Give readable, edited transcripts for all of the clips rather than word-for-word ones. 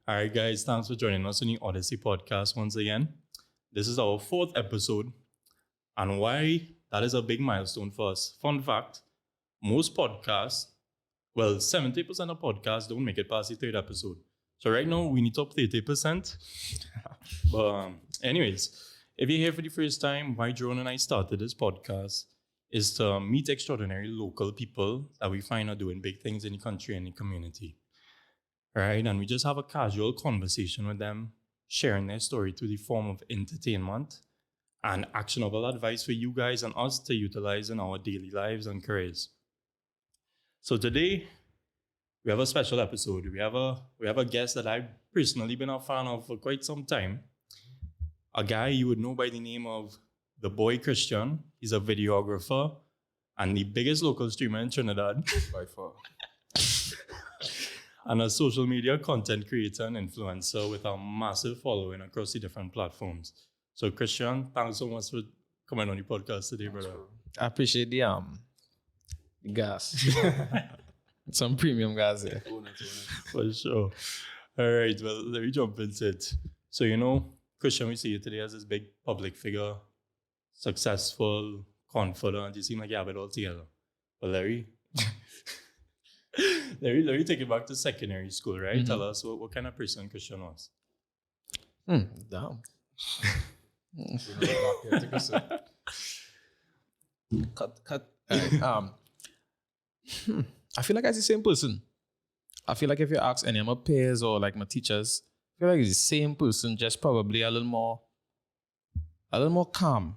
All right, guys, thanks for joining us on the Odyssey podcast once again. This is our 4th episode, and why that is a big milestone for us. Fun fact, most podcasts, 70% of podcasts don't make it past the 3rd episode. So right now, we need top 30%. But anyways, if you're here for the first time, why Jerome and I started this podcast is to meet extraordinary local people that we find are doing big things in the country and the community. Right? And we just have a casual conversation with them, sharing their story through the form of entertainment and actionable advice for you guys and us to utilize in our daily lives and careers. So today, we have a special episode. We have a guest that I've personally been a fan of for quite some time. A guy you would know by the name of TheBoyChristian. He's a videographer and the biggest local streamer in Trinidad. By far. And a social media content creator and influencer with a massive following across the different platforms. So Christian, thanks so much for coming on the podcast today, brother. I appreciate the gas. Some premium gas here. For sure. All right, well, let me jump into it. So, Christian, we see you today as this big public figure, successful, confident. You seem like you have it all together. But Larry, Larry, take it back to secondary school, right? Mm-hmm. Tell us what kind of person Christian was. Damn. Cut. I feel like I'm the same person. I feel like if you ask any of my peers or like my teachers, I feel like it's the same person, just probably a little more calm.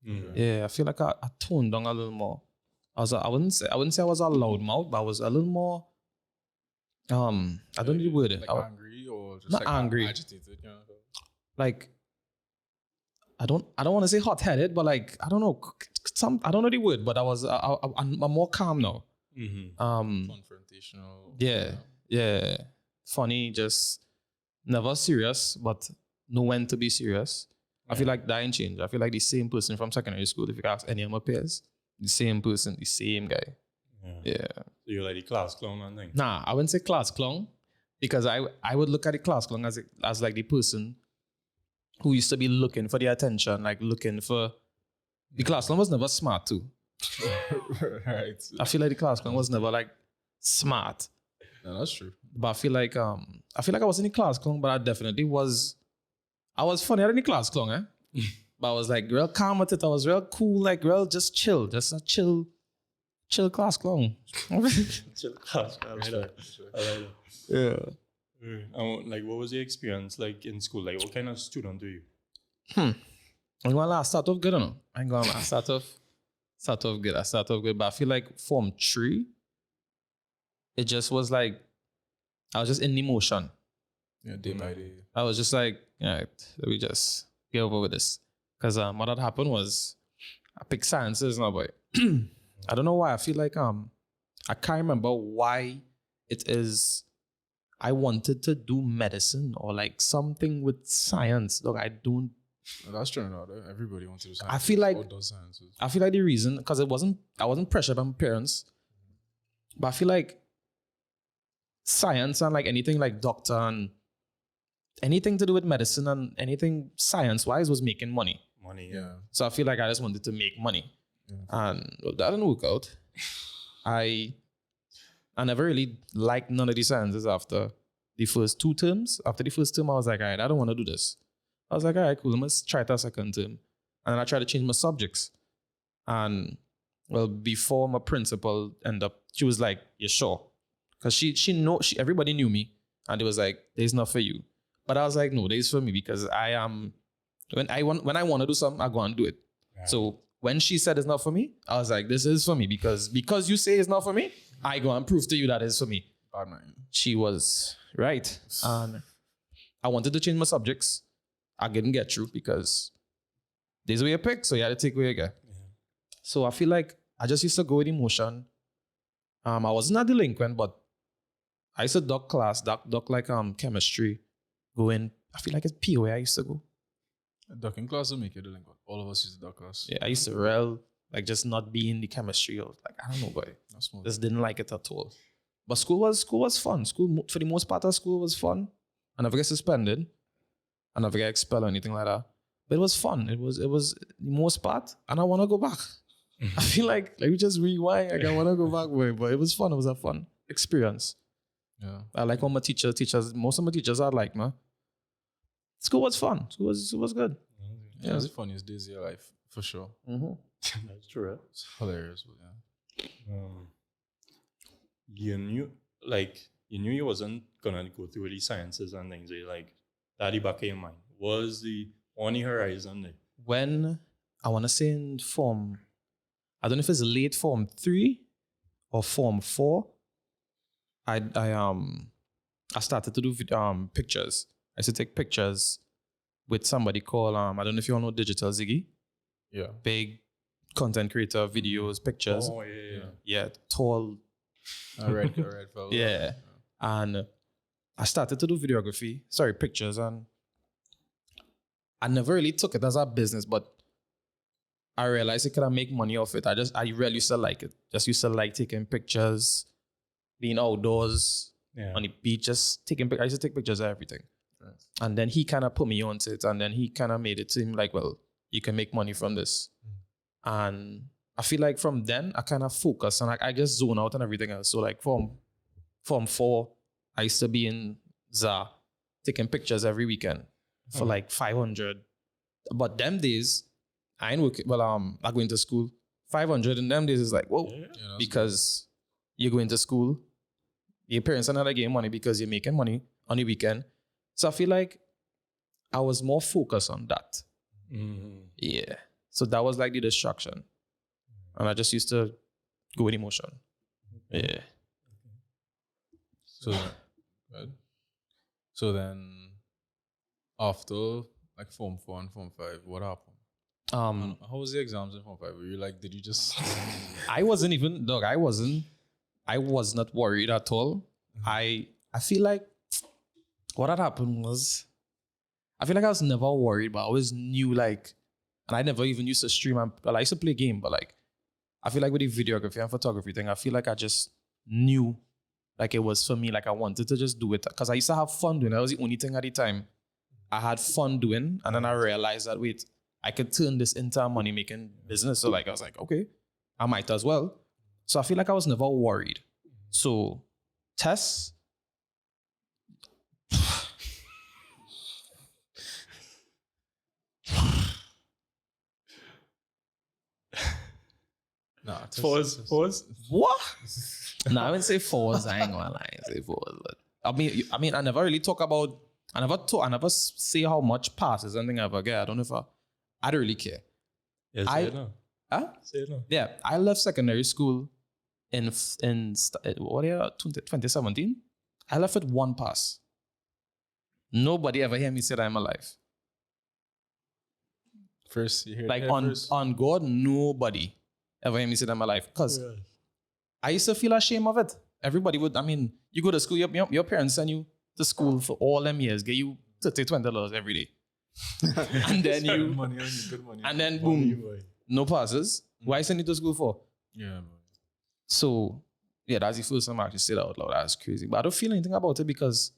Mm-hmm. Yeah, I feel like I toned down a little more. I wouldn't say I was a loud mouth, but I was a little more. I don't know the word. Like angry or just not like angry. Agitated, kind of. Like I don't want to say hot-headed, but like I don't know. I don't know the word, but I'm more calm now. Mm-hmm. Confrontational. Yeah. Funny, just never serious, but know when to be serious. Yeah. I feel like that ain't changed. I feel like the same person from secondary school. If you ask any of my peers. The same person, the same guy. Yeah. So you're like the class clown and thing? Nah, I wouldn't say class clown because I would look at the class clown as like the person who used to be looking for the attention, like looking for... The class clown was never smart too. Right. I feel like the class clown was never like smart. No, that's true. But I feel like I was in the class clown, but I definitely was... I was funnier in the class clown, eh? But I was like real calm with it. I was real cool, like real just chill. Just a chill class clown. Chill class clown. I like that. Yeah. Like, what was your experience like in school? Like, what kind of student do you? I'm gonna start off good or no? I'm gonna start off good. I start off good, but I feel like Form 3, it just was like I was just in emotion. Yeah, day by day. I was just like, all right, let me just get over with this. Because what had happened was I picked sciences now, boy. I don't know why. I feel like I can't remember why it is I wanted to do medicine or like something with science. Look, I don't. Well, that's true. No, everybody wants to do science. I feel like does sciences. I feel like the reason because I wasn't pressured by my parents, but I feel like science and like anything like doctor and anything to do with medicine and anything science-wise was making money. Yeah. So I feel like I just wanted to make money. Yeah. And well, that didn't work out. I never really liked none of the sciences after the first 2 terms. After the first term, I was like, all right, I don't want to do this. I was like, all right, cool, let's try it a second term. And then I tried to change my subjects. And well, before my principal ended up, she was like, you sure? Because everybody knew me. And it was like, there's not for you. But I was like, no, there's for me because I am... When I want to do something, I go and do it. Right. So when she said it's not for me, I was like, this is for me because you say it's not for me, I go and prove to you that it's for me. Bad man. She was right. And I wanted to change my subjects. I didn't get through because there's where you pick, so you had to take where you get. Yeah. So I feel like I just used to go with emotion. I wasn't a delinquent, but I used to duck class, duck like chemistry, go in. I feel like it's POA I used to go. Ducking class will make you delinquent. All of us used to duck class. Yeah, I used to like just not be in the chemistry. Or like, I don't know, boy. Just didn't like it at all. But school was fun. School, for the most part of school, was fun. I never get suspended. I never get expelled or anything like that. But it was fun. It was the most part, and I want to go back. I feel like we just rewind. Like I want to go back, but it was fun. It was a fun experience. Yeah. I like all my teachers. Most of my teachers are like, man. School was fun. It was good. Yeah, it's the funniest days of your life, for sure. That's true. It's hilarious, but yeah. You knew you wasn't gonna go through the sciences and things. So like that the back of your mind was the on the horizon there. When I want to say in form, I don't know if it's late form 3 or form 4. I started to do pictures. I used to take pictures with somebody called I don't know if you all know Digital Ziggy. Yeah. Big content creator, videos, pictures. Oh yeah. Yeah, tall. I read fellow. Yeah. And I started to do videography, pictures, and I never really took it as a business, but I realized I could make money off it. I really used to like it. Just used to like taking pictures, being outdoors on the beach, just taking pictures. I used to take pictures of everything. Nice. And then he kind of put me onto it, and then he kind of made it seem like, well, you can make money from this. And I feel like from then I kind of focus and I just zone out and everything else. So like from 4, I used to be in ZA taking pictures every weekend for like 500. But them days, I ain't working. Well, I'm going to school. 500 in them days is like, whoa, because you're going to school. Your parents are not getting money because you're making money on the weekend. So I feel like I was more focused on that. Yeah. So that was like the distraction. And I just used to go with emotion. Yeah. So then after like form 4 and form 5, what happened? How was the exams in form 5? Were you like, did you just I wasn't even, dog, I was not worried at all. I feel like what had happened was, I feel like I was never worried, but I always knew like, and I never even used to stream. I used to play a game, but like, I feel like with the videography and photography thing, I feel like I just knew like it was for me. Like I wanted to just do it because I used to have fun doing it. That was the only thing at the time I had fun doing. And then I realized that, wait, I could turn this into a money-making business. So like, I was like, okay, I might as well. So I feel like I was never worried. So tests, nah, Pause. what? No, I wouldn't say fours. I ain't gonna lie. I say fours, but I mean, I never really talk about. I never say how much passes anything I ever get. I don't know if I don't really care. Yeah, say it now. Huh? Say it now. Yeah, I left secondary school in 2017. I left with 1 pass. Nobody ever hear me say that I'm alive. First, you hear Like it first. on God, nobody ever hear me say that I'm alive. Because I used to feel ashamed of it. Everybody would, I mean, you go to school, your parents send you to school for all them years, get you $20 every day. And then you, good money. and then boom, no passes. Why send you to school for? Yeah, boy. So, yeah, that's the first time I actually said that out loud. That's crazy. But I don't feel anything about it because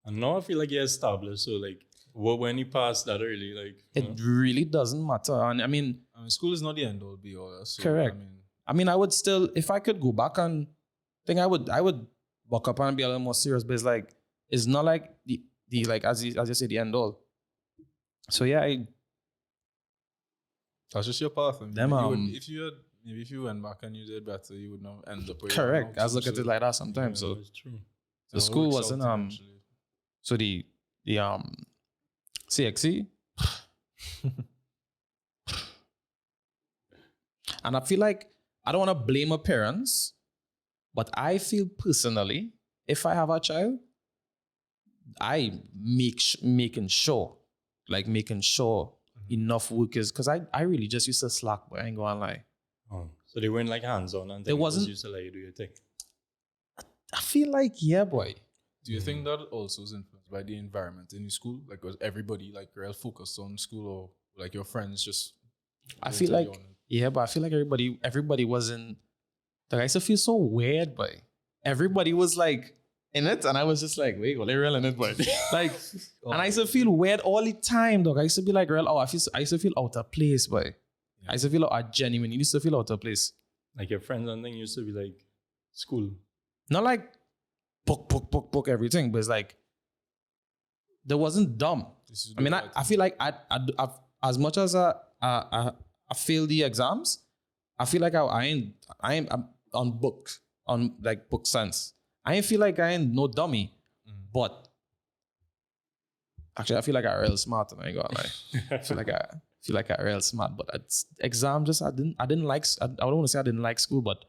And now I feel like you're established. So like, when you pass that really, like, it really doesn't matter. And I mean, School is not the end all be all. So, correct. I mean, I would still, if I could go back and think, I would buck up and be a little more serious. But it's like, it's not like the like as you say, the end all. So yeah, that's just your path. I mean, Them, if you went back and you did better, you would not end up where you correct. are now. I look at it like that sometimes. yeah, So that's true. the school wasn't so the CXC. And I feel like I don't want to blame my parents, but I feel personally, if I have a child, I making sure enough work is, because I really just used to slack, but I ain't gonna lie. Oh, so they weren't like hands-on and things. wasn't- Just used to let you do your thing. I feel like, yeah, boy. Do you think that also is influenced by the environment in school? Like, was everybody like real focused on school, or like your friends just? I feel like, yeah, but I feel like everybody was in. Like, I used to feel so weird, boy. Everybody was like in it, and I was just like, wait, well, they're real in it, but like, and I used to feel weird all the time, dog. I used to be like, real, I used to feel out of place, boy. Yeah. I used to feel I genuinely used to feel out of place. Like your friends and thing used to be like school. Not like book everything, but it's like there wasn't dumb. I mean, I feel like I as much as I failed the exams, I feel like I'm on book sense. I ain't feel like I ain't no dummy, but actually I feel like I real smart. And I ain't gonna lie. I feel like I real smart, but it's exam just I didn't like. I don't want to say I didn't like school, but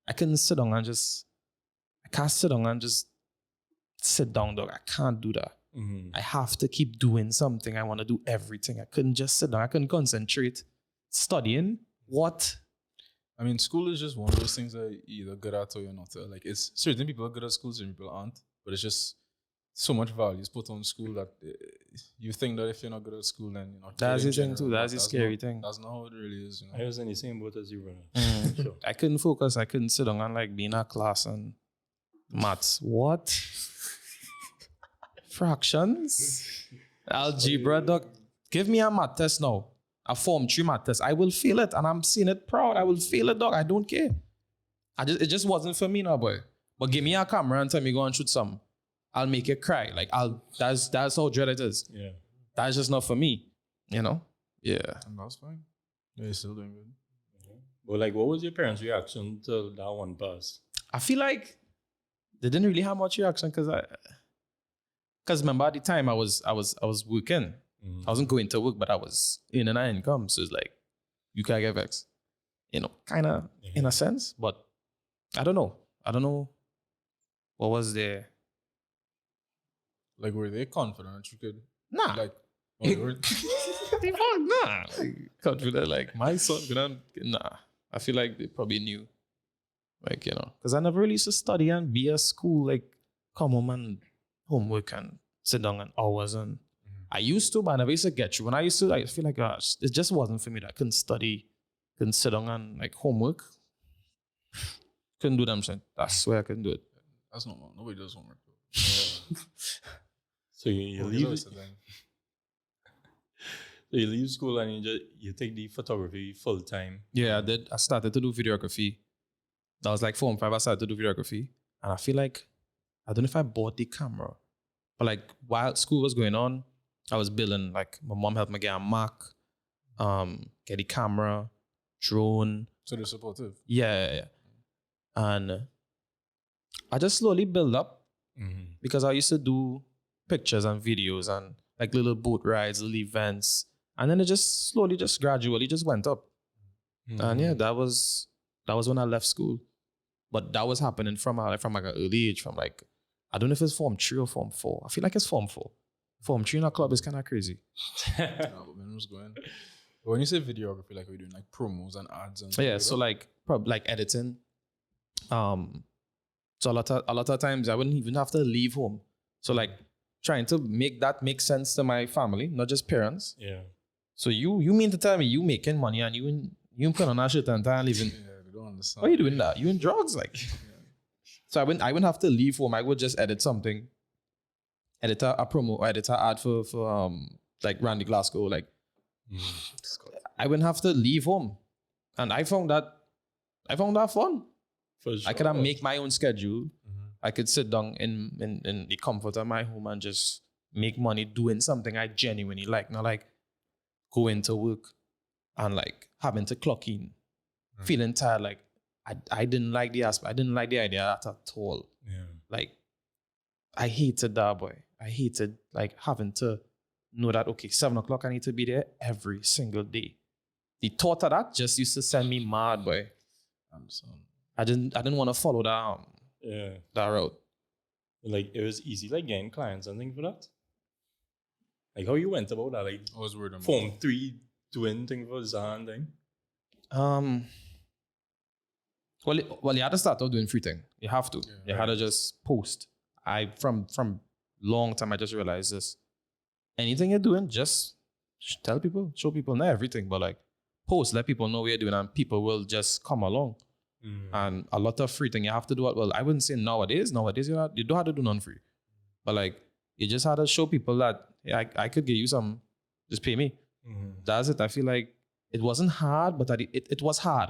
I couldn't sit down and just. I can't sit down and just sit down, dog. I can't do that. Mm-hmm. I have to keep doing something. I want to do everything. I couldn't just sit down. I couldn't concentrate. Studying what? I mean, school is just one of those things that you're either good at or you're not. Like, it's certain people are good at school, certain people aren't. But it's just so much value is put on school that you think that if you're not good at school, then you're not. That's the thing too. That's the scary thing. That's not how it really is. You know? I was in the same boat as you, brother. Sure. I couldn't focus. I couldn't sit down and like be in a class and maths. What? Fractions? Algebra, dog. Give me a math test now. A Form 3 math test. I will fail it, and I'm seeing it proud. I will fail it, dog. I don't care. It just wasn't for me now, boy. But give me a camera and tell me go and shoot some. I'll make it cry. Like that's how dread it is. Yeah. That's just not for me. You know? Yeah. And that's fine. Yeah, you're still doing good. Mm-hmm. But like, what was your parents' reaction to that one pass? I feel like they didn't really have much reaction because remember at the time I was working. I wasn't going to work, but I was earning an income. So it's like, you can't get vexed. You know, kind of in a sense. But I don't know. What was there? Like, were they confident that you could? Nah. Like, oh, they were? Nah. Like, confident, like, my son gonna, nah. I feel like they probably knew. Like, you know, because I never really used to study and be at school, like, come home and homework and sit down and hours and I used to, but I never used to get through. When I used to, I feel like it just wasn't for me. That I couldn't study, couldn't sit down and like homework. Couldn't do them shit. I swear I couldn't do it. That's normal. Nobody does homework. So you leave. So you leave school and you take the photography full time. Yeah, I did. I started to do videography. That was like 4 and 5. I started to do videography, and I feel like I don't know if I bought the camera, but like while school was going on. I was building, like, my mom helped me get a Mac, get the camera, drone. So they're supportive. Yeah. And I just slowly built up because I used to do pictures and videos and like little boat rides, little events. And then it just slowly, just gradually just went up. And yeah, that was when I left school. But that was happening from like an early age, from like, I don't know if it's Form 3 or Form 4. I feel like it's Form 4. Form 3 in a club is kind of crazy. When you say videography, like, we're doing like promos and ads and yeah, so like like editing. So a lot of times I wouldn't even have to leave home. So like trying to make that make sense to my family, not just parents. Yeah. So you mean to tell me you making money and you put on that shit and living? Yeah, they don't understand. Why are you doing that? You in drugs, like? Yeah. So I wouldn't have to leave home. I would just edit something. Edit a promo or edit an ad for like Randy Glasgow, like I wouldn't have to leave home, and I found that fun. For sure. I could make my own schedule. I could sit down in the comfort of my home and just make money doing something I genuinely like, not like going to work and like having to clock in, feeling tired. Like I didn't like the aspect. I didn't like the idea at all. Yeah, like I hated that, boy. I hated like having to know that, okay, 7 o'clock I need to be there every single day. The thought of that just used to send me mad, boy. I didn't want to follow that route. Like, it was easy, like, getting clients and things for that. Like, how you went about that? Like, I was worried about Form 3 doing thing for Zan thing. Well, you had to start out doing free thing. You have to. You had to just post. From long time I just realized this. Anything you're doing, just tell people, show people, not everything, but like post, let people know what you're doing, and people will just come along. And a lot of free thing you have to do it. Well, I wouldn't say nowadays you don't have to do none free. But like you just had to show people that hey, I could give you some, just pay me. That's it. I feel like it wasn't hard, but it was hard.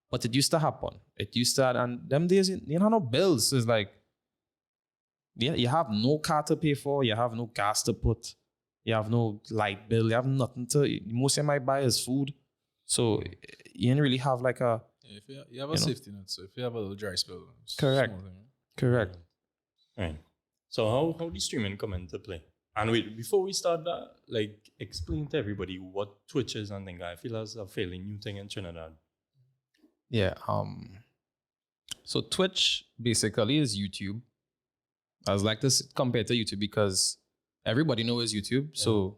But it used to happen. It used to, and them days you have no bills. So it's like, yeah, you have no car to pay for, you have no gas to put, you have no light bill, you have nothing to, most you might buy is food. So you didn't really have like a, if you have a safety net, so if you have a little dry spell. Correct. Correct. Right. So how the streaming come into play? And wait, before we start that, like explain to everybody what Twitch is and things. I feel that's a fairly new thing in Trinidad. Yeah. So Twitch basically is YouTube. I was like this compared to YouTube because everybody knows YouTube. Yeah. So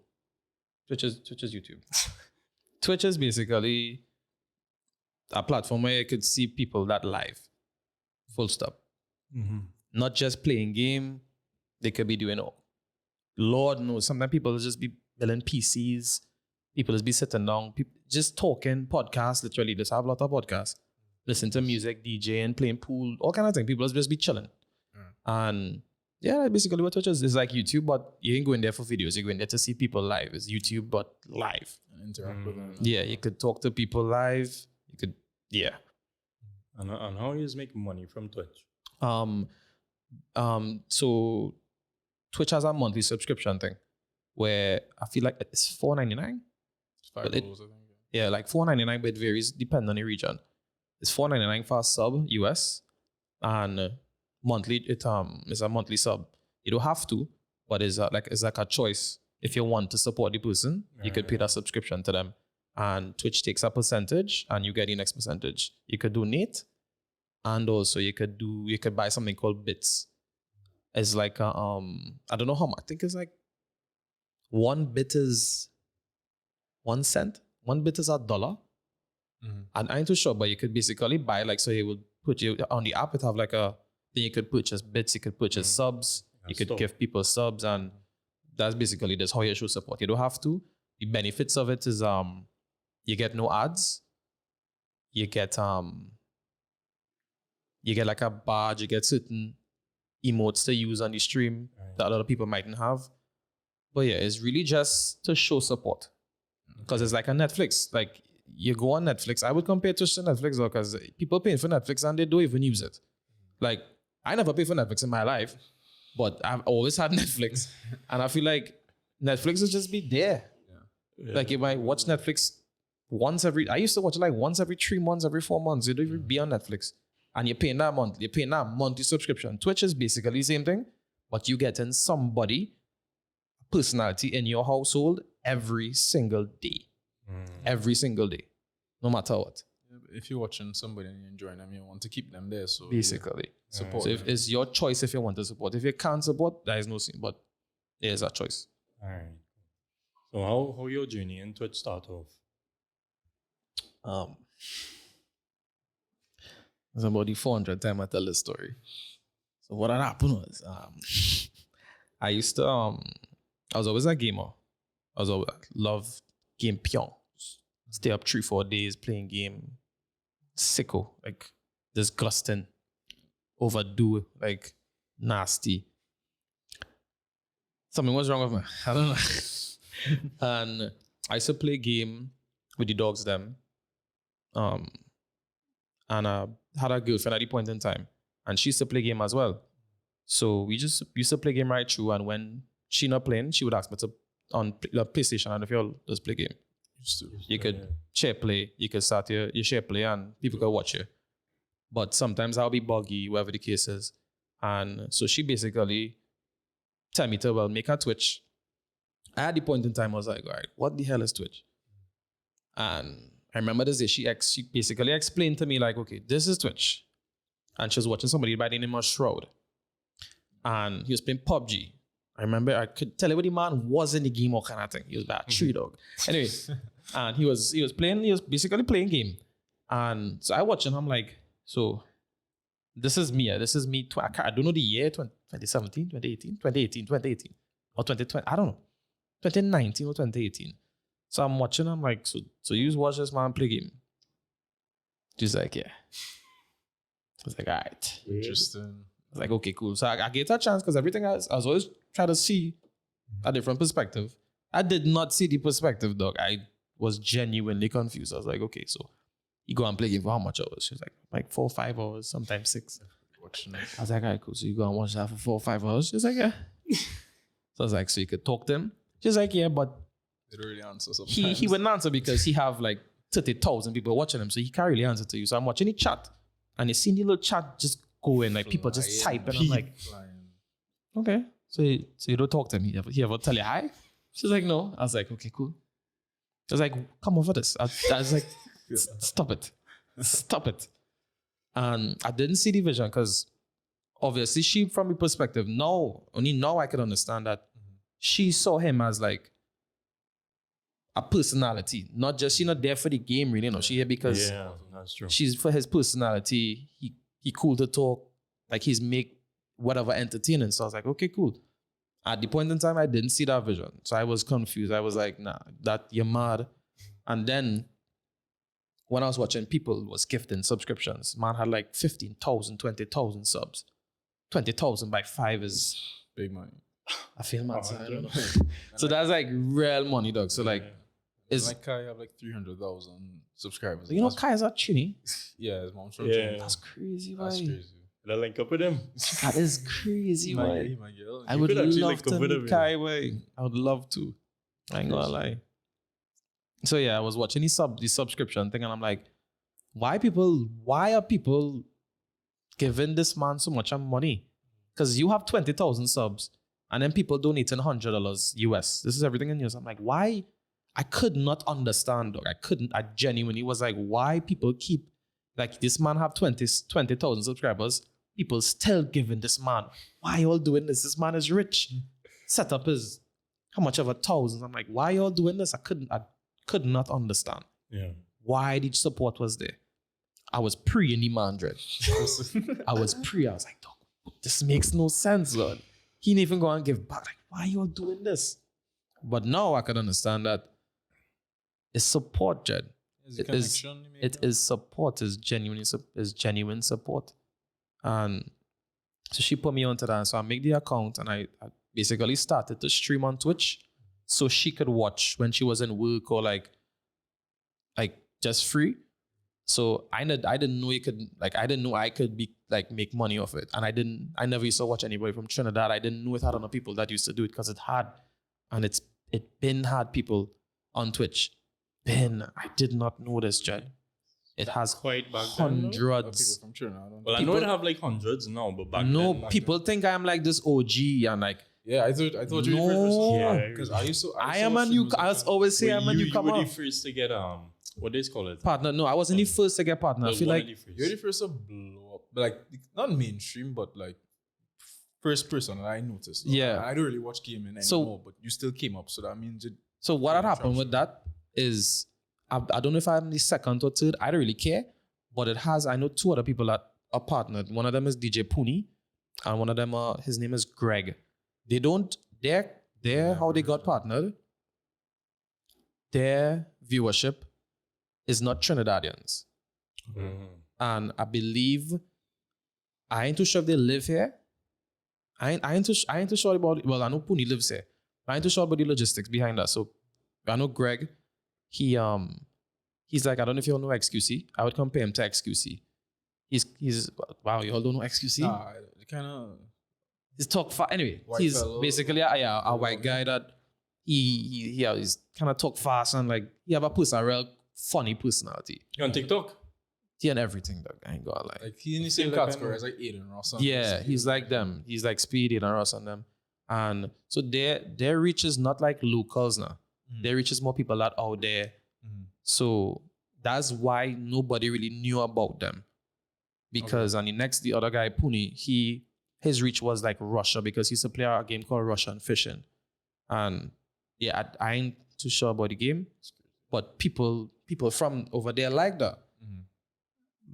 Twitch is YouTube. Twitch is basically a platform where you could see people that live. Full stop. Not just playing game. They could be doing Lord knows. Sometimes people will just be building PCs. People just be sitting down. People just talking. Podcasts, literally. Just have a lot of podcasts. Listen to music, DJing, playing pool, all kind of things. People just be chilling. And yeah, basically what Twitch is. It's like YouTube, but you ain't going there for videos. You're going there to see people live. It's YouTube, but live. And interact with them. Yeah, you could talk to people live. You could, yeah. And how you make money from Twitch? So Twitch has a monthly subscription thing where I feel like it's $4.99. $5, I think. Yeah, like $4.99, but it varies depending on the region. It's $4.99 for a sub US, and monthly it's a monthly sub. You don't have to, but it's like a choice. If you want to support the person, you could pay that subscription to them, and Twitch takes a percentage, and you get the next percentage. You could donate, and also you could buy something called bits. It's like I don't know how much. I think it's like 1 bit is 1 cent. 1 bit is $1. And I ain't too sure, but you could basically buy like, so he would put you on the app. It have like then you could purchase bits, you could purchase subs, you could give people subs, and that's basically that's how you show support. You don't have to. The benefits of it is you get no ads, you get like a badge, you get certain emotes to use on the stream that other people mightn't have. But yeah, it's really just to show support. Because it's like a Netflix. Like you go on Netflix. I would compare Twitch to Netflix though, because people paying for Netflix and they don't even use it. Like I never paid for Netflix in my life, but I've always had Netflix. And I feel like Netflix will just be there. Yeah. Like if I watch Netflix I used to watch it like once every 3 months, every 4 months. You don't even be on Netflix. And you're paying that monthly. You're paying that monthly subscription. Twitch is basically the same thing, but you get in somebody, personality in your household every single day. Every single day. No matter what. Yeah, if you're watching somebody and you're enjoying them, you want to keep them there. So basically. Support. So it's your choice if you want to support. If you can't support, there is no sin. But there's a choice. All right. So how your journey in Twitch start off? It's about the 400th time I tell this story. So what had happened was, I used to, I was always a gamer. I love game pion. Stay up 3-4 days playing game. Sicko, like disgusting, overdo, like nasty. Something was wrong with me. I don't know. And I used to play game with the dogs them. And I had a girlfriend at the point in time, and she used to play game as well. So we just used to play game right through, and when she not playing, she would ask me to on PlayStation, and if you all just play game, you could share play, you could start your share play, and people could watch you. But sometimes I'll be buggy, whatever the case is. And so she basically tell me to, make a Twitch. At the point in time, I was like, all right, what the hell is Twitch? And I remember this day, she basically explained to me, like, okay, this is Twitch. And she was watching somebody by the name of Shroud. And he was playing PUBG. I remember I could tell you what the man was in the game or kind of thing. He was like a tree dog. Anyway, and he was basically playing game. And so I watched him, I'm like, so this is me. I don't know the year, 2017, 2018, or 2020, I don't know. 2019 or 2018. So I'm watching, I'm like, so you watch this man play game? She's like, yeah. was like, all right. Interesting. I was like, okay, cool. So I gave it a chance because everything I was always trying to see a different perspective. I did not see the perspective, dog. I was genuinely confused. I was like, okay, so you go and play game for how much hours? She was like 4 or 5 hours, sometimes 6. Watching I was like, all right, cool. So you go and watch that for 4 or 5 hours? She was like, yeah. So I was like, so you could talk to him? She was like, yeah, but they don't really answer sometimes. he wouldn't answer because he have like 30,000 people watching him, so he can't really answer to you. So I'm watching the chat, and you see the little chat just going, like people just typing. I'm like, okay. So you don't talk to him. He ever tell you hi? She's like, no. I was like, okay, cool. I was like, come over this. I was like, stop it. Stop it. And I didn't see the vision because obviously she, from the perspective, only now I could understand that she saw him as like a personality, not just, she's not there for the game really, she here because that's true. She's for his personality. He cool to talk, like he's make whatever entertaining. So I was like, okay, cool. At the point in time, I didn't see that vision. So I was confused. I was like, nah, that you're mad. And then when I was watching, people was gifting subscriptions. Man had like 15,000, 20,000 subs. 20,000 by 5 is big money. I feel mad. So I don't know. So that's like real money, dog. So like, it's like Kai have like 300,000 subscribers. You know, Kai's a Trini. Yeah, his mom's from Trinidad. That's crazy, boy. That's crazy. Can I link up with him? That is crazy, boy. I You would could actually love link up to with meet him, Kai, boy. I would love to. I ain't gonna lie. So yeah, I was watching the subscription thing, and I'm like, why are people giving this man so much money? Because you have 20,000 subs, and then people donating $100 US. This is everything in US. I'm like, why? I could not understand, dog. I genuinely was like, why people keep, like, this man have 20,000 subscribers, people still giving this man. Why y'all doing this? This man is rich. Setup is how much of 1,000? I'm like, why y'all doing this? I could not understand. Yeah. Why the support was there. I was pre in the man dread. I was like, dog, this makes no sense, Lord. He didn't even go and give back. Like, why y'all doing this? But now I can understand that it's support, Jed. It is support. It's genuine support. And so she put me onto that. So I make the account, and I basically started to stream on Twitch so she could watch when she was in work or like just free. So I didn't know you could, like, I didn't know I could be like make money off it. And I never used to watch anybody from Trinidad. I didn't know it had other people that used to do it because it had, and it been had people on Twitch. I did not know this, Jed. It has quite back hundreds. People from Trinidad. Well, I know it have like hundreds now, but back no, then, people think I'm like this OG and like. Yeah, I thought you were No. first. Because I am a new. I always say I'm a newcomer. You were the first to get what they call it, partner. No, I wasn't the first to get partner. I feel like you're the first to blow up, like not mainstream, but like first person that I noticed. Yeah, I don't really watch gaming anymore, but you still came up, so that means it. So what had happened with that is I don't know if I'm the second or third. I don't really care, but it has. I know 2 other people that are partnered. One of them is DJ Pooney, and one of them his name is Greg. They're how they got partnered. Their viewership is not Trinidadians. Mm-hmm. And I believe, I ain't too sure if they live here. I ain't too sure about it. Well, I know Pooney lives here. I ain't too sure about the logistics behind that. So I know Greg, he's like, I don't know if you all know XQC. I would compare him to XQC. He's wow, you all don't know XQC? Nah, kind of. He's talk fast. Anyway, White he's fellow. basically a white guy that he's kind of talk fast and like he have a real funny personality. You on TikTok? He and everything, dog. I ain't gonna lie. Like he's in the same category as like Aiden Ross. Yeah, he's like them. He's like Speedy and Ross and them. And so their reach is not like locals now. Their reach is more people that out there. So that's why nobody really knew about them. Because and the other guy, Pooney, his reach was like Russia because he used to play a game called Russian Fishing. And yeah, I ain't too sure about the game, but people from over there like that.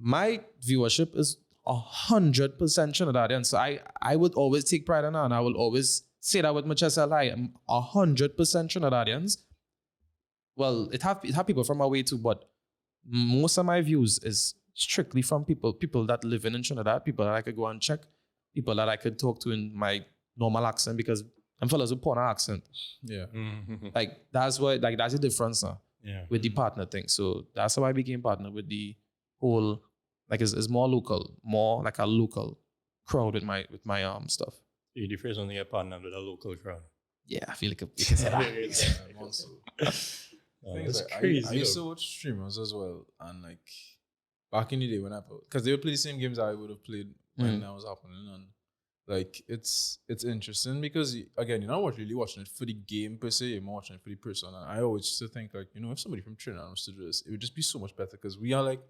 My viewership is 100% Trinidadian. So I would always take pride in that, and I will always say that with my chest out. I am 100% Trinidadians. Well, it have people from away too, but most of my views is strictly from people that live in Trinidad, people that I could go and check, people that I could talk to in my normal accent, because I'm fellas with porn accent. Yeah. Like that's the difference now Yeah. with the partner thing. So that's how I became partner with the whole, like it's more local, more like a local crowd with my stuff. You're the first one to get partnered with a local crowd. Yeah, I feel like you can say that. That's Like, crazy. I used to watch streamers as well, and like back in the day when because they would play the same games I would have played when that was happening, and like it's interesting because again, you're not really watching it for the game per se, you're more watching it for the person. And I always used to think like, you know, if somebody from Trinidad was to do this, it would just be so much better because we are like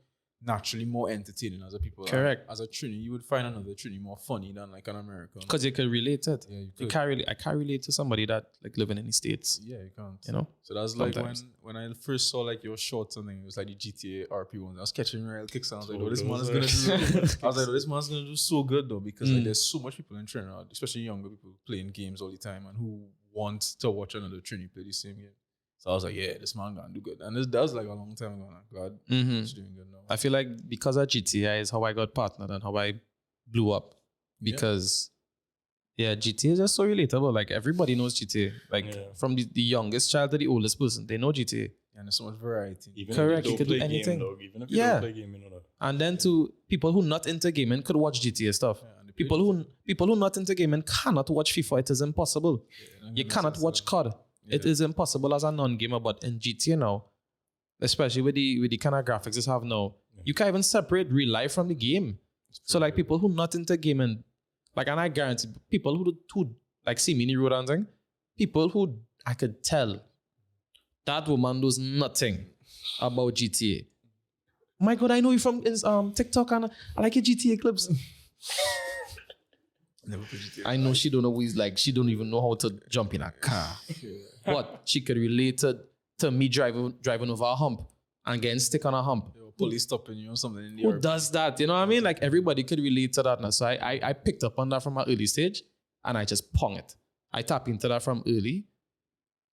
naturally more entertaining as a people. Correct. As a Trini, you would find another Trini more funny than like an American. Because you could relate it. Yeah, you I could. can't relate to somebody that like living in the States. Yeah, you can't. You know? So that's like Sometimes. when I first saw like your shorts and thing, it was like the GTA RP ones. I was catching real kicks and I was like, oh, this man is gonna do I was like, oh, this man's gonna do so good though, because like there's so much people in Trinidad, especially younger people playing games all the time and who want to watch another Trini play the same game. So I was like, yeah, this man gonna do good. And that was like a long time ago now. God, he's doing good now. I feel like because of GTA is how I got partnered and how I blew up. Because GTA is just so relatable. Like everybody knows GTA. Like from the youngest child to the oldest person, they know GTA. And there's so much variety. Even Correct, if you could do play anything. Game, dog. Even if you don't play game, you know that. And then to people who not into gaming could watch GTA stuff. and People who not into gaming cannot watch FIFA. It is impossible. You cannot watch COD. It is impossible as a non-gamer. But in GTA now, especially with the kind of graphics it's have now, you can't even separate real life from the game. So like people who not into gaming, like, and I guarantee people who like see me in the road and thing, people who I could tell that woman knows nothing about GTA. My God, I know you from TikTok and I like your GTA clips. Never played GTA. I know she don't know who is like, she don't even know how to jump in a car. But she could relate to me driving over a hump and getting stuck on a hump. Police stopping you or something in the Who RP. does that? You know what I mean? Like everybody could relate to that now. So I picked up on that from an early stage and I just pong it. I tap into that from early.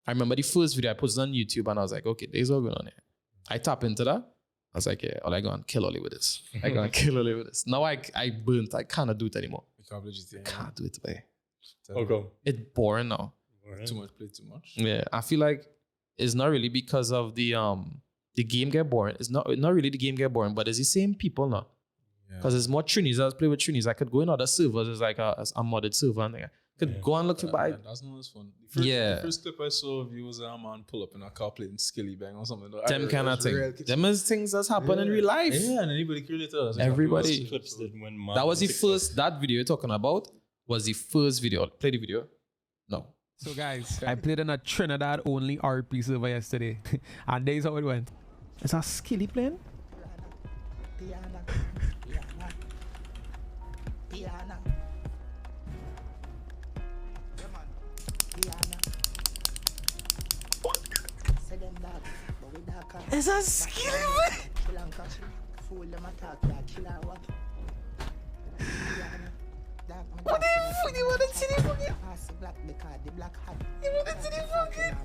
I remember the first video I posted on YouTube and I was like, okay, there's what going on here. I tap into that. I was like, yeah, I go and kill Oli with this. I go and kill Oli with this. Now I burnt. I cannot do it anymore. You can't play GTA. Can't do it, boy. Okay. It's boring now. Too much, play too much. Yeah, I feel like it's not really because of the game get boring. It's not really the game get boring, but it's the same people now. Because it's more Trinis. I play with Trinis. I could go in other servers. It's like a modded server and I could go and look for buy. That's not as fun. The first clip I saw of you was a man pull up in a car playing Skilly Bang or something. Them kind of thing. Them is things that's happen in real life. Yeah, and anybody can relate to that. Everybody. Clips didn't win. That was the first. That video you're talking about was the first video. Play the video. No. So guys, I played in a Trinidad only RP server yesterday. And there's how it went. Is that Skilly playing? Is that Skilly playing? What the fuck you want to see the fucking? You want to see the fucking?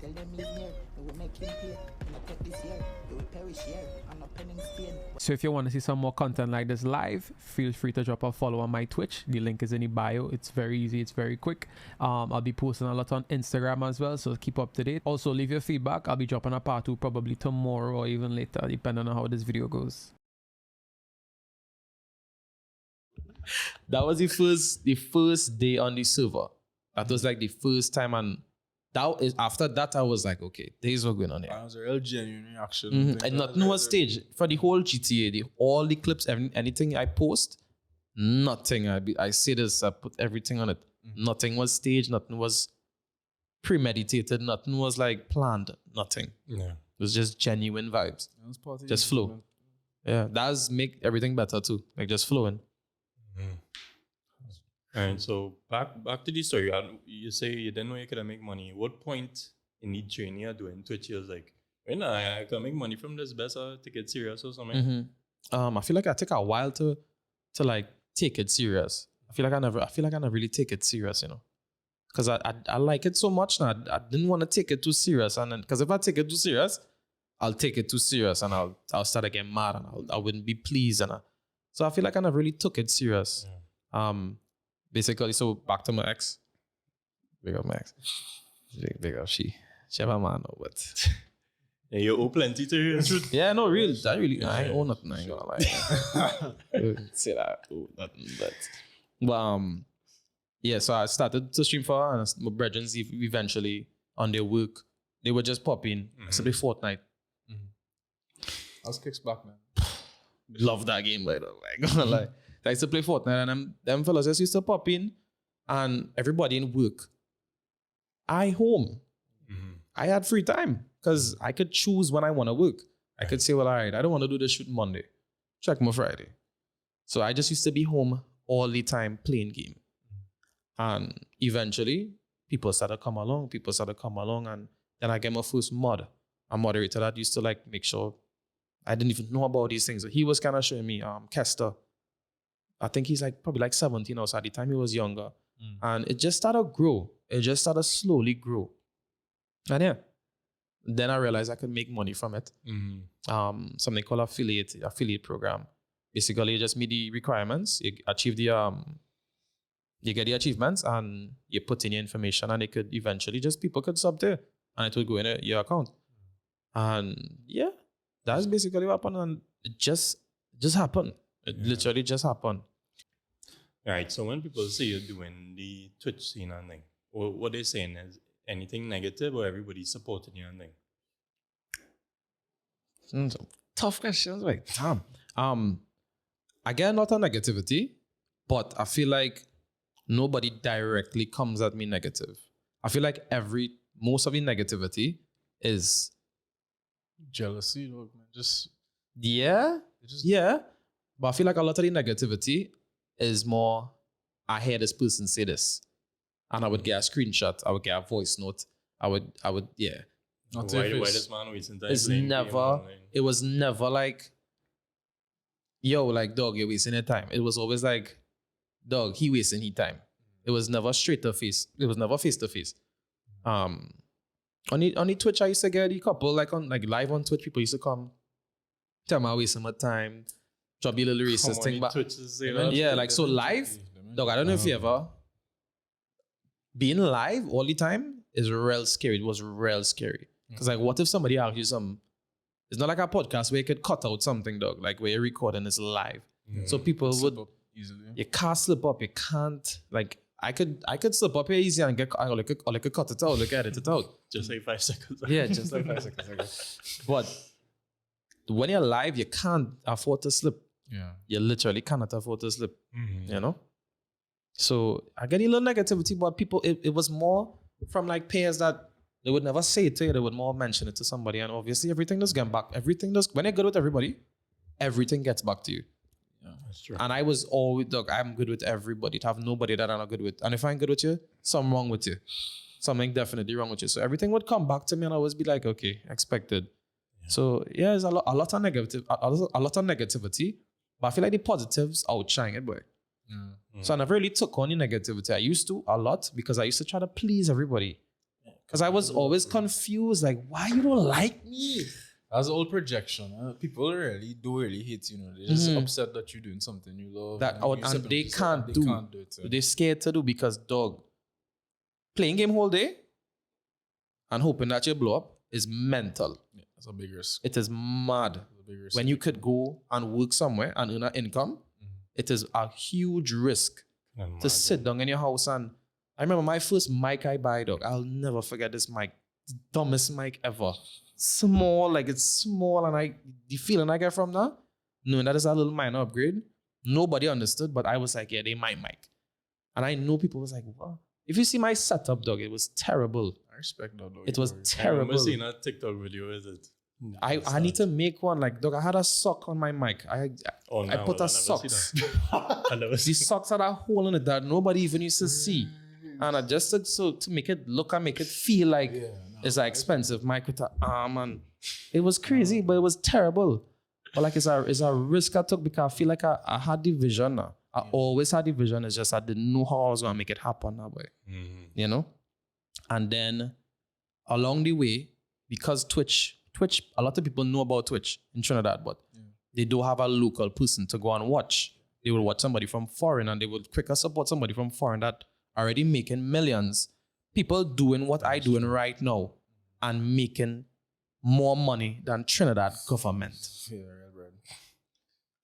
Tell them live here, they will make him pay. Not take this year, they will perish here. I'm not penning Spain. So if you want to see some more content like this live, feel free to drop a follow on my Twitch. The link is in the bio. It's very easy. It's very quick. I'll be posting a lot on Instagram as well, so keep up to date. Also, leave your feedback. I'll be dropping a part 2 probably tomorrow or even later, depending on how this video goes. That was the first day on the server. That was like the first time, and that is after that I was like, okay, there's what's going on here. That was a real genuine reaction. And nothing was staged for the whole GTA. All the clips, anything I post, nothing. I say this, I put everything on it. Nothing was staged. Nothing was premeditated. Nothing was like planned. Nothing. Yeah. It was just genuine vibes. Just flow. Yeah, that's make everything better too. Like just flowing. And so back to the story. You say you didn't know you could make money. What point in the journey you're doing Twitch is like, when I can make money from this, best to get serious or something? I feel like I take a while to like take it serious. I feel like I never really take it serious, you know, because I like it so much now. I didn't want to take it too serious, and then because if I take it too serious, I'll take it too serious and I'll start to get mad and I wouldn't be pleased so I feel like I never really took it serious. Basically, so back to my ex. Big up my ex. Big up she have a man, but Yeah, you owe plenty to hear the truth. yeah, no, real. I ain't owe nothing. I ain't gonna lie. Say that. Oh, nothing. But yeah. So I started to stream for her, and my brethren eventually on their work, they would just pop in. Simply fortnight. How's kicks back, man? Love that game, by the way. I ain't gonna lie. I used to play Fortnite, and them fellas just used to pop in, and everybody in work. I home. I had free time because I could choose when I want to work. I could say, well, all right, I don't want to do this shoot Monday. Check my Friday. So I just used to be home all the time playing game. And eventually, people started to come along, and then I get my first mod. A moderator that used to like make sure I didn't even know about these things. So he was kind of showing me Kester. I think he's like probably like 17 or so at the time he was younger. And it just started to grow. It just started to slowly grow. And yeah, then I realized I could make money from it. Something called affiliate program. Basically, you just meet the requirements, you achieve the you get the achievements, and you put in your information, and it could eventually people could sub there, and it would go in your account. And yeah, that's basically what happened, and it just happened. It literally just happened. Right. So when people see you doing the Twitch scene and thing, what they're saying is anything negative or everybody supporting you and thing? Tough questions, right? Damn. I get a lot of negativity, but I feel like nobody directly comes at me negative. I feel like most of the negativity is Jealousy, man. Yeah. But I feel like a lot of the negativity is more, I hear this person say this, and I would get a screenshot, I would get a voice note, I would, yeah. Why this man wasting time? It was never like, yo, like, dog, you're wasting your time. It was always like, dog, he wasting his time. It was never straight to face. It was never face to face. On the Twitch, I used to get a couple, like live on Twitch, people used to come, tell me I wasting my time, drop a little racist thing. But yeah, like so live, dog, I don't know if you ever, being live all the time is real scary. It was real scary. Because like, what if somebody asks you some, it's not like a podcast where you could cut out something, dog, like where you're recording is live. So people would, you can't slip up, you can't, like, I could slip up here easy and get, or like cut it out, edit it out. Just like 5 seconds. Yeah, just like 5 seconds. But when you're live, you can't afford to slip. Yeah. You literally cannot afford to slip, you know? So I get a little negativity, but people, it was more from like peers that they would never say it to you, they would more mention it to somebody. And obviously everything does get back. When you're good with everybody, everything gets back to you. Yeah, that's true. And I was always, dog, I'm good with everybody. To have nobody that I'm not good with. And if I'm good with you, something wrong with you. Something definitely wrong with you. So everything would come back to me and I always be like, okay, expected. Yeah. So yeah, there's a lot of negativity, but I feel like the positives outshine it, boy. So I never really took on the negativity. I used to a lot because I used to try to please everybody. Because I was always confused, like, why you don't like me? That's all projection. People really hate you. They're just upset that you're doing something you love. And they can't do it. They're scared to do because, dog, playing game whole day and hoping that you blow up is mental. Yeah, that's a big risk. It is mad. When you could go and work somewhere and earn an income, it is a huge risk to sit down in your house. And I remember my first mic I buy, dog. I'll never forget this mic. The dumbest mic ever. Small, like it's small. And the feeling I get from that, knowing that is a little minor upgrade, nobody understood, but I was like, yeah, they my mic. And I know people was like, what? If you see my setup, dog, it was terrible. I respect that, dog. It was terrible. I remember seeing a TikTok video, is it? I need to make one. Like, dog, I had a sock on my mic. I put a socks. The socks had a hole in it that nobody even used to see. And I just said so to make it look and make it feel like it's an expensive mic with an arm. And it was crazy, but it was terrible. But like, it's a risk I took because I feel like I had the vision now. I always had the vision. It's just I didn't know how I was going to make it happen that way. You know? And then along the way, because Twitch Twitch, a lot of people know about Twitch in Trinidad, but they don't have a local person to go and watch. They will watch somebody from foreign and they will quicker support somebody from foreign that already making millions. People doing what I doing right now and making more money than Trinidad government. Yeah, real bread.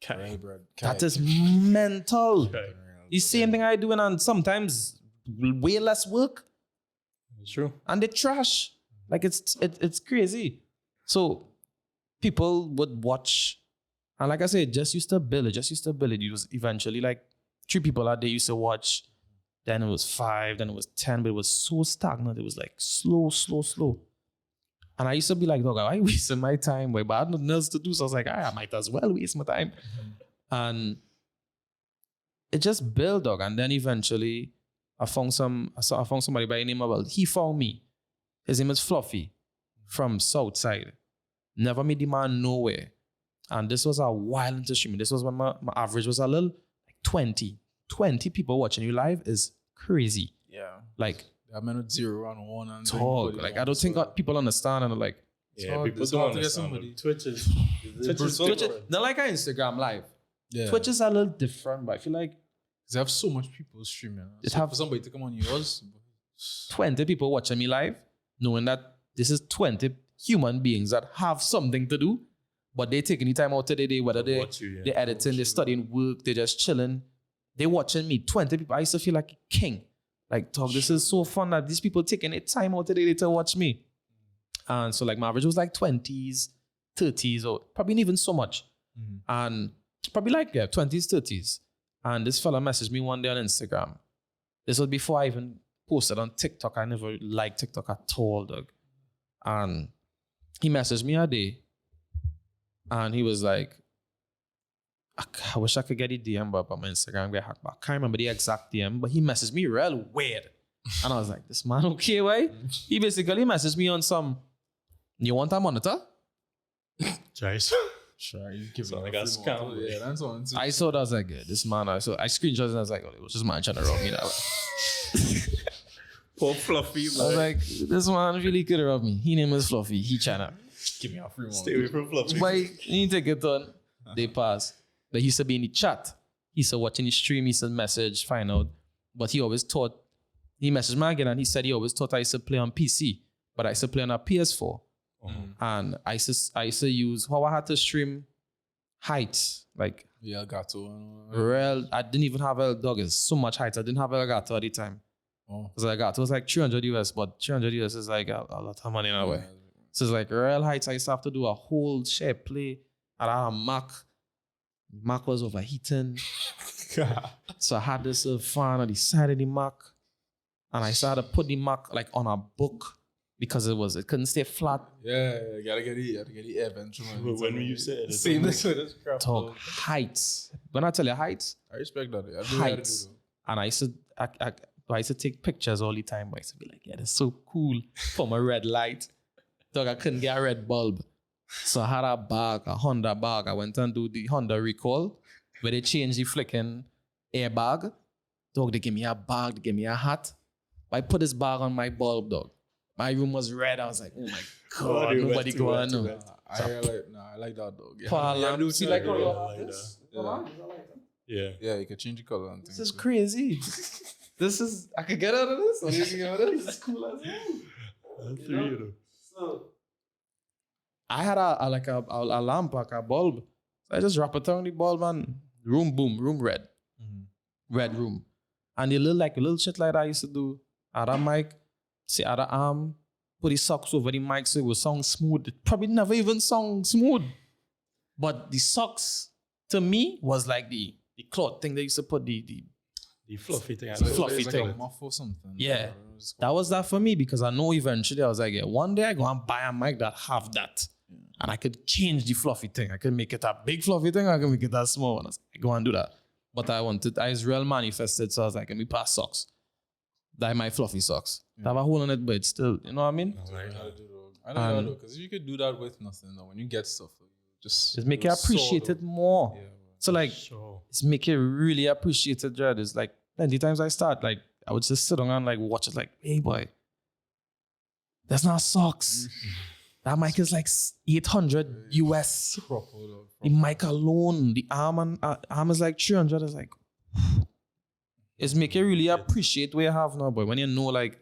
Okay. Real bread. That is mental. Okay. The same thing I doing and sometimes way less work It's true. and they trash. Like it's crazy. So people would watch, and like I said, just used to build it. It was eventually like 3 people a day used to watch. Then it was 5, then it was 10, but it was so stagnant. It was like slow. And I used to be like, dog, I wasting my time, but I had nothing else to do. So I was like, I might as well waste my time. And it just built, dog. And then eventually I found somebody by the name of, well, he found me. His name is Fluffy from Southside. Never made the man nowhere. And this was a while into streaming. This was when my average was a little like 20. 20 people watching you live is crazy. Yeah. Like, I mean, 0 and 1 and talk. Like, I don't think people understand and they're like, Yeah, hard. people It's don't hard to get understand. somebody. Twitch is Twitch, not like an Instagram live. Yeah. Twitch is a little different, but I feel like Because they have so much people streaming. It So have- for somebody to come on yours. 20 people watching me live, knowing that this is 20 human beings that have something to do, but they take any time out of their day, whether they watch you, yeah. they're editing, they're studying work, they're just chilling. They watching me. 20 people. I used to feel like a king. Like, dog, this is so fun that these people taking their time out of their day to watch me. And so like my average was like 20s, 30s, or probably not even so much. And probably like 20s, 30s. And this fella messaged me one day on Instagram. This was before I even posted on TikTok. I never liked TikTok at all, dog. And he messaged me a day. And he was like, I wish I could get the DM, but my Instagram get hacked back. I can't remember the exact DM, but he messaged me real weird. And I was like, this man okay, why? He basically messaged me on some, you want a monitor? Guys. Sure, you give Sound it like a free scam, monitor. Yeah, that's on too. I saw that, I was like, yeah, this man, I screenshot it and I was like, oh, it was just man trying to rob me that way. Poor Fluffy, I was like, this man really could rob me. His name is Fluffy. He tryna. Give me a free stay away from Fluffy. But he take it on. They pass. But he used to be in the chat. He used to watching the stream. He used to message, find out. But he always thought, he messaged me again and he said he always thought I used to play on PC. But I used to play on a PS4. And I used to use, how I had to stream heights. Like, Yeah, Gato. real, I didn't even have Dog. It's so much heights. I didn't have Elgato at the time. Oh. Because Elgato was like 300 US, but 300 US is like a lot of money in a way. So it's like real heights. I used to have to do a whole share play. And I had a Mac. Mac was overheating. So I had this fan on the side of the Mac. And I started to put the Mac like on a book because it couldn't stay flat. Yeah, you gotta get the air vent. When you say it, Same this with this crap. Talk heights. When I tell you heights, I respect that. I do what I heights. do, And I used to take pictures all the time. But I used to be like, yeah, that's so cool. For my red light. Dog, I couldn't get a red bulb. So I had a bag, a Honda bag. I went and do the Honda recall where they changed the flicking airbag. Dog, they gave me a bag, they gave me a hat. I put this bag on my bulb, dog. My room was red. I was like, oh my God, nobody go on. No. I like that dog. Yeah. Power lamp. See, like, I really how like you have this? that. Yeah. Yeah, you can change the color and This things. is crazy. I could get out of this. What do you think about this? This is cool as hell. So I had a lamp, like a bulb. So I just wrap it on the bulb and room red. Red room. And the little shit like that I used to do. I had a mic, see other arm, put the socks over the mic so it would sound smooth. It probably never even sound smooth. But the socks to me was like the cloth thing they used to put the fluffy thing. The fluffy It's like thing. a muff or something. Yeah. That was that for me because I know eventually I was like, yeah, one day I go and buy a mic that have that. And I could change the fluffy thing. I could make it a big fluffy thing. I could make it a small one. I was like, go and do that. But I was real manifested. So I was like, let me pass socks. That my fluffy socks. I have a hole in it, but it's still, you know what I mean? I don't know, because if you could do that with nothing, though, when you get stuff, just make you appreciate it more. Yeah, So like, Sure. it's make you really appreciate it, Jared. It's like, plenty times I start, like, I would just sit down and like watch it like, hey boy, that's not socks. That mic is like 800 US. Proper, dog. The mic alone, the arm is like 300. It's like, it's make you really appreciate what you have now, boy. When you know, like,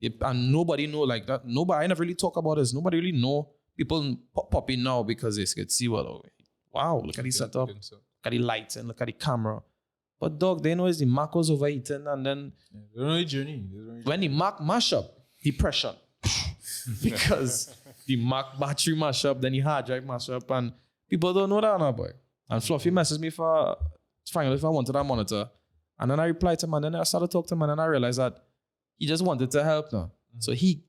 and nobody know like that. Nobody, I never really talk about this. Nobody really know. People pop in now because they can see wow, look at the setup, look at the lights and look at the camera. But dog, they know it's the Mac was overheating, and then they don't know the journey. When the Mac mash up, depression. Because the Mac battery mash up, then the hard drive mash up, and people don't know that now, boy. And Fluffy messaged me for finding out if I wanted that monitor. And then I replied to him, and then I started talking to him, and then I realized that he just wanted to help now. So he,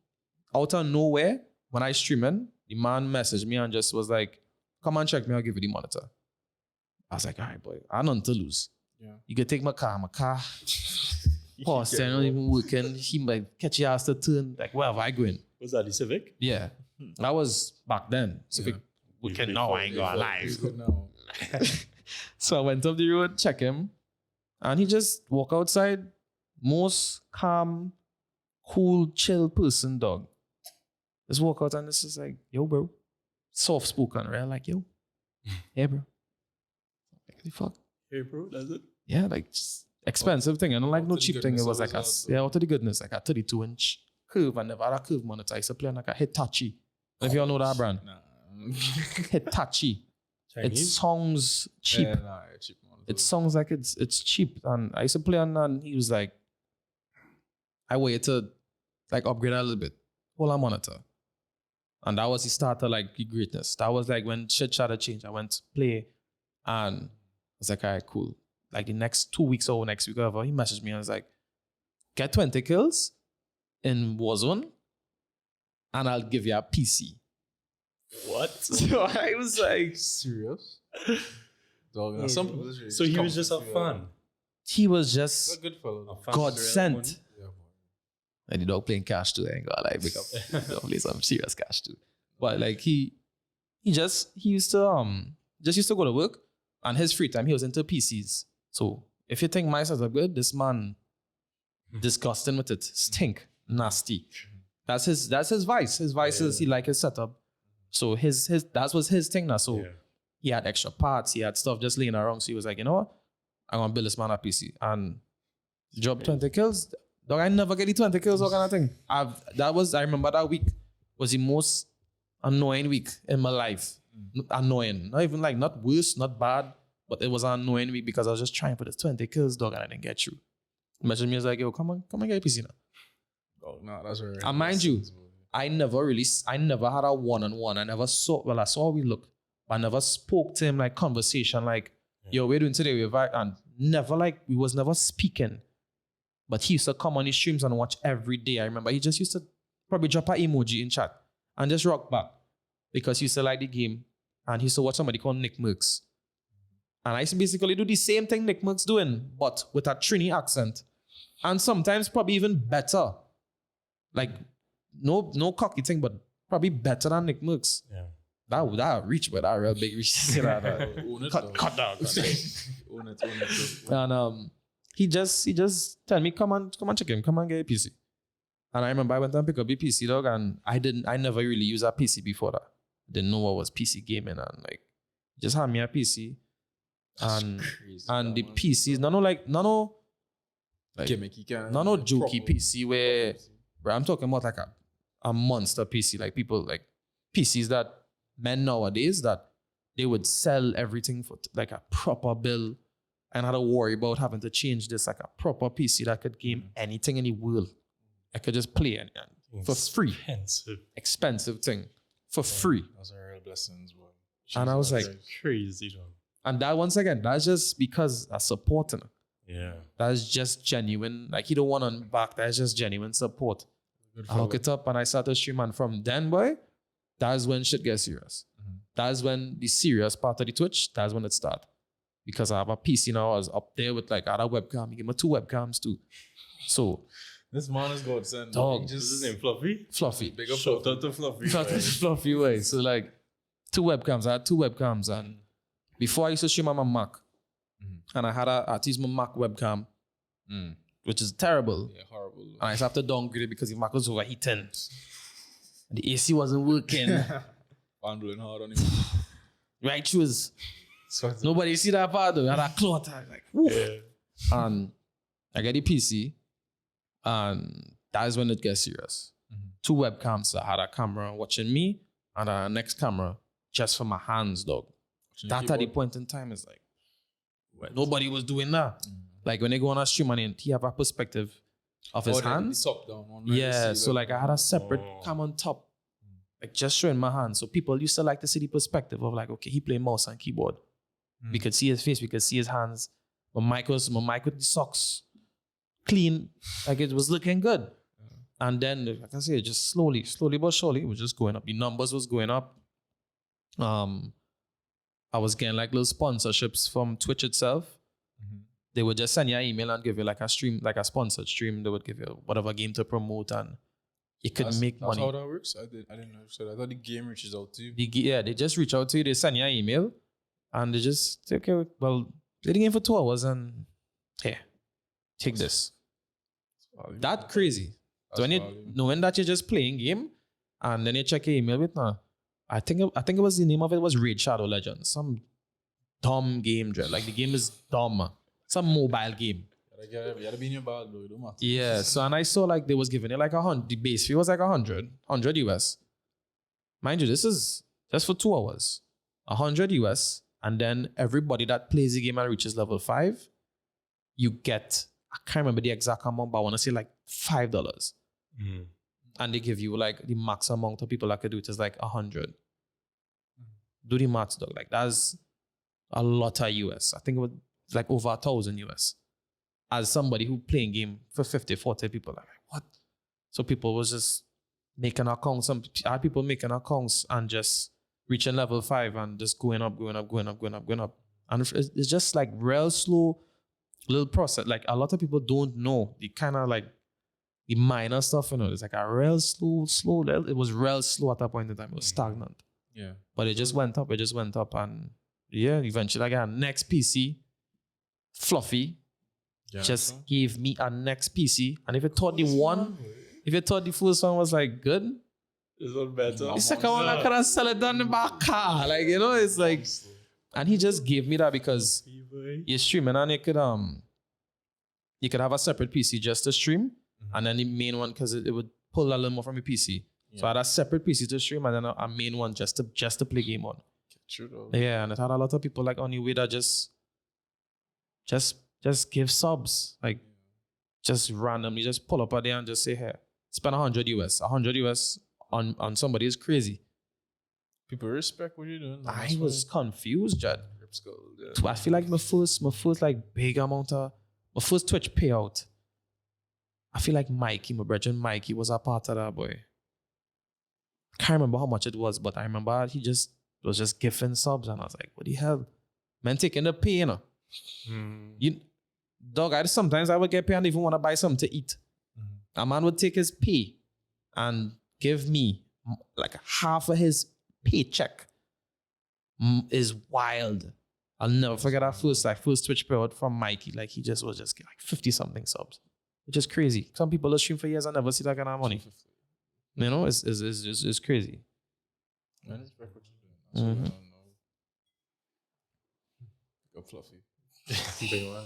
out of nowhere, when I streaming, the man messaged me and just was like, come and check me, I'll give you the monitor. I was like, all right, boy, I have nothing to lose. Yeah. You can take my car. Pause, they're not even working. He might catch your ass to turn. Like, where have I going? Was that the Civic? Yeah. That was back then. Civic working now, I ain't gonna lie. So I went up the road, check him, and he just walk outside. Most calm, cool, chill person, dog. Just walk out and this is like, yo, bro. Soft spoken, right? Like, yo. Yeah, bro. Like, the fuck? Hey, bro, that's it? Yeah, like, just expensive thing. I don't like no cheap thing. It was like, out of the goodness, like a 32-inch curve. I never had a curve monitor. I used to play on like a Hitachi. If y'all know that brand. Nah. Hitachi. It sounds cheap. Cheap it sounds like it's cheap. And I used to play on, and he was like, I waited to like upgrade a little bit. Hold on monitor. And that was the start of like the greatness. That was like when shit started change. I went to play and I was like, all right, cool. Like the next 2 weeks or next week or whatever, he messaged me and was like, get 20 kills in Warzone and I'll give you a PC. What? So I was like, serious? Dog, some people so he was just a fan. He was just a good fellow. God sent. And the dog playing cash too. I ain't gonna lie, pick up. Dog play some serious cash too. But like he used to go to work, and his free time he was into PCs. So if you think my setup good, this man disgusting with it, stink, nasty. That's his vice. His vice is he like his setup. So his that was his thing now. So he had extra parts, he had stuff just laying around. So he was like, you know what? I'm gonna build this man a PC and drop 20 kills. Dog, I never get the 20 kills or kind of thing. I remember that week was the most annoying week in my life. Annoying. Not even like, not worse, not bad, but it was an annoying week because I was just trying for this 20 kills, dog, and I didn't get through. Messaged me, was like, yo, come on get a PC now. Oh, no, that's right. And mind you, I never had a one-on-one. I saw how we look, but I never spoke to him like conversation, like, yo, we're doing today, and never like, we was never speaking. But he used to come on his streams and watch every day. I remember he just used to probably drop an emoji in chat and just rock back because he used to like the game. And he used to watch somebody called Nick Merckx. And I used to basically do the same thing Nick Merckx doing, but with a Trini accent. And sometimes probably even better. Like, no cocky thing, but probably better than Nick Merckx. Yeah. That reach, but that real big reach. Cut down. Own it. And he just tell me, come on check him, come and get a PC. And I remember I went and pick up a PC, dog, and I never really used a PC before that. Didn't know what was PC gaming, and like just hand me a PC. And the PCs, no jokey PC where I'm talking about like a monster PC, like people like PCs that men nowadays that they would sell everything for like a proper bill. And had to worry about having to change this like a proper PC that could game anything in the world. I could just play and for free. Expensive thing. For free. Those are real blessings, boy. And I was like, crazy, dog. And that once again, that's just because I'm supporting. Yeah. That's just genuine. Like, he don't want to back. That's just genuine support. I hook it up and I started streaming. And from then, boy, that's when shit gets serious. That's when the serious part of the Twitch, that's when it starts. Because I have a PC now, I was up there with like other webcam. He gave me 2 webcams too. So this man is God sent. Dog. What's his name? Fluffy? Fluffy. Big up Shout out to Fluffy. Fluffy way. So like 2 webcams. I had 2 webcams, and before I used to stream on my Mac, and I had a Tismo Mac webcam, which is terrible. Yeah, horrible. And I used to have to downgrade it because the Mac was overheating. The AC wasn't working. I'm blowing hard on him. Right shoes. Nobody see that part though. I had a cloth. I was like, woof. Yeah. And I get the PC, and that is when it gets serious. 2 webcams. I had a camera watching me, and a next camera just for my hands, dog. That at the point in time is like, nobody was doing that. Like when they go on a stream and he have a perspective of his hands. Top down one, Yeah, so like I had a separate cam on top, like just showing my hands. So people used to like to see the perspective of like, okay, he play mouse and keyboard. We could see his face, we could see his hands. My mic with the socks clean, like it was looking good. And then, like I say, just slowly but surely, it was just going up. The numbers was going up. I was getting like little sponsorships from Twitch itself. They would just send you an email and give you like a stream, like a sponsored stream. They would give you whatever game to promote, and you could make money. That's how that works? I didn't know. So I thought the game reaches out to you. Yeah, they just reach out to you. They send you an email, and they just say, okay, well, play the game for 2 hours, and here, take this. That's crazy. So when you knowing that you're just playing game, and then you check your email with I think it was the name of it was Raid Shadow Legends, some dumb game, like the game is dumb, some mobile game. You gotta be in your bag, bro. It don't matter. Yeah. So and I saw like they was giving it like 100. The base fee was like 100 US. Mind you, this is just for 2 hours, 100 US, and then everybody that plays the game and reaches level 5, you get, I can't remember the exact amount, but I want to say like $5. And they give you like the max amount of people that could do it is like 100. Do the max, dog. Like that's a lot of US. I think it was like over 1,000 US. As somebody who playing game for 50, 40 people, like what? So people was just making accounts. I had people making accounts and just reaching level 5 and just going up. And it's just like real slow little process. Like a lot of people don't know the kind of like the minor stuff, you know. It's like a real slow. It was real slow at that point in time. It was stagnant. Yeah. But it just went up. And yeah, eventually I got a next PC. Fluffy. Yeah, just gave me a next PC. And if you thought the first one was like good, This one better. the second one I could have sell it down the back car. Like, you know, it's like, and he just gave me that because you're streaming and you could have a separate PC just to stream, and then the main one because it would pull a little more from your PC. Yeah. So I had a separate PC to stream and then a main one just to play game on. True though. Yeah, and it had a lot of people like on the way that just give subs, like just randomly just pull up a day and just say, hey, spend 100 US. 100 US on somebody is crazy. People respect what you're doing. I was confused, Jad. I feel like my first like big amount of my first Twitch payout. I feel like Mikey, my brother Mikey, was a part of that, boy. Can't remember how much it was, but I remember he just was just gifting subs, and I was like, what the hell? Man, taking the pay, you know. Dog, sometimes I would get paid and even want to buy something to eat. A man would take his pay and give me like half of his paycheck. Is wild. I'll never forget that first Twitch payout from Mikey. Like he just was just like 50 something subs, which is crazy. Some people will stream for years and never see that kind of money. You know, it's crazy. Man, it's what you're doing. That's what I don't know. Go Fluffy. Big one.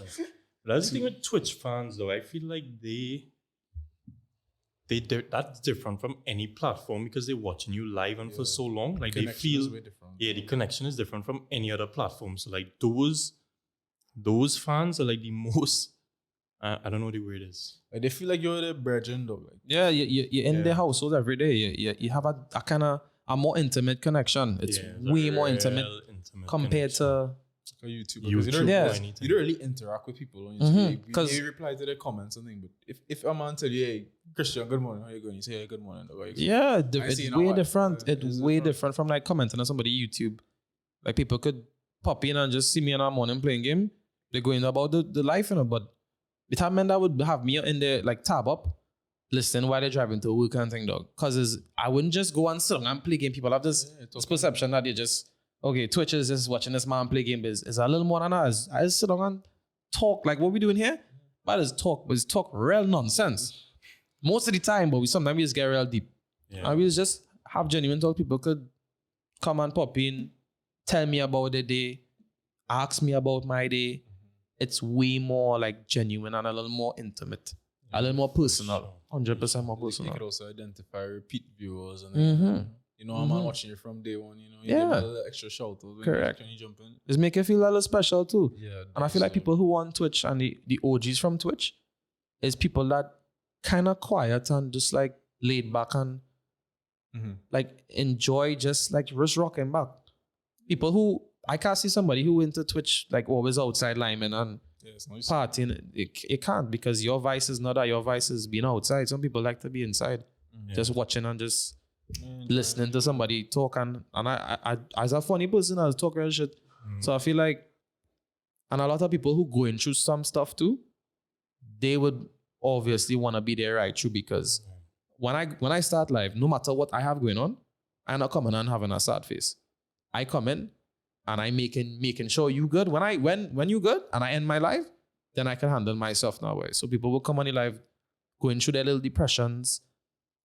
But that's the thing with Twitch fans, though. I feel like that's different from any platform because they're watching you live and for so long. Like they feel, the connection is different from any other platform. So like those fans are like the most. I don't know what the word is. Like they feel like you're the brethren, though. Like yeah, you're in their household every day. You have a kind of a more intimate connection. It's way more intimate compared to a YouTuber. You don't really interact with people on YouTube. You reply to their comments and things. But if a man tell you, hey, Christian, good morning, how you going? You say, hey, good morning. Yeah, it's way different. It's way different from like commenting on somebody YouTube. Like people could pop in and just see me in the morning playing game. They're going about the life, you know, but the time man that would have me in the like tab up, listening while they're driving to work and thing, dog. Because I wouldn't just go and sit down and play game. People have this perception that they just, okay, Twitch is just watching this man play game. Is a little more than that. I just sit down and talk like what we doing here. But it's talk real nonsense. Most of the time, but sometimes we just get real deep. Yeah. And we just have genuine talk. People could come and pop in, tell me about their day, ask me about my day. It's way more like genuine and a little more intimate, a little more personal, 100% more You personal. could also identify repeat viewers and Mm-hmm. you know, I'm watching you from day one. You know, you Yeah. give me a little extra shout out when Correct. you jump in. Just make you feel a little special too. Yeah, And I feel like so- people who on Twitch and the OGs from Twitch is people that kind of quiet and just like laid back and like enjoy just like just rocking back. People who I can't see somebody who into Twitch like always outside lineman and Yeah, it's nice. partying. It can't because your vice is not that. Your vice is being outside. Some people like to be inside, just watching and just listening to somebody talk. And I as a funny person, I'll talk real shit. So I feel like, and a lot of people who going through some stuff too, they would obviously want to be there right through because when I start live, no matter what I have going on, I'm not coming and having a sad face. I come in and I making sure you good. When you good and I end my live, then I can handle myself now. Way. So people will come on the live going through their little depressions,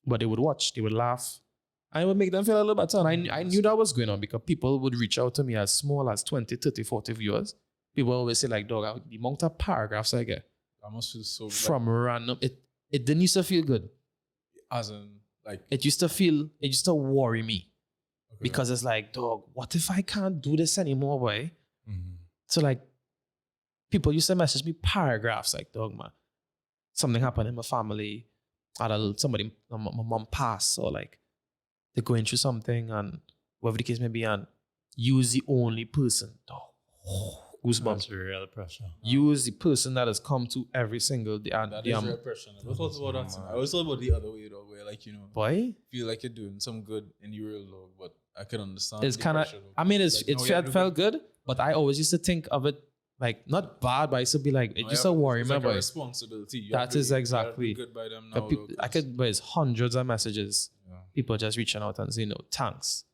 but they would watch, they would laugh. I would make them feel a little better. And I knew that was going on because people would reach out to me as small as 20, 30, 40 viewers. People always say like, dog, the amount of paragraphs I get I must feel so from random, it didn't used to feel good. as in like It used to worry me. Because it's like, dog, what if I can't do this anymore, boy? So like, people used to message me paragraphs like, dog, man, something happened in my family. Somebody, my mom passed, or like, they're going through something, and whatever the case may be, and you is the only person, dog. Goosebumps. That's real pressure. You is the person that has come to every single day. And that the, is real pressure. I thought about that. I always thought about the other way though, where like, you know, boy, feel like you're doing some good in the real world, but I can understand. it's the kind of, pressure, though. I mean, Like, no, you have to felt good, but I always used to think of it like not bad, but I used to be like, No, it's just yeah, a worry, it's my like a boy. responsibility. You That have to- is you gotta exactly. be good by them The now. peop- though, I 'cause- could, but it's hundreds of messages. Yeah. People just reaching out and saying, no, thanks.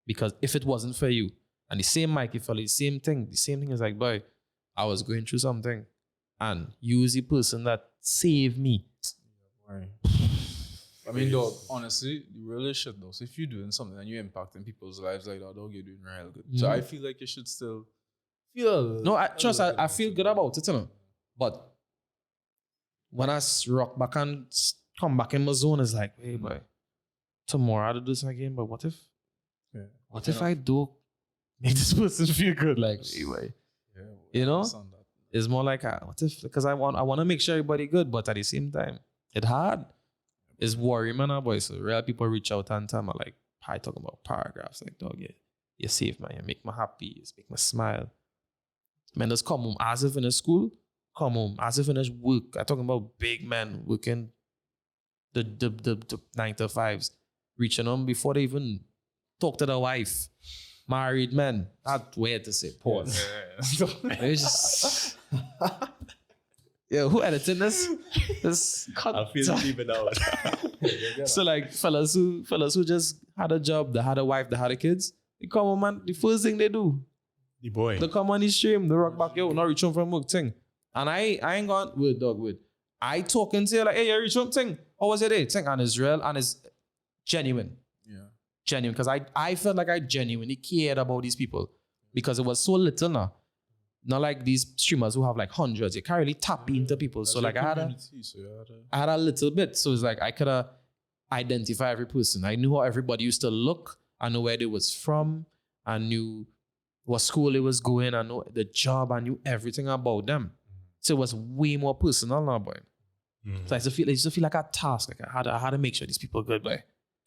Because if it wasn't for you, and the same mic, if the same thing is like, boy, I was going through something. And you is the person that saved me. Right. I mean, dog, honestly, the real shit though. So if you're doing something and you're impacting people's lives like that, dog, you're doing real good. So I feel like you should still feel. No, I feel good about it, you know. But when I rock back and come back in my zone, it's like, hey, boy, tomorrow I'll do this again. But what if I do make this person feel good? Like, hey, boy. You know? It's more like, what if, because I want to make sure everybody good, but at the same time, it's hard. It's worrying, man, boy. So real people reach out and tell me, like, I talking about paragraphs, like, dog, you save me, you make me happy, you make me smile. Man, just come home as if in a school, come home as if in a work. I'm talking about big men working the 9 to 5s, reaching them before they even talk to their wife. Married men, not weird to say, pause. It's just, yeah, who edited this? This cut. I feel it even out. So like fellas who just had a job, they had a wife, they had a kids, they come on, man, the first thing they do, The boy. they come on the stream, they rock back, yo, not reach home from work thing. And I ain't gone, word dog, word. I talk and say like, hey, you reach home thing, how was your day? Thing, and it's real and it's genuine. Yeah. Genuine, because I felt like I genuinely cared about these people because it was so little now. Not like these streamers who have like hundreds. You can't really tap into people. So like I had a little bit. So it's like I could identify every person. I knew how everybody used to look. I knew where they was from. I knew what school they was going. I knew the job. I knew everything about them. So it was way more personal now, boy. So I used to feel like a task. Like I had to make sure these people good, boy.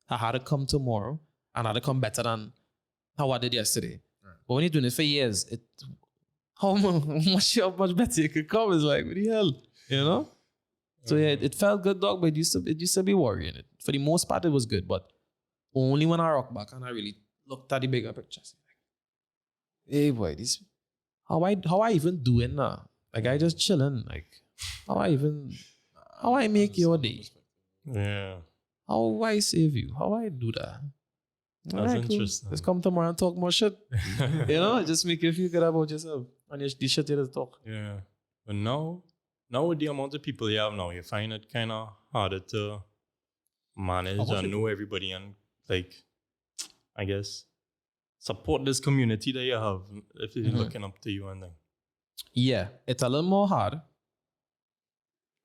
I had to come tomorrow and I had to come better than how I did yesterday. Right. But when you're doing it for years, how much better you could come is like, what the hell? You know? So yeah, it felt good, dog, but it used to be worrying. For the most part, it was good, but only when I rock back and I really looked at the bigger picture. Like, hey boy, this how I even doing now? Like I just chilling. Like how I make your day? Yeah. How I save you? How I do that? That's interesting. Let's come tomorrow and talk more shit. You know, just make you feel good about yourself. And the shit you just talk. Yeah. But now with the amount of people you have now, you find it kind of harder to manage and know everybody and like I guess, support this community that you have if they're looking up to you and then. Yeah, it's a little more hard.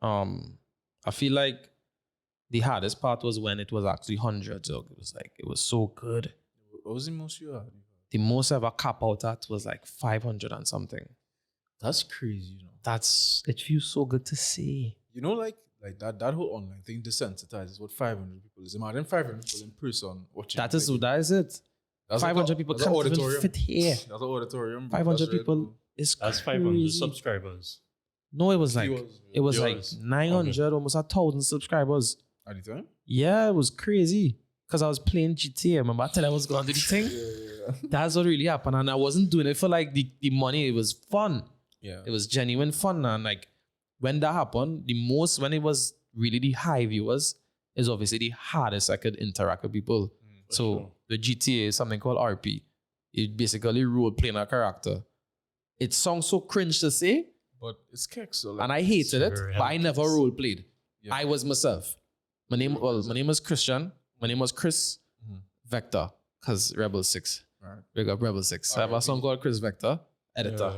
I feel like the hardest part was when it was actually hundreds. So it was like, it was so good. What was the most you had? The most I ever cap out at was like 500 and something. That's crazy, It feels so good to see. like that whole online thing desensitizes what 500 people is. Imagine 500 people in person watching. That is it. That's 500 people that's an can't even auditorium. fit here. That's an auditorium. 500 people is That's crazy. 500 subscribers. No, it was like Yours. like 900, almost 1,000 subscribers. At the time? Yeah, it was crazy. Because I was playing GTA. Remember I tell you I was going to do the thing? Yeah. That's what really happened. And I wasn't doing it for like the money. It was fun. Yeah. It was genuine fun. And like when that happened, when it was really the high viewers, is obviously the hardest I could interact with people. So the GTA is something called RP. It basically role playing a character. It sounds so cringe to say, But it's kick, so like, and I hated it, but I never role played. Yeah. I was myself. My name was Christian. My name was Chris Vector, because Rebel 6. Right. Big up Rebel 6. I have a song called Chris Vector, editor.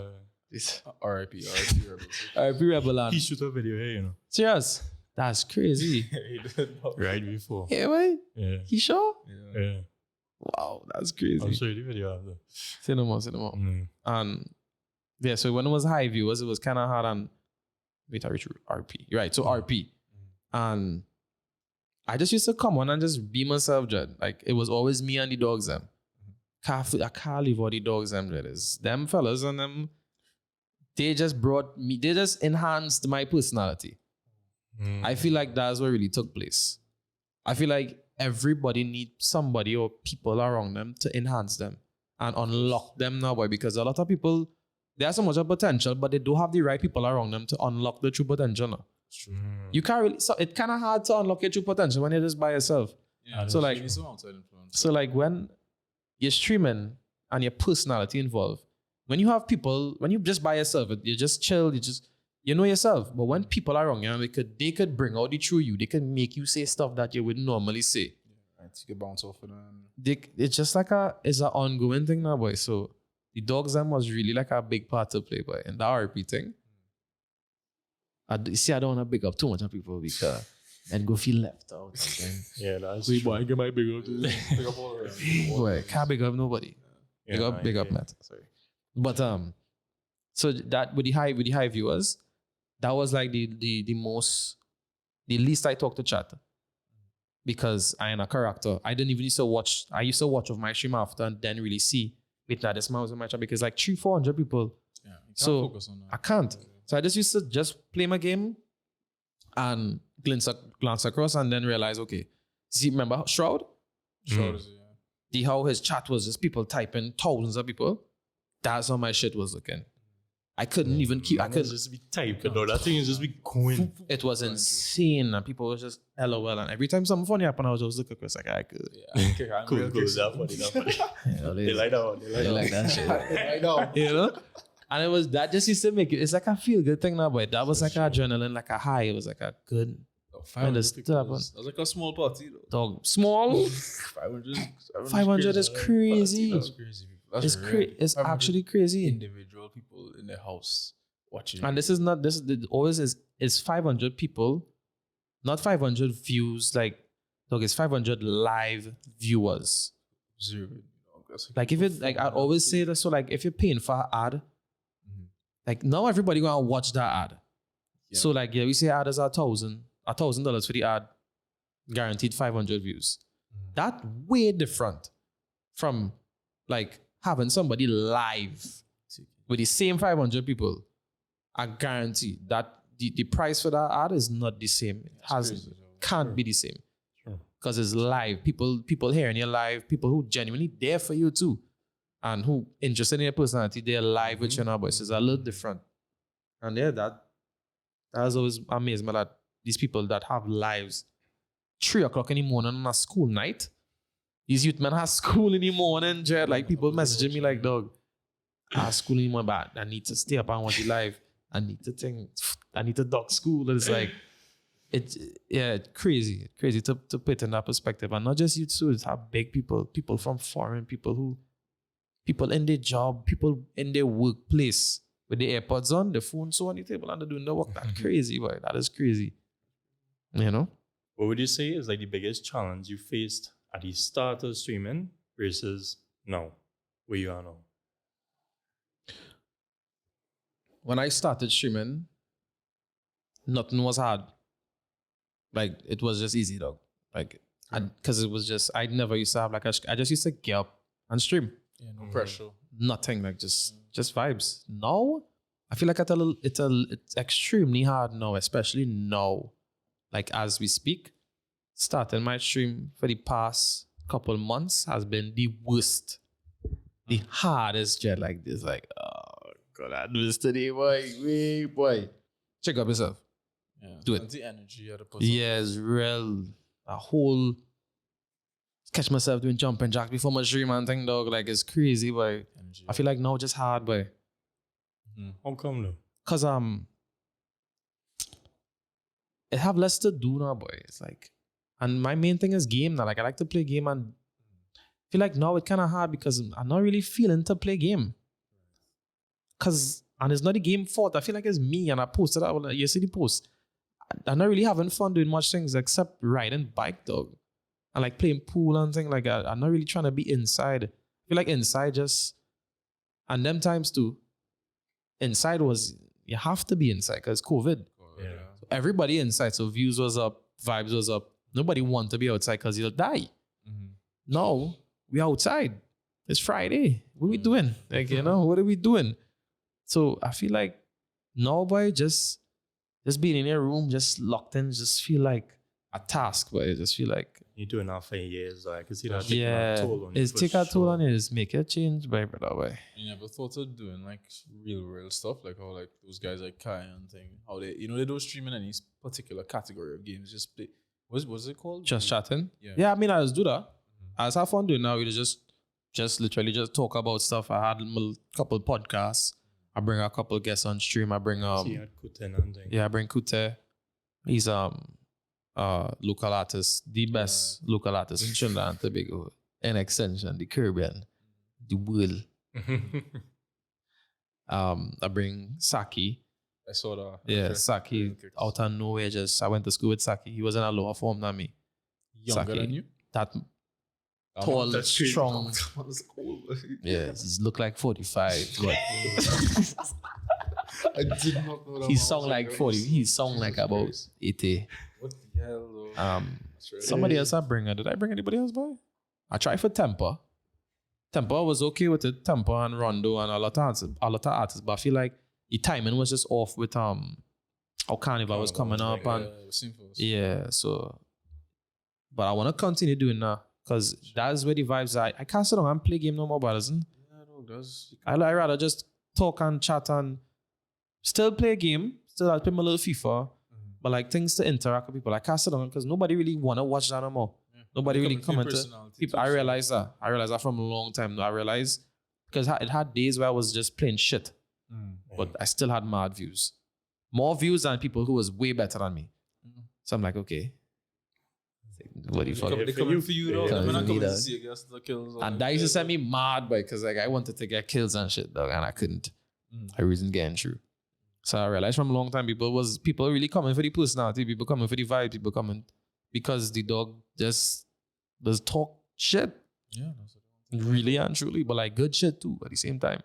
R.I.P. Rebels. RP Rebel and He shoot a video here, you know. serious. That's crazy. Right before. Yeah, man. Yeah. He sure? Yeah. Wow, that's I'll crazy. show you the video after. Say no more. And yeah, so when it was high viewers, it was kind of hard on. Wait, I reach RP. Right, so RP. And I just used to come on and just be myself, Jed. Like, it was always me and the dogs, them. I can't leave all the dogs, them, Jed. It's them fellas and them. They just brought me, they just enhanced my personality. I feel like that's what really took place. I feel like everybody needs somebody or people around them to enhance them and unlock them now, boy, because a lot of people, they have so much of potential, but they don't have the right people around them to unlock the true potential now. You can't really, so it's kind of hard to unlock your true potential when you're just by yourself. Yeah, So like, outside influence. so like when you're streaming and your personality involved, when you have people, when you just by yourself, you just chill, you know yourself. But when people are around you, they could bring out the true you. They can make you say stuff that you wouldn't normally say. Right, you can bounce off of them. It's just like it's an ongoing thing now, boy. So the dogs them was really like a big part to play, boy. And the RP thing. I don't want to big up too much of people because and go feel left out. Yeah, that's Wait, true. boy, get my big up. Pick up all around. Boy, can't big up nobody. Yeah, Big up, Matt. Sorry. But so that with the high viewers, that was like the least I talked to chat. Because I am a character. I didn't even used to watch. I used to watch of my stream after and then really see wait that this man was in my chat because like 300-400 people. Yeah, you can't So focus on that. I can't. So I just used to just play my game and glance across and then realize, okay, see, remember Shroud? Shoulders, yeah. How his chat was just people typing, thousands of people. That's how my shit was looking. I couldn't even keep. I could just be typing. No, that thing is just be going. It was insane, and people were just LOL. And every time something funny happened, I was just looking across like I could. Yeah, okay, I'm Cool, real cool. kick. That funny. Yeah, They like that one. they like that shit. I know. You know? And it was that just used to make it. It's like a feel good thing now, but that was like adrenaline, like a high. It was like a good. 500 Understood, people. but- That's like a small party though. Dog small. 500 is crazy. That's crazy. That's It's really- It's 500 actually crazy. individual people in the house watching. And this is not this. It always is 500 people, not 500 views. Like, dog, it's 500 live viewers. zero. Like if it like I always say that. So like if you're paying for an ad, like now everybody gonna watch that ad. Yeah. So like yeah, we say ad is $1,000 for the ad, guaranteed 500 views. That way different from like having somebody live with the same 500 people. I guarantee that the price for that ad is not the same. It can't be the same. Because it's live. People hearing you live, people who genuinely there for you too. And who interested in your personality, they're live with you now, but it's a little different. And yeah, that's always amazed me that these people that have lives 3 o'clock in the morning on a school night. These youth men have school in the morning, Jared. Like people messaging me like, dog, I have school in the morning, but I need to stay up and watch it live. I need to think, I need to dog school. And it's like, it's crazy to put in that perspective. And not just YouTubers, have big people from foreign, people in their job, people in their workplace with the AirPods on, the phone so on the table and they're doing the work. That's crazy, boy. That is crazy. You know? What would you say is like the biggest challenge you faced at the start of streaming versus now, where you are now? When I started streaming, nothing was hard. Like, it was just easy, dog. Like, because it was just, I never used to have like, I just used to get up and stream. Yeah, no pressure. Nothing, like just vibes. Now, I feel like it's extremely hard now, especially now. Like, as we speak, starting my stream for the past couple months has been the worst. The hardest jet like this. Like, oh, God, I do this today, boy. Check up yourself. Yeah. Do it. And the energy at the person. Yeah, it's real. A whole catch myself doing jumping jacks before my stream and thing, dog. Like, it's crazy, boy. Energy. I feel like now just hard, boy. How come though? Cause it have less to do now, boy. It's like, and my main thing is game now. Like, I like to play game and feel like now it's kind of hard because I'm not really feeling to play game. And it's not the game fault. I feel like it's me, and I posted that. Well, you see the post. I'm not really having fun doing much things except riding bike, dog. And like playing pool and things like that. I'm not really trying to be inside. I feel like inside just, and them times too, inside was, you have to be inside because COVID. Yeah. So everybody inside, so views was up, vibes was up. Nobody want to be outside because you'll die. No, we outside. It's Friday. What are we doing? Like, you know, what are we doing? So I feel like now, boy, just being in a room, just locked in, just feel like a task, but I just feel like You're doing that for years, I can see that taking yeah, a toll on you. it's for take a toll sure. on it. It's make a change, by brother, boy. You never thought of doing like real stuff, like how like those guys like Kai and thing, how they they don't stream in any particular category of games, just play. What's it called? Just chatting. Yeah. Yeah, I mean, I just do that. I just have fun doing that. We just literally just talk about stuff. I had a couple podcasts. I bring a couple guests on stream. I bring See, you had Kuten and thing. I bring Kute. He's local artist, the best local artist in Trinidad and Tobago, in extension, the Caribbean, the world. I bring Saki. I saw that. Yeah, Okay. Saki out of nowhere. I went to school with Saki. He was in a lower form than me. Younger Saki. than you? That tall, that's crazy. strong. Yeah, he looked like 45. But I did not know that. he sung like 40. He sung like about 80. What the hell, though? That's right. Somebody else I bring. Did I bring anybody else, boy? I tried for Temper. Temper was okay with it. Temper and Rondo and a lot of artists. But I feel like the timing was just off with how Carnival was coming up and yeah. So, but I want to continue doing that because that's where the vibes are. I can't sit down and play game no more, but listen. Yeah, no, does. I rather just talk and chat and still play a game. Still I play my little FIFA. But like things to interact with people. I can't sit down because nobody really want to watch that no more. Yeah. Nobody really Become a comment. personality People, too, I so- realized that. I realized that from a long time. I realized because it had days where I was just playing shit, but I still had mad views. More views than people who was way better than me. So I'm like, okay. What the fuck? They coming for you, though. Yeah. They're not coming to Leader. see against the kills. And that used to send me mad, boy, because like I wanted to get kills and shit, dog, and I couldn't. I wasn't getting through. So I realized from a long time people really coming for the personality, people coming for the vibe, people coming because the dog just does talk shit. Yeah, that's what Really and truly, but like good shit too at the same time.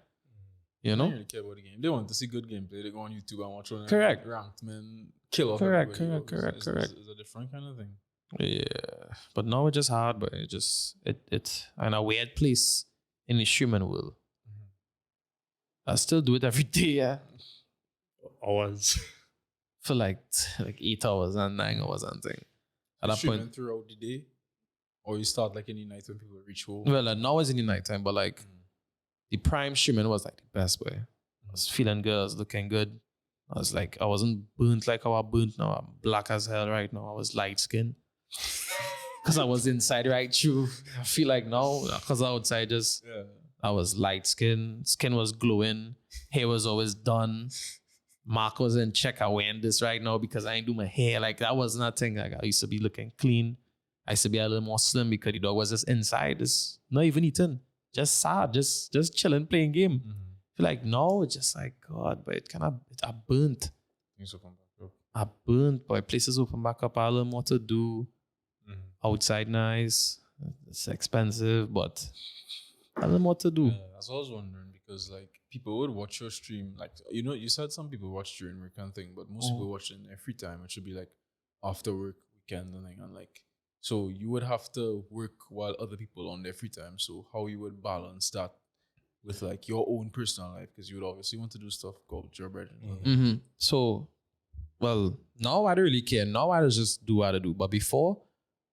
You they know? don't really care about the game. They want to see good gameplay. They go on YouTube and watch one Correct. ranked men kill off Correct, everybody. correct. It's a different kind of thing. Yeah. But now it's just hard, but it's in a weird place in the human world. I still do it every day, yeah. Hours. For like 8 hours and 9 hours and thing. At that Streaming point, throughout the day, or you start like in the night when people reach home. well, now it's in the nighttime, but like the prime streaming was like the best way. I was feeling good, I was looking good. I was like, I wasn't burnt like how I burnt now. I'm black as hell right now. I was light skinned. Because I was inside right through. I feel like now, because outside just, Yeah. I was light skinned, skin was glowing, hair was always done. Mark was in check. I wearing this right now because I ain't do my hair. Like that was nothing. Like I used to be looking clean. I used to be a little more slim because the dog was just inside. It's not even eating. Just sad. Just chilling, playing game. Feel like no, it's just like God, but I burnt. Things will come back up. I burnt, boy. Places open back up. I have a little more to do. Outside nice. It's expensive, but I have a little more to do. Yeah, that's what I was wondering because like people would watch your stream. Like you said some people watch during work and thing, but most people watch it in their free time. It should be like after work, weekend and thing, and like so you would have to work while other people on their free time. So how you would balance that with like your own personal life because you would obviously want to do stuff called your bread. So, well, now I don't really care. Now I just do what I do. But before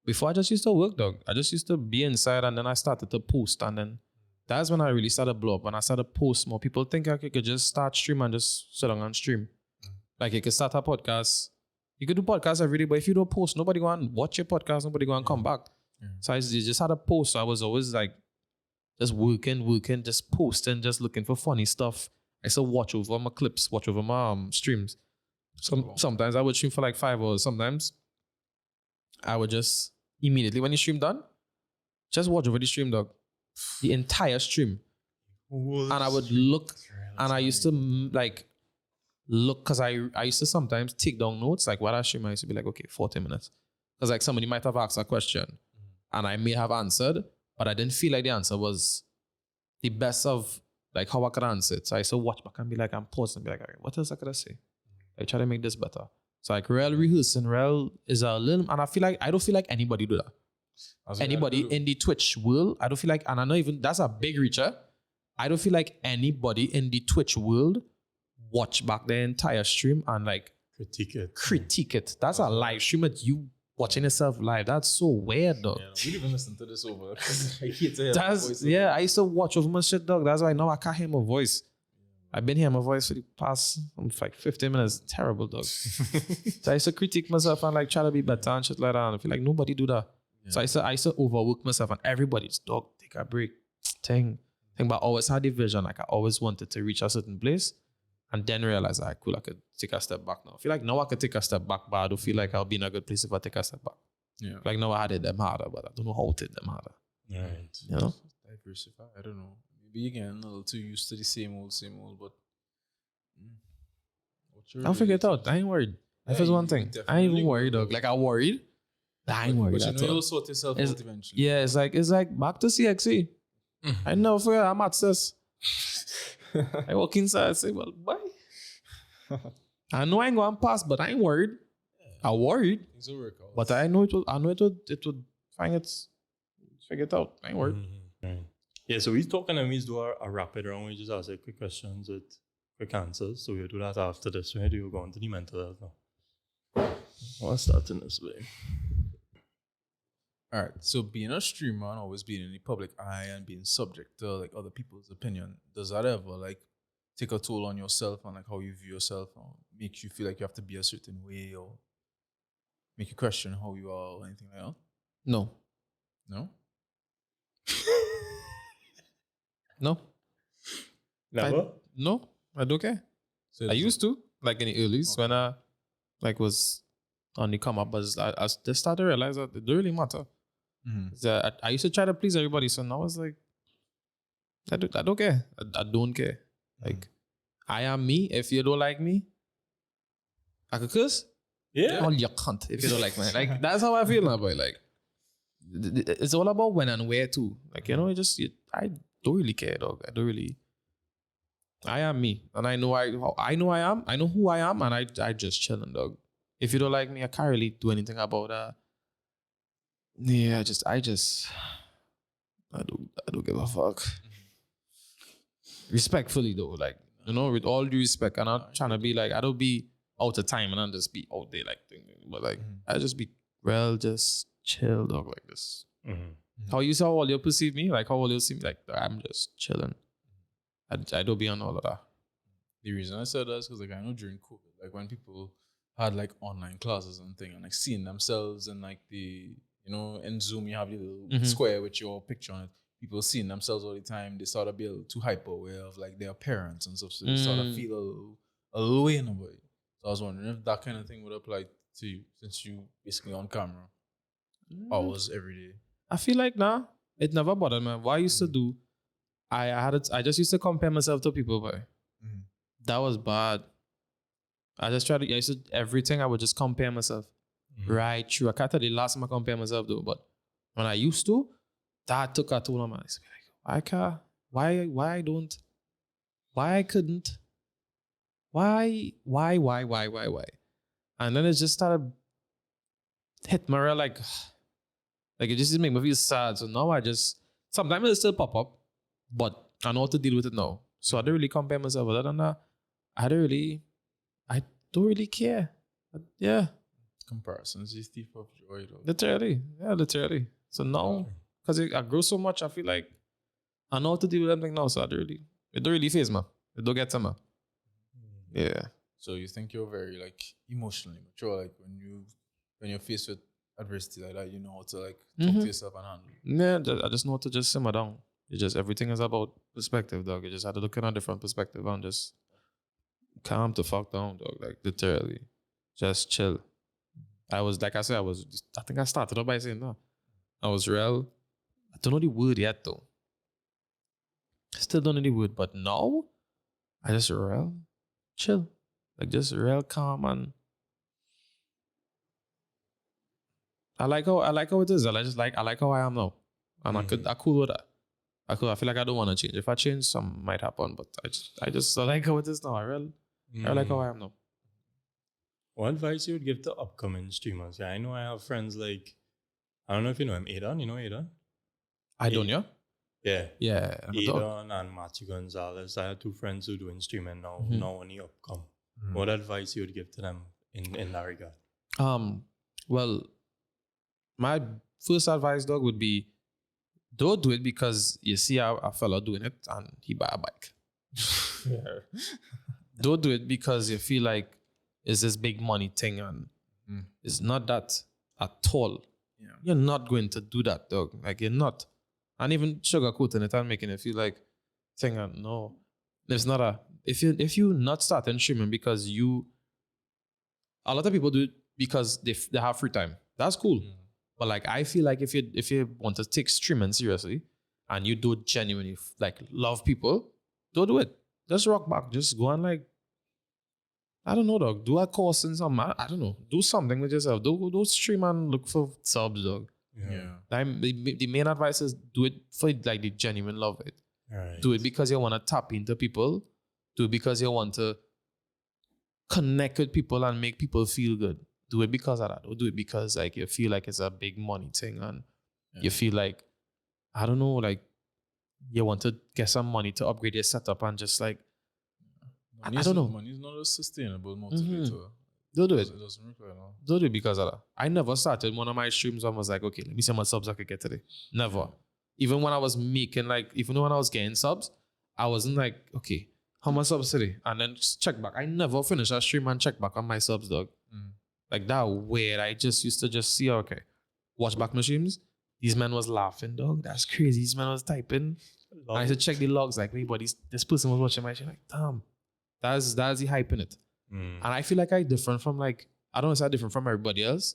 I just used to work, dog. I just used to be inside and then I started to post. And then that's when I really started to blow up. When I started to post more, people think I could just start stream and just sit down and stream. Like you could start a podcast. You could do podcasts every day, but if you don't post, nobody go and watch your podcast, nobody go and come back. So I just had a post. So I was always like just working, just posting, just looking for funny stuff. I used to watch over my clips, watch over my streams. Sometimes I would stream for like 5 hours. Sometimes I would just immediately when the stream done, just watch over the stream, dog. The entire stream. And I would look, and I used to like look, because I used to sometimes take down notes. Like what I stream, I used to be like, okay, 40 minutes. Because like somebody might have asked a question and I may have answered, but I didn't feel like the answer was the best of like how I could answer it. So I used to watch back and be like, I'm pausing and be like, all right, what else I could I say? I try to make this better. So like real rehearsing, real is a little, and I don't feel like anybody do that. Anybody in the Twitch world, I don't feel like, and I know even that's a big reacher. I don't feel like anybody in the Twitch world watch back the entire stream and like critique it. That's a live stream that you watching yourself live. That's so weird, dog. Yeah, we even listen to this over. I hate to hear That's yeah. I used to watch over my shit, dog. That's why now I can't hear my voice. I've been hearing my voice for the past like 15 minutes. Terrible, dog. So I used to critique myself and like try to be better and shit like that. And I feel like nobody do that. Yeah. So I used to overwork myself and everybody's dog, take a break. Thing. But I always had the vision. Like I always wanted to reach a certain place and then realize I could take a step back now. I feel like now I could take a step back, but I don't feel like I'll be in a good place if I take a step back. Yeah. Like now I had it them harder, but I don't know how to hit them harder. Right. You know? Diversify. I don't know. Maybe you get a little too used to the same old, but I'll figure it out. I ain't worried. If it's one thing, I ain't even worried, dog. Like I worried. I ain't worried. But you know you'll sort yourself out eventually. Yeah, it's like back to CXE. I never forget I'm at this. I walk inside and say, well, bye. I know I ain't going past, but I ain't worried. I'm worried. Things will work out. But I know it would find its figure it out. I ain't worried. Right. Yeah, so we're talking and we do a rapid round. We just ask quick questions with quick answers. So we'll do that after this. Where do you go into the mental health now? I'll start in this way. All right. So being a streamer and always being in the public eye and being subject to like other people's opinion, does that ever like take a toll on yourself and like how you view yourself, or makes you feel like you have to be a certain way, or make you question how you are, or anything like that? No. No? No. Never? No, I don't care. So I used to, like in the earlys, when I like was on the come up, but I just started to realize that it don't really matter. I used to try to please everybody, so now it's like I don't care. I don't care. Like I am me. If you don't like me, I could curse. Yeah. Well, you can't if you don't like me. Like that's how I feel now, boy. Like it's all about when and where too. Like I don't really care, dog. I don't really. I am me, and I know I am. I know who I am, and I just chilling, dog. If you don't like me, I can't really do anything about that. Yeah, I don't give a fuck. Respectfully though, like with all due respect, and I'm not trying to be like I don't be out of time and I just be out there like but like I just be just chill, dog, like this. How you saw all you perceive me, like how all you see me, like I'm just chilling. I don't be on all of that. The reason I said that is because like I know during COVID, like when people had like online classes and thing, and like seeing themselves in like the in Zoom you have the little square with your picture on it. People seeing themselves all the time. They sort of be a little too hyper aware of like their parents and stuff, so they sort of feel a a little way in a way. So I was wondering if that kind of thing would apply to you since you basically on camera hours every day. I feel like it never bothered me. What I used to do, I just used to compare myself to people, boy. That was bad. I used to, everything I would just compare myself. Right, true. I can't tell the last time I compare myself though, but when I used to, that took a toll on my life. Why can't, why I don't, why I couldn't, why? And then it just started hit me real like it just make me feel sad. So now I just, sometimes it still pop up, but I know how to deal with it now. So I don't really compare myself. Other than that, I don't really care. But yeah. Comparisons is thief of joy though. Literally. So now, because I grow so much, I feel like I know how to deal with everything now. So it don't really faze me. It don't get to me. Yeah. So you think you're very like emotionally mature, like when you're faced with adversity like that, you know how to like talk to yourself and handle. Yeah, I just know how to just simmer down. It just, everything is about perspective, dog. You just have to look at a different perspective and just calm the fuck down, dog. Like literally, just chill. I think I started off by saying that. I was real. I don't know the word yet though. I still don't know the word, but now I just real chill. Like just real calm and I like how it is. I like how I am now. And I cool with that. I feel like I don't want to change. If I change, something might happen, but I like how it is now. I like how I am now. What advice you would give to upcoming streamers? Yeah, I know I have friends like, I don't know if you know him, Aidan. You know Aidan? I don't, yeah? Yeah. I'm a dog. Aidan and Matthew Gonzalez. I have two friends who doing streaming now, now on the upcome. What advice you would give to them in that regard? Well, my first advice, dog, would be don't do it because you see a fella doing it and he buy a bike. Don't do it because you feel like it's this big money thing and it's not that at all. Yeah. You're not going to do that, dog. Like you're not. And even sugarcoating it and making it feel like no. It's not if you not starting streaming because a lot of people do it because they have free time. That's cool. But like I feel like if you want to take streaming seriously and you do genuinely like love people, don't do it. Just rock back. Just go and like, I don't know, dog. Do a course in some, I don't know. Do something with yourself. Don't stream and look for subs, dog. Yeah. The main advice is do it for like the genuine love of it. Right. Do it because you want to tap into people. Do it because you want to connect with people and make people feel good. Do it because of that. Or do it because like you feel like it's a big money thing and you feel like, I don't know, like you want to get some money to upgrade your setup and just like, I don't know. Money is not a sustainable motivator. Don't do it. It doesn't require no. Don't do it because of that. I never started one of my streams and was like, okay, let me see how much subs I could get today. Never. Even when I was making even when I was getting subs, I wasn't like, okay, how much subs today? And then just check back. I never finished a stream and check back on my subs, dog. Like that weird. I just used to just see, okay, watch back my streams. These men was laughing, dog. That's crazy. These men was typing. I used to check the logs like, wait, but this person was watching my shit. Like, damn. That's the hype in it. And I feel like I different from like, I don't know if I'm different from everybody else.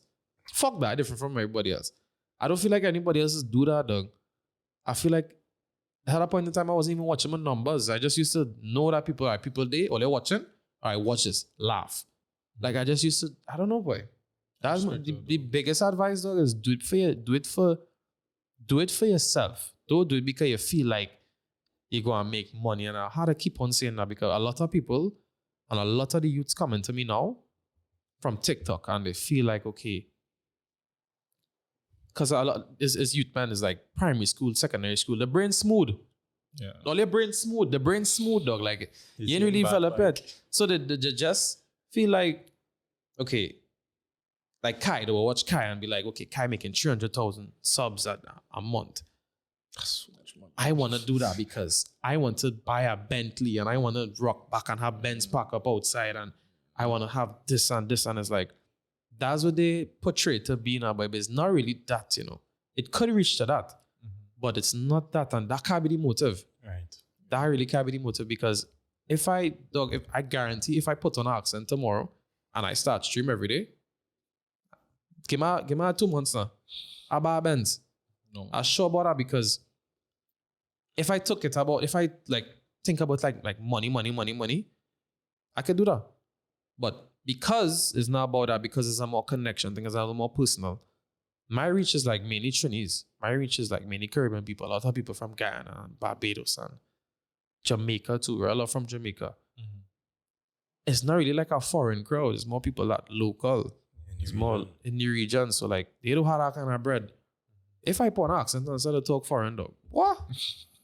Fuck that, I'm different from everybody else. I don't feel like anybody else do that, dog. I feel like at a point in time I wasn't even watching my numbers. I just used to know that people there, or they're watching, all right, watch this, laugh. Like I just used to, I don't know, boy. That's the biggest advice, dog, is do it for yourself. Don't do it because you feel like you're going to make money. And I had to keep on saying that because a lot of people and a lot of the youths coming to me now from TikTok and they feel like, okay, because a lot is youth, man, is like primary school, secondary school, the brain smooth. Yeah. All your brain smooth, the brain smooth, dog. Like, you ain't really develop it. So they just feel like, okay, like Kai, they will watch Kai and be like, okay, Kai making 300,000 subs a month. That's so much money. I want to do that because I want to buy a Bentley and I want to rock back and have Benz park up outside and I want to have this and this. And it's like, that's what they portray to be now, but it's not really that, you know. It could reach to that, but it's not that. And that can't be the motive. Right. That really can't be the motive because if I guarantee if I put on accent tomorrow and I start stream every day, give me 2 months now. I buy a Benz. No. I'm sure about that because if I like think about like money, I could do that. But because it's not about that, because it's a more connection thing, it's a little more personal. My reach is like mainly Chinese. My reach is like mainly Caribbean people. A lot of people from Guyana and Barbados and Jamaica too. We're a lot from Jamaica. It's not really like a foreign crowd. It's more people that local. It's more in the region. So like they don't have that kind of bread. If I put an accent instead of talk foreign dog, what?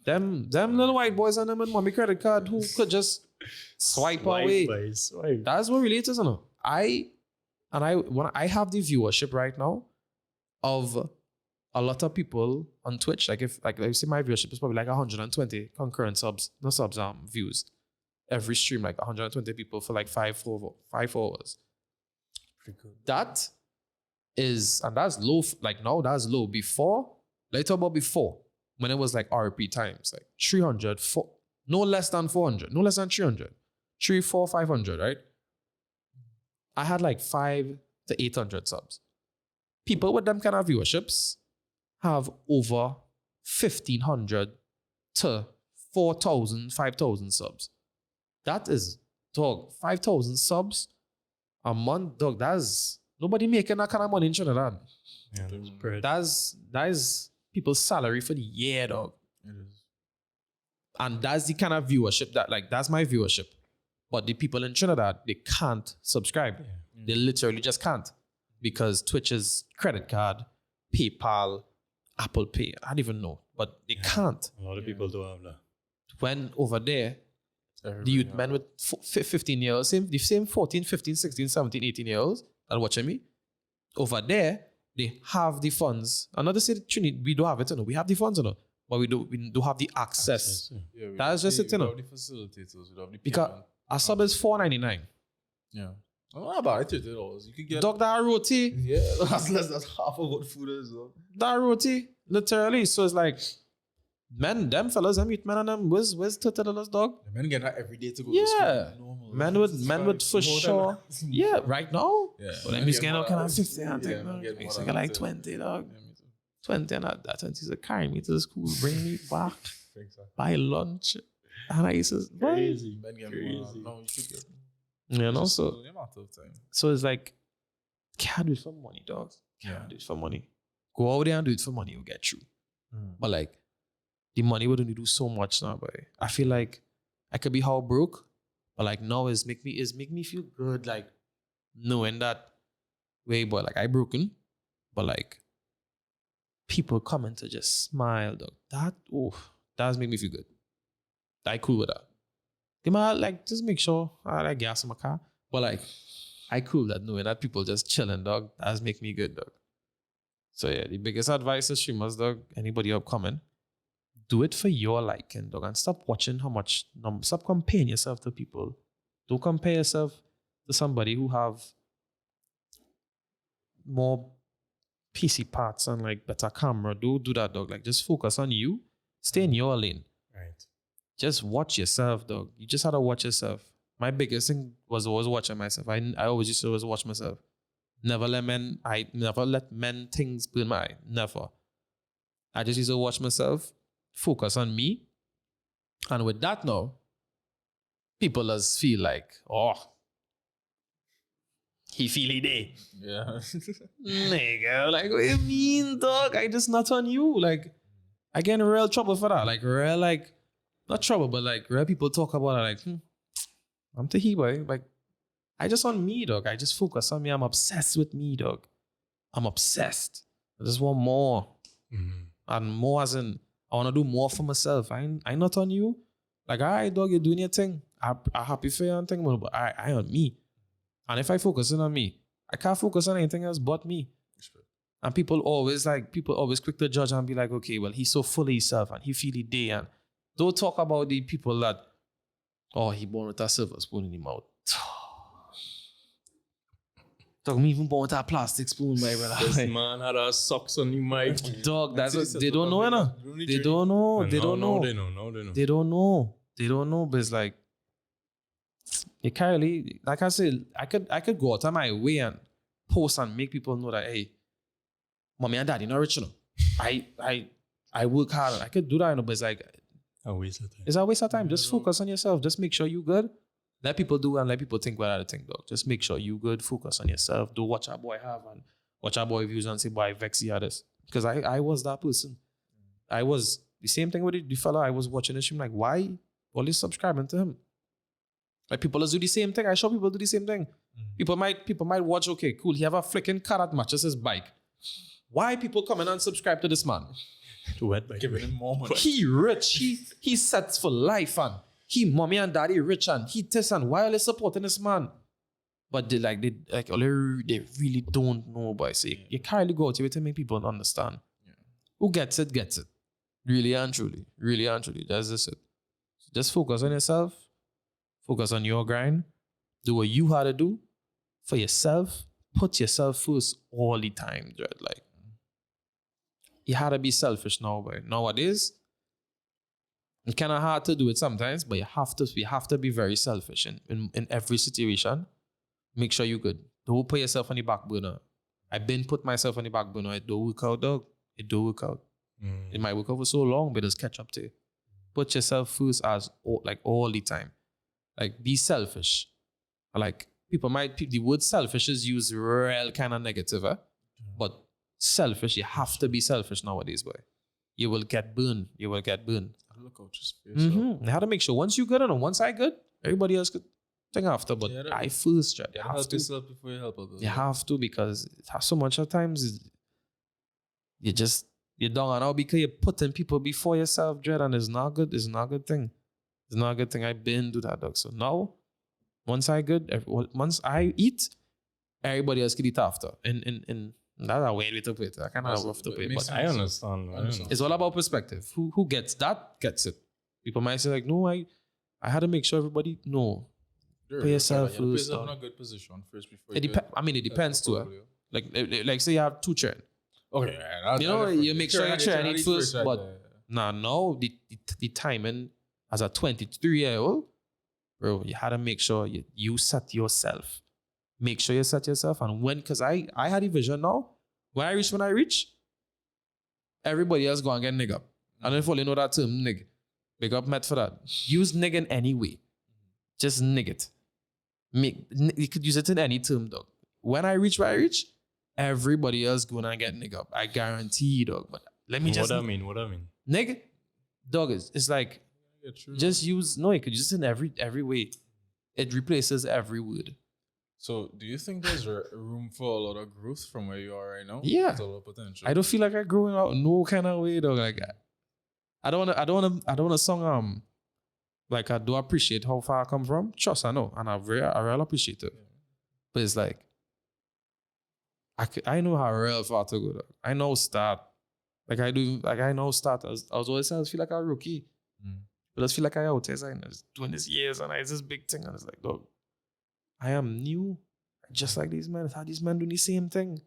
them little white boys and them with mommy credit card who could just swipe away. That's what really it is, you know. I have the viewership right now of a lot of people on Twitch. Like if you see my viewership is probably like 120 concurrent views every stream, like 120 people for like 5 hours. Pretty good. That is, and that's low. Like now, that's low. Before, let's talk about before when it was like RP times, like 300, no less than 400, no less than 300, 3, 4, 500, right? I had like 5 to 800 subs. People with them kind of viewerships have over 1,500 to 4,000, 5,000 subs. That is, dog, 5,000 subs a month, dog. That's nobody making that kind of money in Trinidad. Yeah, that's bread. That is people's salary for the year, dog. It is. And that's the kind of viewership that's my viewership. But the people in Trinidad, they can't subscribe. Yeah. They literally just can't. Because Twitch's credit card, PayPal, Apple Pay, I don't even know. But they can't. A lot of people do have that. When over there, the youth men with 15 years, the same 14, 15, 16, 17, 18 years that watching me, over there, they have the funds. Another say Trinidad, we don't have it, you know. We have the funds, you know. But we do have the access. Yeah, That's just it, you know. We have the facilitators, we have the Because payment. a sub is $4.99. Yeah. Oh, about $30. You could get Dog, that roti, yeah, that's less than half of what food is though. that roti, literally. So it's like, men, them fellas, them youth men and them, where's $30, dog? The men get that every day to go Yeah. to school. Normal. Men would for sure. Yeah, right now. Yeah. But I'm just getting kind of 50 and Yeah, take man, get more I than get like that. 20, dog. Yeah, me too. 20 and that 20 is carrying me to the school, bring me back, Exactly. buy lunch. And I used to, boy. Crazy. Men get Crazy. more. No, you should get more. You know, Just so the amount of time. it's like, can't do it for money, dog. Can't do it for money. Go out there and do it for money, you'll get through. But like, the money would only do so much now, boy. I feel like I could be how broke, but like now is make me feel good, like knowing that way, boy, like I broken, but like people coming to just smile, dog. That does make me feel good. I cool with that. They might like just make sure I like gas in my car, but like I cool that knowing that people just chilling, dog. That's make me good, dog. So yeah, the biggest advice to streamers, dog, anybody upcoming, do it for your liking, dog, and stop watching how much. Stop comparing yourself to people. Don't compare yourself to somebody who have more PC parts and like better camera. Don't do that, dog. Like just focus on you. Stay in your lane. Right. Just watch yourself, dog. You just had to watch yourself. My biggest thing was always watching myself. I always used to always watch myself. Never let men things burn my eye. Never. I just used to watch myself, focus on me. And with that now, people just feel like, oh, he feel it day. Yeah. Nigga, like, what you mean, dog? I just not on you. Like, I get in real trouble for that. Like, real, like, not trouble, but like, real people talk about it like, I'm the boy. Like, I just on me, dog. I just focus on me. I'm obsessed with me, dog. I'm obsessed. I just want more. And more as in, I want to do more for myself. I not on you. Like, all right, dog, you're doing your thing. I'm happy for you and thing, but I on me. And if I focus on me, I can't focus on anything else but me. And people always quick to judge and be like, okay, well, he's so full of himself and he feel the day. And don't talk about the people that, oh, he born with a silver spoon in his mouth. Dog, me even born with a plastic spoon, my brother. This man had a socks on the mic. Dog, that's what, they don't know, you know. They don't know. They don't know. They know. They don't know. They don't know. But it's like, you can't really, like I said, I could go out of my way and post and make people know that, hey, mommy and daddy not rich, you know. I work hard. I could do that, you know, but it's like A waste of time. it's a waste of time. Just focus on yourself. Just make sure you good. Let people do and let people think what other think, dog. Just make sure you good. Focus on yourself. Do what your boy have and what your boy views and say, boy, vex you this. Because I was that person. I was the same thing with the fella. I was watching the stream like, why always subscribing to him? Like people do the same thing. I show people do the same thing. People might watch, okay, cool. He have a flicking car that matches his bike. Why people come in and subscribe to this man? To wet by Giving him more money. He rich. He sets for life and he mommy and daddy rich and he this and why are they supporting this man? But they really don't know, boy. So you can't really go out here to make people understand. Yeah. Who gets it, gets it. Really and truly. Really and truly. That's just it. So just focus on yourself. Focus on your grind. Do what you had to do for yourself. Put yourself first all the time, Dread. Like, you had to be selfish now, boy. Nowadays, it's kind of hard to do it sometimes, but you have to be very selfish in every situation. Make sure you're good. Don't put yourself on the back burner. I've been put myself on the back burner. It don't work out, dog. It don't work out. It might work out for so long, but it'll catch up to you. Put yourself first all the time. Like, be selfish. Like, the word selfish is used real kind of negative, but selfish, you have to be selfish nowadays, boy. You will get burned. Look out just for yourself. You have to make sure once you good and once I good, everybody else could think after. But I first, you have help to. yourself before you help others. You have to, because so much of times you're down and out because you're putting people before yourself, Dread, and it's not good. It's not a good thing. It's not a good thing. I've been do that, dog. So now, once I eat, everybody else can eat after. And that's a weird way to put it. I kind of rough to put it, but I understand. it's all about perspective. Who gets that gets it. People might say like, no, I had to make sure everybody know. Put yourself You're first. in a good position first before It depends too. Like say you have 2 children. Okay, You make sure your children eat first, right, but now the timing as a 23-year-old, bro, you had to make sure you set yourself. Make sure you set yourself, and because I had a vision now. When I reach, everybody else go and get nigga. I don't know if you know that term, nigga. Big up Matt for that. Use nigga in any way. Just nigga it. You could use it in any term, dog. When I reach where I reach, everybody else gonna get nigga up. I guarantee, dog. But let me just. What I mean? Nigga, dog, it's like, just use, no, you could use it in every way. It replaces every word. So, do you think there's room for a lot of growth from where you are right now? Yeah. There's a lot of potential. I don't feel like I'm growing out no kind of way, dog. Like, I don't wanna song like, I do appreciate how far I come from. Trust, I know, and I really appreciate it. But it's like, I know how real far to go, dog. I know start. Like I do, like I know start. I was always saying I feel like a rookie. But I just feel like I out there saying I was doing this years and it's this big thing. And it's like, dog, I am new. Just like these men. How these men doing the same thing.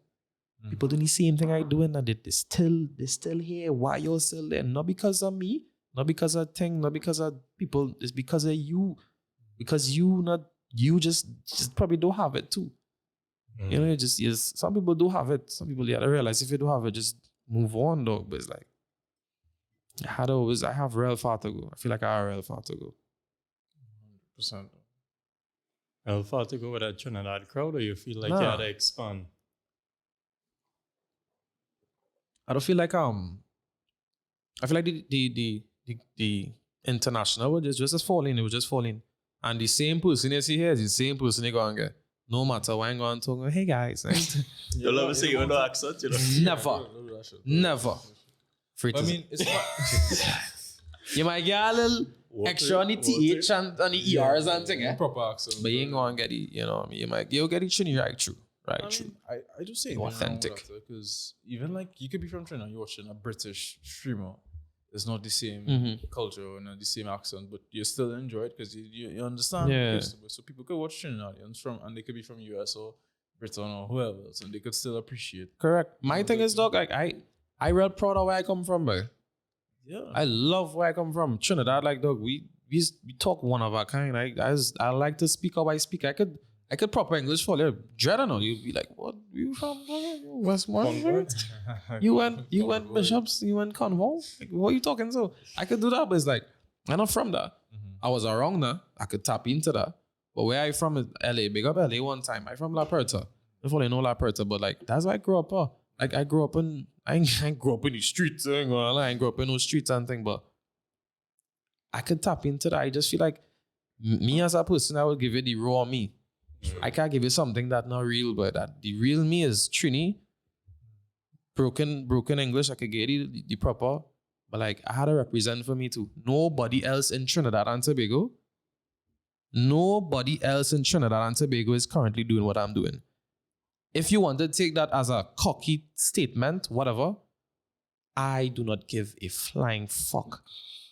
People doing the same thing I do, and they're still here. Why you're still there? Not because of me, not because of thing, not because of people. It's because of you. Because you just probably don't have it too. You know, some people do have it. Some people, they realize if you don't have it, just move on, dog. But it's like, I have real far to go. I feel like I have real far to go. 100%. Real far to go with that Trinidad crowd, or you feel like you had to expand? I don't feel like I feel like the international was just falling. It was just falling. And the same person you see here is the same person you go and get. No matter what I'm going to talk, hey guys. You love to see you no accent, you know? Never. I mean, it's not. You might get a little extra on the TH and on the ERs and thing, eh? Proper accent. But you ain't going to get it, you know what I mean? You'll get it Trinidad right true. Right, true. I do say authentic. Because even like you could be from Trinidad, you're watching a British streamer. It's not the same culture or not the same accent, but you still enjoy it because you understand. Yeah. So people could watch Trinidadians and they could be from US or Britain or whoever else, and they could still appreciate. Correct. My thing is, dog, like I real proud of where I come from, bro. Yeah. I love where I come from. Trinidad, like, dog, we we talk one of our kind. I like to speak how I speak. I could proper English for you. Dread or not, you'd be like, what? You from Westmont? You went Bishops? You went Cornwall? Like, what are you talking so? I could do that, but it's like, I'm not from that. I was around there. I could tap into that. But where I from is LA. Big up LA one time. I from La Puerta. If only know La Puerta, but like that's where I grew up. Like I grew up in I ain't grew up in the streets. I ain't grew up in no streets and thing, but I could tap into that. I just feel like me as a person, I would give you the raw me. I can't give you something that's not real, but that the real me is Trini. Broken English, I could get you the proper. But like I had to represent for me too. Nobody else in Trinidad and Tobago. Nobody else in Trinidad and Tobago is currently doing what I'm doing. If you want to take that as a cocky statement, whatever, I do not give a flying fuck.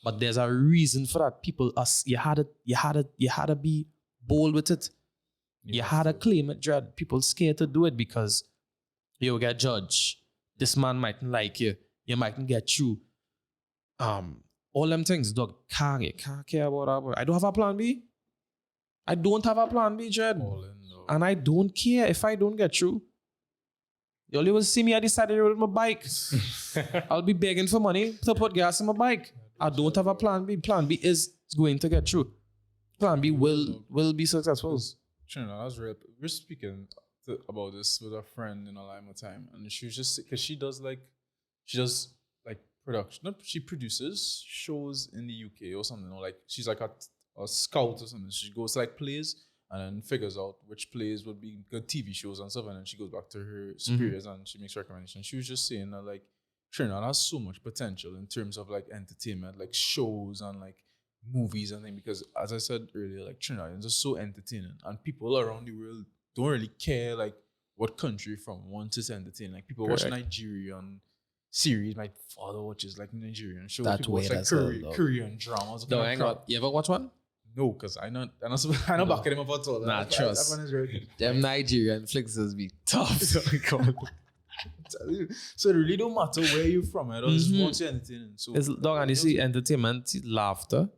But there's a reason for that. People, you had to be bold with it. You had to claim it, dread. People scared to do it because you will get judged. This man mightn't like you. You mightn't get through. All them things, dog, can't care about that. I don't have a plan B. I don't have a plan B, dread. And I don't care if I don't get through. You'll even see me at the side of the road with my bike. I'll be begging for money to put gas in my bike. I don't have a plan B. Plan B is going to get through. Plan B will be successful. Trinidad, that's real. We're speaking about this with a friend in a lime time, and she was just because she does production. No, she produces shows in the UK or something. Or like she's like a scout or something. She goes to like plays and then figures out which plays would be good TV shows and stuff, and then she goes back to her superiors and she makes recommendations. She was just saying that like Trinidad has so much potential in terms of like entertainment, like shows and like movies and things, because as I said earlier, like Trinidadians are so entertaining and people around the world don't really care like what country you're from once it's entertaining. Like people watch Nigerian series, my father watches like Nigerian shows. That people way, watch like that's Korean dramas. No, hang on. You ever watch one? No, because I know backing him up at all. Nah, trust. Them Nigerian flicks be tough. So it really don't matter where you're from. It just wants you entertaining. So it's dog, and you see entertainment, laughter.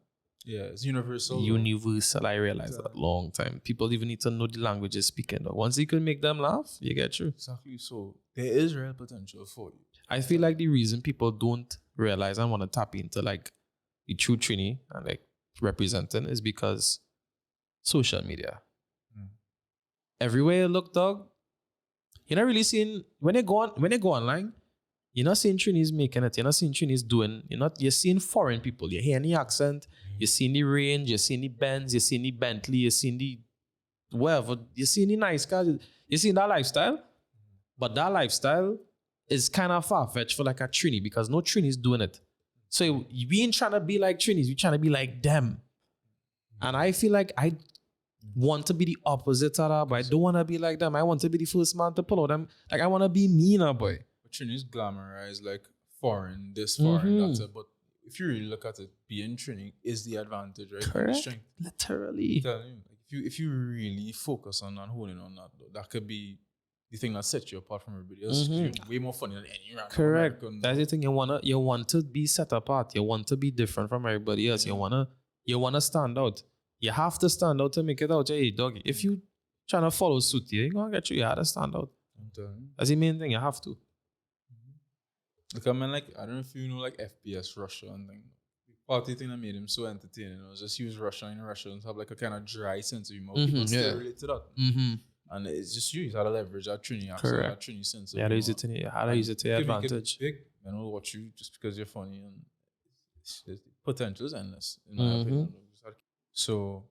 Yeah, it's universal. Universal. I realized that long time. People even need to know the language you're speaking. Though. Once you can make them laugh, you get through. Exactly. So there is real potential for you. I feel like the reason people don't realize and want to tap into like the true Trini and like representing is because social media. Everywhere you look, dog, you're not really seeing when they go online, you're not seeing Trinis making it, you're not seeing Trinis doing, you're seeing foreign people, you're hearing the accent, you're seeing the range, you're seeing the Benz, you're seeing the Bentley, you're seeing the whatever, you're seeing the nice cars, you're seeing that lifestyle, but that lifestyle is kind of far-fetched for like a Trini because no Trini's doing it. So we ain't trying to be like Trinis, we trying to be like them. And I feel like I want to be the opposite of that, but I don't want to be like them. I want to be the first man to pull out them. Like I want to be me now, boy. But Trini's glamorized like foreign, this foreign, that's it. But if you really look at it, being Trini is the advantage, right? Correct. The strength. Literally. Like if you really focus on holding on that, though, that could be the thing that sets you apart from everybody else. You're way more funny than any random Correct. American. That's the thing. You want to be set apart. You want to be different from everybody else. You wanna stand out. You have to stand out to make it out. Hey, dog. If you trying to follow suit, you ain't gonna get you. You have to stand out. That's the main thing. You have to. Like I mean, like I don't know if you know like FPS Russia and thing. Part of the thing that made him so entertaining was just he was Russian and Russians have like a kind of dry sense of humor. People still relate to that. And it's just you how to leverage that Trini accent, that Trini sense of humor. How to use it to your advantage. Big, and we'll watch you just because you're funny, and the potential is endless in my opinion. So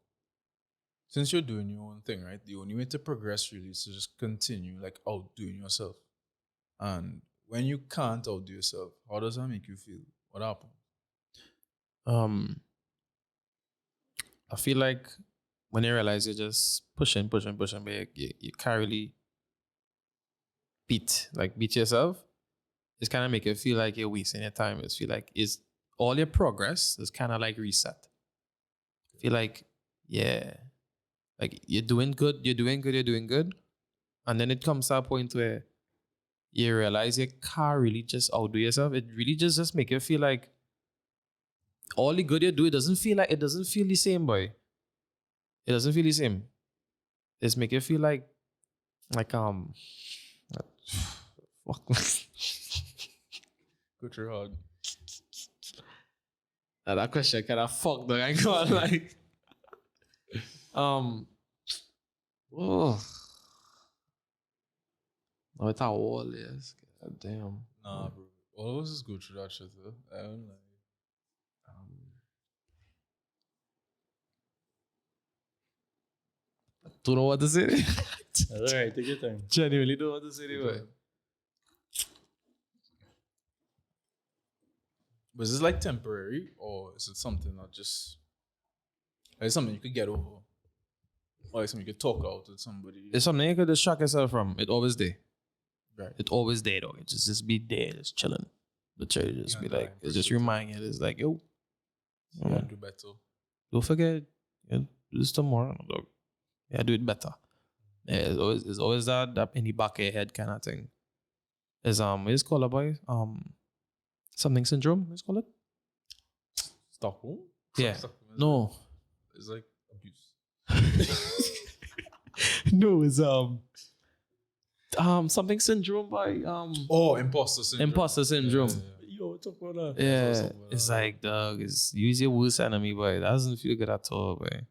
since you're doing your own thing, right? The only way to progress really is to just continue like outdoing yourself. And when you can't outdo yourself, how does that make you feel? What happens? I feel like when you realize you're just pushing, but you can't really beat yourself, it's kind of make you feel like you're wasting your time. It's feel like it's all your progress is kind of like reset. I feel like, yeah, like you're doing good. And then it comes to a point where you realize you can't really just outdo yourself. It really just make you feel like all the good you do, it doesn't feel the same, boy. It doesn't feel the same. It's make you feel like fuck. Go through hard. That question kind of fuck, dog. I go on like, oh, no, it's a wall, yes. God damn. Nah, bro. All of us just go through that shit, though. I don't like. Don't know what to say. That's all right, take your time. Genuinely don't know what to say anyway. But is this like temporary, or is it something that just like something you could get over, or like something you could talk out with somebody? It's something you could distract yourself from. It always there. Right. It always there, though. It just be there, just chilling. Literally, just Yeah, be like, nah, it's just remind you. It's like, yo, Yeah, do better. don't forget, yeah, do this tomorrow, dog. Yeah, do it better. Yeah, it's always that in the back of your head kind of thing. It's what is it called, boy? Something syndrome. What's it called? Stockholm? Yeah. Stockholm is No. It's like abuse. No, it's something syndrome by Oh, imposter syndrome. imposter syndrome. Yo, talk about that. Yeah, it's like, dog, it's use your worst enemy, boy. That doesn't feel good at all, boy.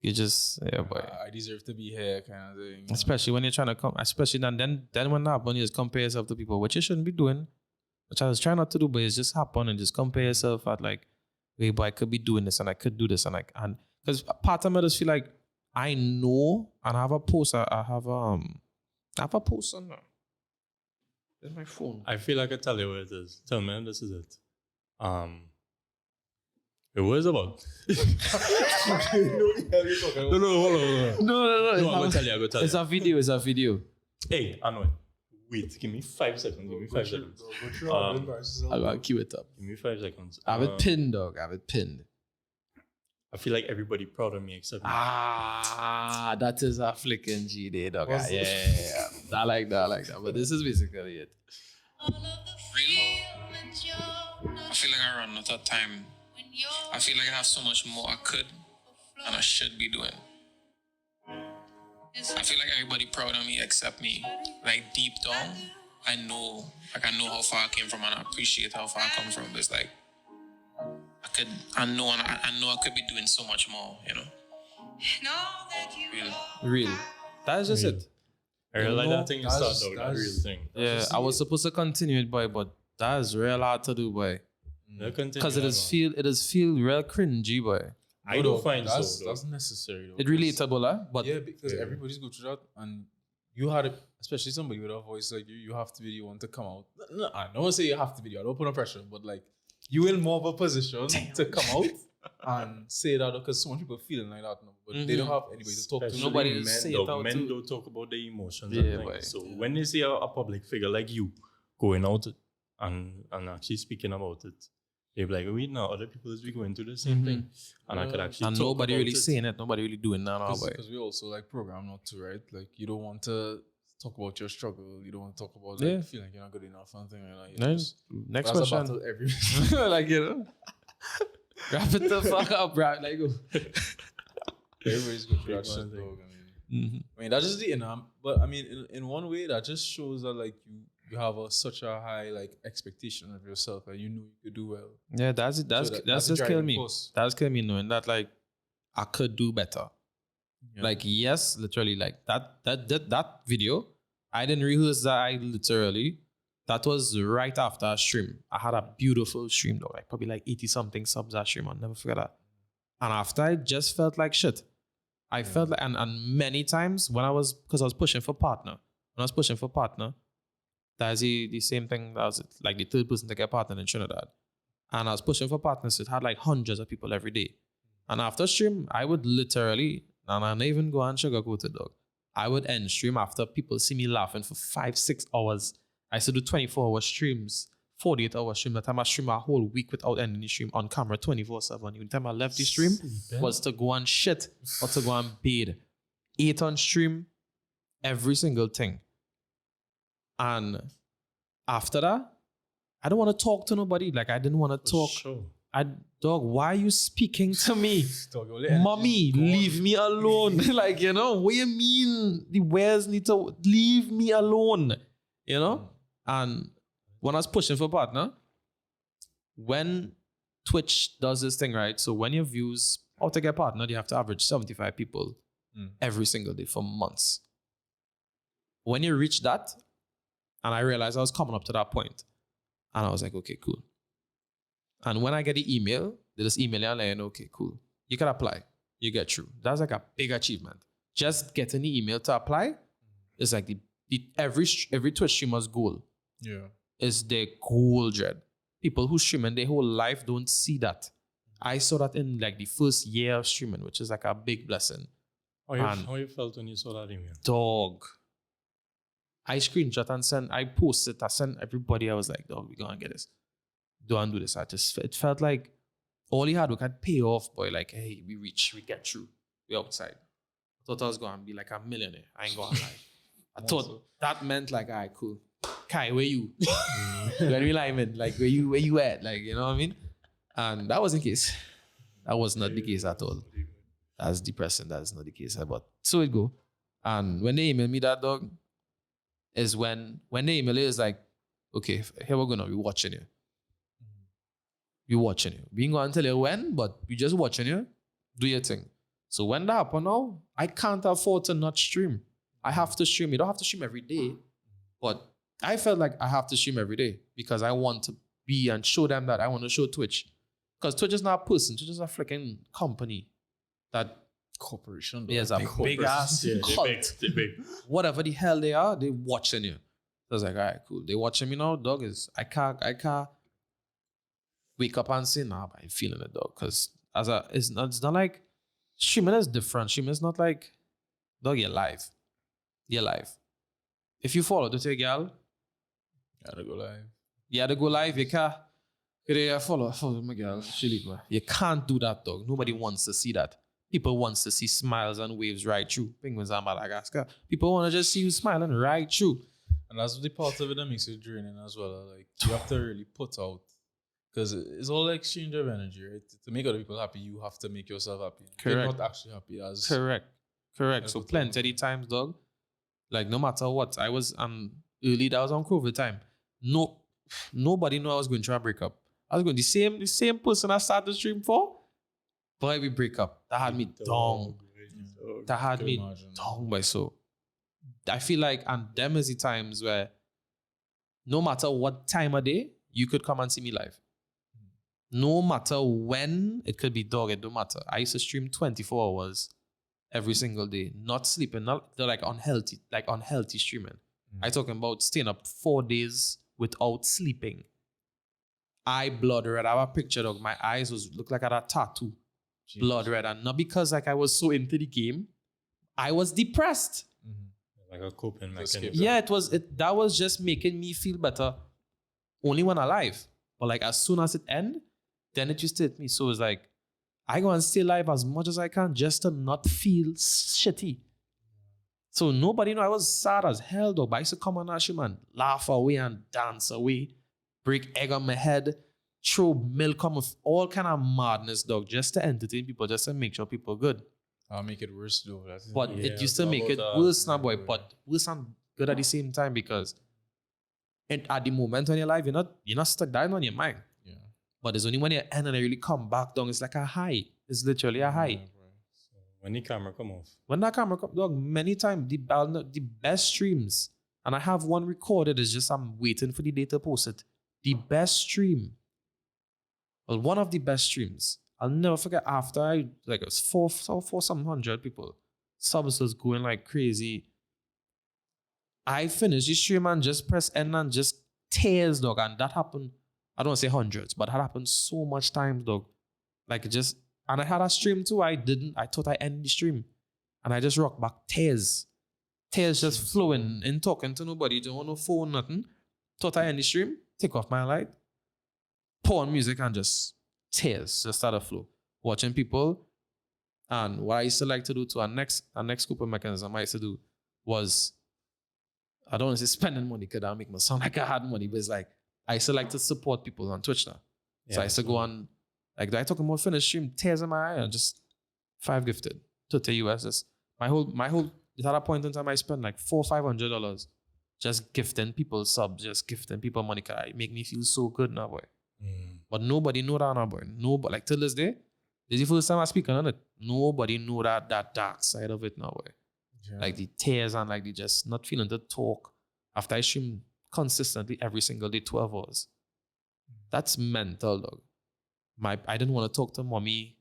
You just, yeah, boy. I deserve to be here, kind of thing. Especially when you're trying to come, especially then when that happens, you just compare yourself to people, which you shouldn't be doing. Which I was trying not to do, but it's just happen and just compare yourself at like, wait, boy, I could be doing this and I could do this and because part of me just feel like I know, and I have a post. I have a post on there. There's my phone. I feel like I tell you what it is. Tell me, this is it. It was about. No, hold on. No. I'm gonna tell you. It's a video. It's a video. Hey, Anwar, wait. Give me 5 seconds. Give me 5 seconds. I gotta cue it up. Give me 5 seconds. I have it pinned, dog. I have it pinned. I feel like everybody proud of me except me. Ah, that is a flicking G day, dog. Yeah. I like that. But this is basically it. I feel like I run out of time. I feel like I have so much more I could and I should be doing. I feel like everybody proud of me except me. Like deep down, I know how far I came from and I appreciate how far I come from. But it's like I know I could be doing so much more, you know. Real. That is just it. I really like that thing you that's- start though, that real thing. Yeah, I was supposed to continue it, boy, but that is real hard to do, boy. Because it does feel real cringy, boy. I don't find that's, so though. That's necessary, though. It relatable, huh? But Yeah, because everybody's go through that, and you had it, especially somebody with a voice like you have to be the one to come out. No, I don't want to say you have to be the one. I don't put no pressure, but like you in more of a position to come out and say that because so many people feeling like that now, but they don't have anybody to talk to. Especially Nobody men, to say it dog. out Men to. don't talk about their emotions. Yeah, and boy. things. So when they see a public figure like you going out and actually speaking about it, they're like, wait, now other people is going through the same thing, and I could actually And talk nobody about really it. saying it. Nobody really doing that now, boy. Because we also like program not to, right? Like you don't want to talk about your struggle. You don't want to talk about like feeling like you're not good enough, something like that. You know, Nice. Next that's a question. battle every Like, you know. Wrap it the fuck up, bro. Like, go. everybody's going through that shit, dog. I mean, that's just the inner. But I mean, in one way, that just shows that like you have such a high like expectation of yourself, and you know you could do well. Yeah, that's it. That's So that's the just kill driving me. force. That's kill me knowing that like I could do better. Yeah. Like yes, literally like that video. I didn't rehearse that. That was right after a stream. I had a beautiful stream though, like probably like 80 something subs that stream. I'll never forget that. And after I just felt like shit. I felt like and many times because I was pushing for partner. When I was pushing for partner, that's the same thing that was like the third person to get partner in Trinidad. And I was pushing for partners. It had like hundreds of people every day. And after stream, I would literally, and I don't even go and sugarcoat it, dog. I would end stream after people see me laughing for 5-6 hours. I used to do 24-hour streams, 48-hour stream. The time I stream a whole week without ending the stream on camera 24/7. The time I left the stream was to go and shit or to go and bathe. 8 on stream, every single thing. And after that, I don't want to talk to nobody. Like I didn't want to talk. Sure. Dog, why are you speaking to me? Dog, all the energy Mommy, is gone. leave me alone. Like, you know, what you mean? The wares need to leave me alone. You know? And when I was pushing for partner, when Twitch does this thing, right? So when your views, how to get partner, you have to average 75 people every single day for months. When you reach that, and I realized I was coming up to that point, and I was like, okay, cool. And when I get the email, they just email you and let you know, okay, cool. You can apply. You get through. That's like a big achievement. Just getting the email to apply is like every Twitch streamer's goal. Yeah. Is their goal, dread. People who stream in their whole life don't see that. I saw that in like the first year of streaming, which is like a big blessing. How you felt when you saw that email? Dog. I screenshot and sent, I posted, I sent everybody. I was like, dog, we're gonna get this. Don't do this. It felt like all he had we could pay off, boy. Like, hey, we get through. We outside. I thought I was gonna be like a millionaire. I ain't gonna lie. I thought that meant like, all right, cool. Kai, where you? When we like, man, like where you at? Like, you know what I mean? And that wasn't the case. That was not the case at all. That's depressing. That's not the case. But so it go. And when they email me that, dog, is when they email it, is like, okay, here we're gonna be watching you. We watching you. We ain't gonna tell you when, but we just watching you. Do your thing. So when that happen now, I can't afford to not stream. I have to stream. You don't have to stream every day, but I felt like I have to stream every day because I want to be and show them that I want to show Twitch. Because Twitch is not a person. Twitch is a freaking company that corporation. is a big ass cult. They're big. Whatever the hell they are, they watching you. So I was like, all right, cool. They watching me now, dog. I can't wake up and say, nah, but I'm feeling it, dog. Because it's not like streaming is different. Streaming is not like, dog, you're live. You're live. If you follow to your girl, You gotta go live. you had to go live. You can't. You follow my girl. She leave me. You can't do that, dog. Nobody wants to see that. People wants to see smiles and waves right through. Penguins and Madagascar. People want to just see you smiling right through. And that's the part of it that makes it draining as well. Like, you have to really put out. Because it's all exchange of energy, right? To make other people happy, you have to make yourself happy. Correct. You're not actually happy as... Correct. So plenty of times, dog. Like, no matter what, I was early, that was on COVID time. Nobody knew I was going through a breakup. I was going the same person I started the stream for, but we break up. That had me down. That had me down by so. I feel like, and them is the times where no matter what time of day, you could come and see me live. No matter when, it could be, dog, it don't matter. I used to stream 24 hours every single day, not sleeping, they're like unhealthy streaming. I talking about staying up 4 days without sleeping. Eye blood red. I have a picture, dog. My eyes look like I had a tattoo. Jeez. Blood red. And not because like I was so into the game. I was depressed. Like a coping mechanism. Yeah, that was just making me feel better only when alive. But like as soon as it end, then it just hit me. So it's like, I go and stay alive as much as I can just to not feel shitty. So nobody know I was sad as hell, though. But I used to come on that shit, man, laugh away and dance away, break egg on my head, throw milk on all kind of madness, dog, just to entertain people, just to make sure people good. I'll make it worse, though. But it used to make it worse now, boy. But worse and good at the same time because at the moment when you're alive, you're not stuck down on your mind. Yeah. But it's only when you end and you really come back, dog, it's like a high. It's literally a high. So when the camera come off. When that camera come, dog, many times the best streams, and I have one recorded, it's just I'm waiting for the day to post it. The best stream, well, one of the best streams, I'll never forget after it was 400 people. Subs was going like crazy. I finished the stream and just press end and just tears, dog. And that happened, I don't want to say hundreds, but that happened so much times, dog. Like just, and I had a stream too. I thought I ended the stream. And I just rocked back tears. Tears just flowing and talking to nobody. Don't want no phone, nothing. Thought I end the stream, take off my light, pour on music and just tears just start to flow. Watching people. And what I used to like to do to our next coping mechanism I used to do was, I don't want to say spending money because that make me sound like I had money, but it's like I used to like to support people on Twitch now. Yeah, so I used to go on Like, I took a more finished stream, tears in my eye, and just 5 gifted to USS. My whole, at that point in time, I spent like $400-$500 just gifting people subs, just gifting people money. Cause it make me feel so good now, boy. But nobody know that now, boy. Nobody, like till this day, this is the first time I speak on it. Nobody know that dark side of it now, boy. Yeah. Like the tears and like the just not feeling to talk after I stream consistently every single day, 12 hours. That's mental, dog. I didn't want to talk to mommy.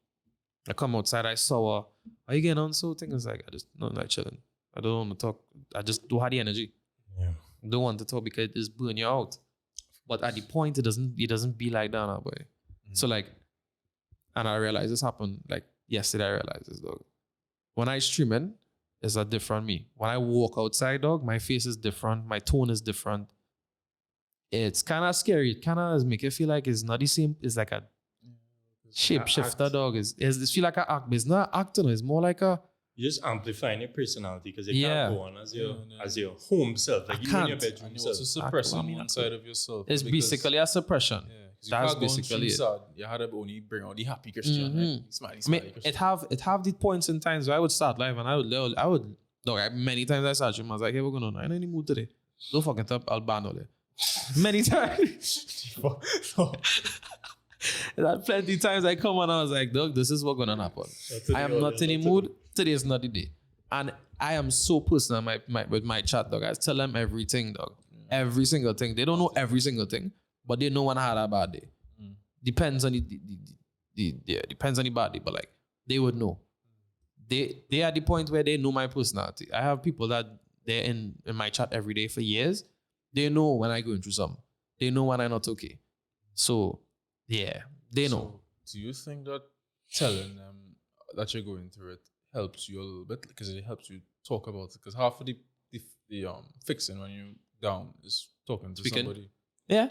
I come outside, I saw her. Are you getting on? So things like, I just, no, not chilling. I don't want to talk. I just don't have the energy. Yeah. Don't want to talk because it just burn you out. But at the point, it doesn't be like that now, boy. So like, and I realized this happened like yesterday. I realized this, dog. When I streaming, it's a different me. When I walk outside, dog, my face is different. My tone is different. It's kind of scary. It kind of make you feel like it's not the same. It's like a shapeshifter, dog. It's feel like an act, but it's not acting. It's more like a. You just amplifying your personality because you Yeah. can't go on as your home self, like I you in your can't. bedroom And you're self. also suppressing one side of yourself. It's because- basically a suppression. Yeah, 'cause you That's can't go on basically stream it. sad. You had to only bring out the happy Christian, Mhm. right? Smiley, I smiley mean, Christian. it have the points and times where I would start live and I would dog, many times I started stream, I was like, hey, we're going on. I ain't in the mood today. Don't fucking up, I'll ban all it. Many times. That plenty times I come on, I was like, dog, this is what's gonna happen. I am not in the mood. Today is not the day. And I am so personal with my chat, dog. I tell them everything, dog. Every single thing. They don't know every single thing, but they know when I had a bad day. Depends on depends on the bad day, but like they would know. They are at the point where they know my personality. I have people that they're in my chat every day for years. They know when I going through something. They know when I'm not okay. So yeah, they know. So, do you think that telling them that you're going through it helps you a little bit because it helps you talk about it? Because half of the fixing when you're down is talking to Speaking. somebody. Yeah,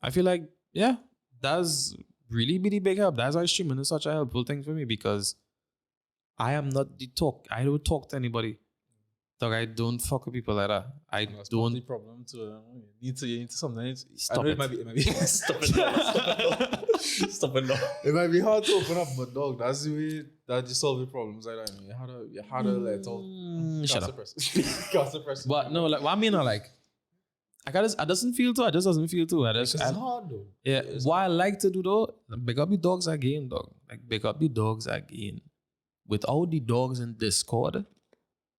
I feel like, yeah, that's really be the big help. That's why streaming is such a helpful thing for me because I am not the talk. I don't talk to anybody. Dog, I don't fuck with people like that. I That's part of the don't. problem too. You need to sometimes. Stop I know it. it might be Stop it now. Stop it now. It might be hard to open up, but dog, that's the way that you solve the problems like that. You had to let out. Shut Can't up. suppress it. Can't suppress it. But no, like what I mean, like, I doesn't feel too. I just doesn't feel too. It's hard though. Yeah, what I like to do though, big up the dogs again, dog. Like big up the dogs again. Without the dogs in Discord,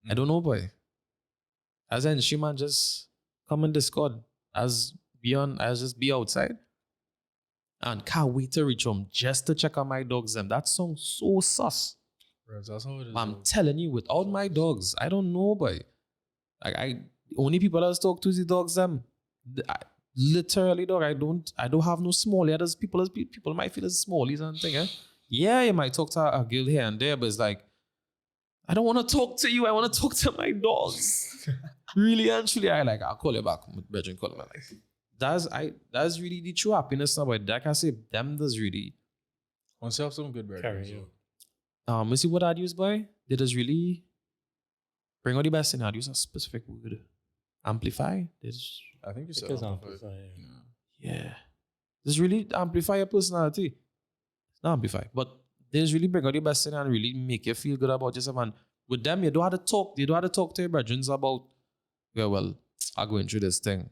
I don't know, boy. As in, she man just come in Discord as just be outside. And can't wait to reach home just to check on my dogs. Them that sounds so sus. Right, that's how it is. I'm though. telling you, without my dogs, I don't know, boy. Like the only people I talk to is the dogs. Them, literally, dog. I don't have no small. Others people might feel as smallies and thing. Eh? Yeah, you might talk to a girl here and there, but it's like I don't want to talk to you. I want to talk to my dogs. Really and truly, I'll call you back. Bedroom call me like that's really the true happiness now. But like I say, them does really. Once you have some good Carry bread. you. You see what I'd use, boy? They just really bring out the best in. I'd use a specific word. Amplify. They just, I think you said Because amplify. amplify, yeah. yeah. Just really amplify your personality. Not amplify, but they just really bring out the best in and really make you feel good about yourself. And with them, you don't have to talk. You don't have to talk to your brethren about, yeah, well, I'm going through this thing.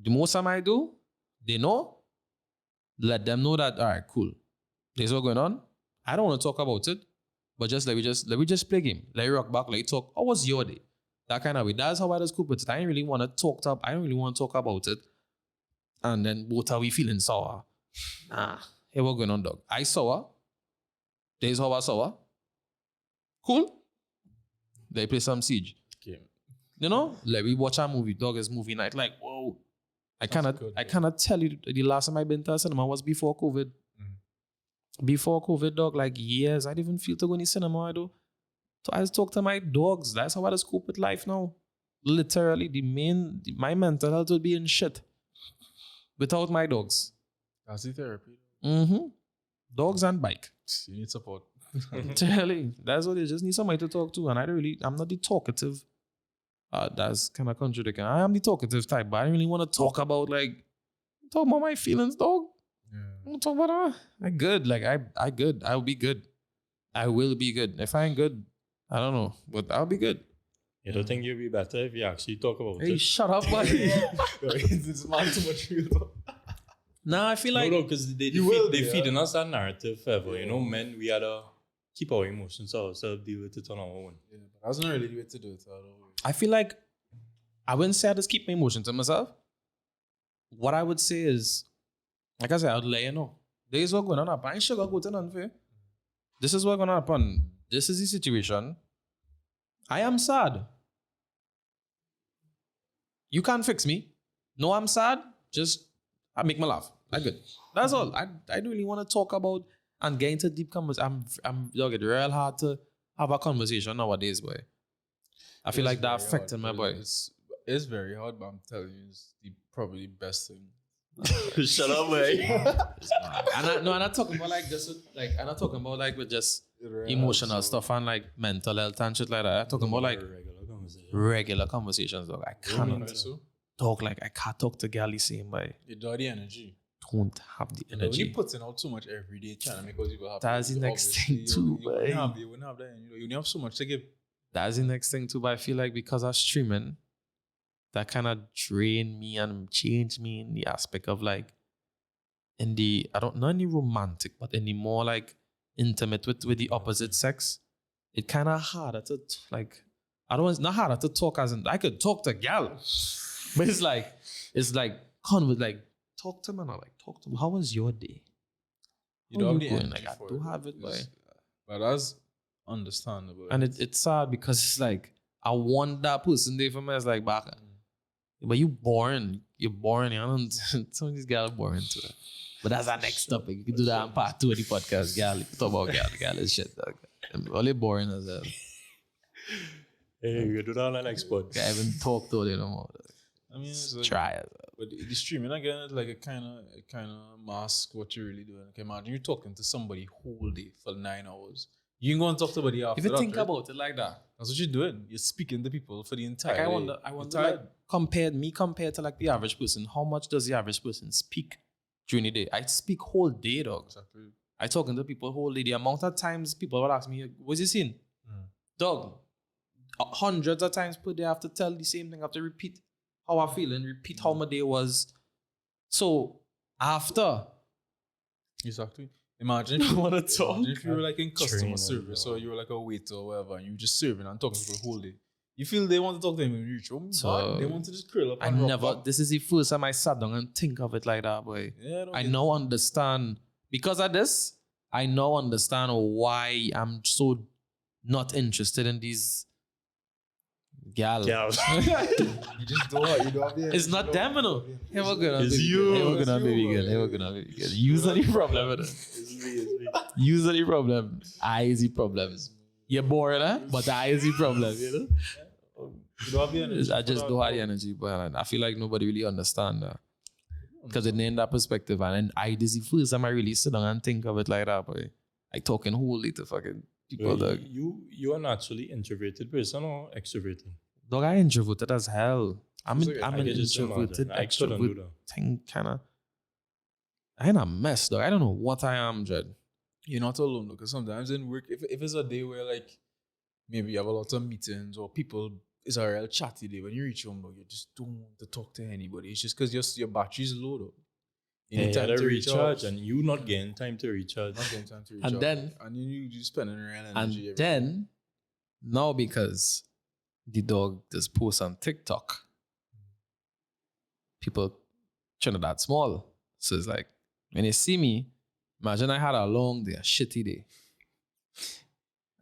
The most time I do, they know. Let them know that, all right, cool. This is what's going on. I don't want to talk about it, but just let me just play game. Let me rock back, let you talk. How was your day? That kind of way. That's how I just cope with it. I don't really want to talk about it. And then both are we feeling sour? Nah. Hey, what's going on, dog? I sour. There's how I sour. Cool. They play some Siege. Okay. You know? Like we watch a movie, dog, it's movie night. Like, whoa. I good, cannot tell you the last time I've been to a cinema was before COVID. Before COVID, dog, like years. I didn't even feel to go in the cinema, I do. So I just talk to my dogs. That's how I just cope with life now. Literally, my mental health would be in shit without my dogs. That's the therapy. Dogs and bike. You need support. Literally, that's what they just need somebody to talk to. And I'm not the talkative. That's kind of contradicting. I am the talkative type, but I don't really want to talk about my feelings, dog. Yeah. Don't talk about that. I good. Like I good. I'll be good. I will be good. If I ain't good, I don't know, but I'll be good. You don't think you'd be better if you actually talk about Hey, it? shut up, buddy. This man too much real. Nah, I feel like No, because they feeding us that narrative forever. You know, men, we had to keep our emotions to ourselves, deal with it on our own. Yeah, but that's not really the way to do it at all. I feel like I wouldn't say I just keep my emotions to myself. What I would say is, like I said, I'd let you know. There is what going on. I ain't sure go to none for you. This is what going to happen. This is the situation. I am sad. You can't fix me. No, I'm sad. Just I make me laugh. I good. That's all. I don't really want to talk about and get into deep conversation. I'm dog, it's real hard to have a conversation nowadays, boy. I feel like that affected my boy. It's very hard, but I'm telling you, it's probably the best thing. Shut up, man. I'm not talking about like just like I'm not talking about like with just emotional stuff and like mental health and shit like that. I'm talking about like regular conversations. Dog. I can't talk like I can't talk to girl the same way. You don't have the energy. Don't have the When energy. you put in out too much every day trying to make other people happy. That's the next thing too, you boy. wouldn't have that. You wouldn't have so much to give. That's the next thing too, but I feel like because of streaming, that kind of drained me and changed me in the aspect of like in the not any romantic, but in the more like intimate with the opposite sex. It kind of harder to like not harder to talk as in I could talk to gal, but it's like talk to man, like talk to me. How was your day? You don't have the going? energy Like I for do it. have it, boy. But that's understandable. And it's sad because it's like I want that person there for me. It's like back, but you boring. You're boring. You know? Some of these guys are boring too. But that's our next topic. You can do that in part 2 of the podcast. Girl, talk about girl is shit. Dog. Only boring as hell. Hey, we do that on the next pod. I haven't talked to it no more. Dog. I mean, it's like, Try it. but the streaming again, it's like it kind of mask what you're really doing. Like imagine you're talking to somebody whole day for 9 hours. You ain't gonna talk to somebody after If you that, think right? about it like that, That's what you're doing. You're speaking to people for the entire like I day. wonder You're like tired. compared to like the average person, how much does the average person speak during the day? I speak whole day, dog. Exactly. I talking to people whole day. The amount of times people will ask me, what's you seen? Dog, hundreds of times per day I have to tell the same thing. I have to repeat how I feel and repeat how my day was. So after, Exactly. Imagine if you want to talk. talk. If you were like in customer Trainer, service dog. or you were like a waiter or whatever, and you were just serving and talking to people the whole day. You feel they want to talk to them when you reach home. So, but they want to just curl up I and rock never, back. this is the first time I sat down and think of it like that, boy. Yeah, I now understand, because of this, I now understand why I'm so not interested in these gals. Yeah. You just don't have the It's not them, you know. Hey, we're gonna It's be you. good. Hey, we're It's gonna you, be good. man. Hey, we're gonna be good. Use any problem, you know. It's me. Use any problem. I is the problem. You're boring, huh? But I is the problem, you know. You don't have the energy. I just don't have the energy, but I feel like nobody really understand that. Because it ain't that perspective. And this is the first time I really sit down and think of it like that, boy. Like talking wholly to fucking people, dog. You are naturally introverted person or extroverted? Dog, I introverted as hell. I'm It's okay. an I can just introverted, imagine. I couldn't do extrovert that. thing, kind of. I ain't a mess, dog. I don't know what I am, Jed. You're not alone, because sometimes in work, if it's a day where like maybe you have a lot of meetings or people, it's a real chatty day. When you reach home, though, you just don't want to talk to anybody. It's just because your battery's low, though. You You need need time to recharge, and you not getting time to recharge. Not getting time to recharge. And then, and you spending real energy. and every then, now because the dog just posts on TikTok, people Trinidad small. So it's like, when they see me, imagine I had a long day, a shitty day.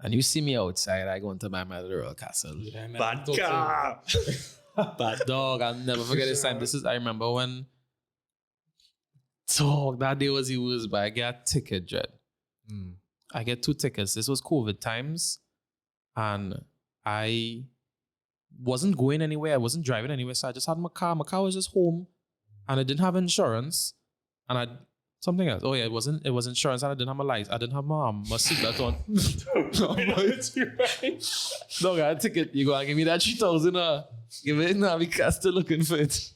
And you see me outside, I go into my Royal Castle. Bad car. Bad Dog, I'll never forget this time. I remember when, dog, that day was but I got a ticket, Jed. I get 2 tickets. This was COVID times. And I wasn't going anywhere. I wasn't driving anywhere. So I just had my car. My car was just home. And I didn't have insurance. And something else. Oh yeah, it was insurance, and I didn't have my lights. I didn't have my seatbelt on. Dog, I had a ticket. You go and give me that 3,000. Give it now because still looking for it.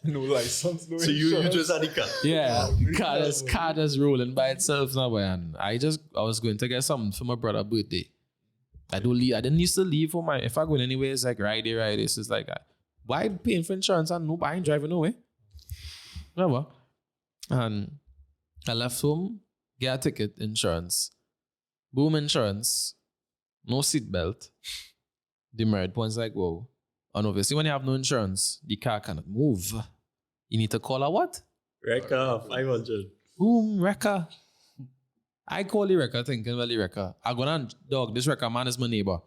No license, no So you just had the car. Yeah, car just rolling by itself now, boy. And I was going to get something for my brother's birthday. I didn't used to leave for if I go anywhere, it's like ride it. It's like, why paying for insurance and no, I ain't driving away. Whatever. And I left home, get a ticket, insurance. Boom, insurance. No seatbelt. Demerit points like, whoa. And obviously, when you have no insurance, the car cannot move. You need to call a what? Wrecker, 500. Boom, wrecker. I call the wrecker thinking, well, the wrecker. I go down, dog, this wrecker man is my neighbor.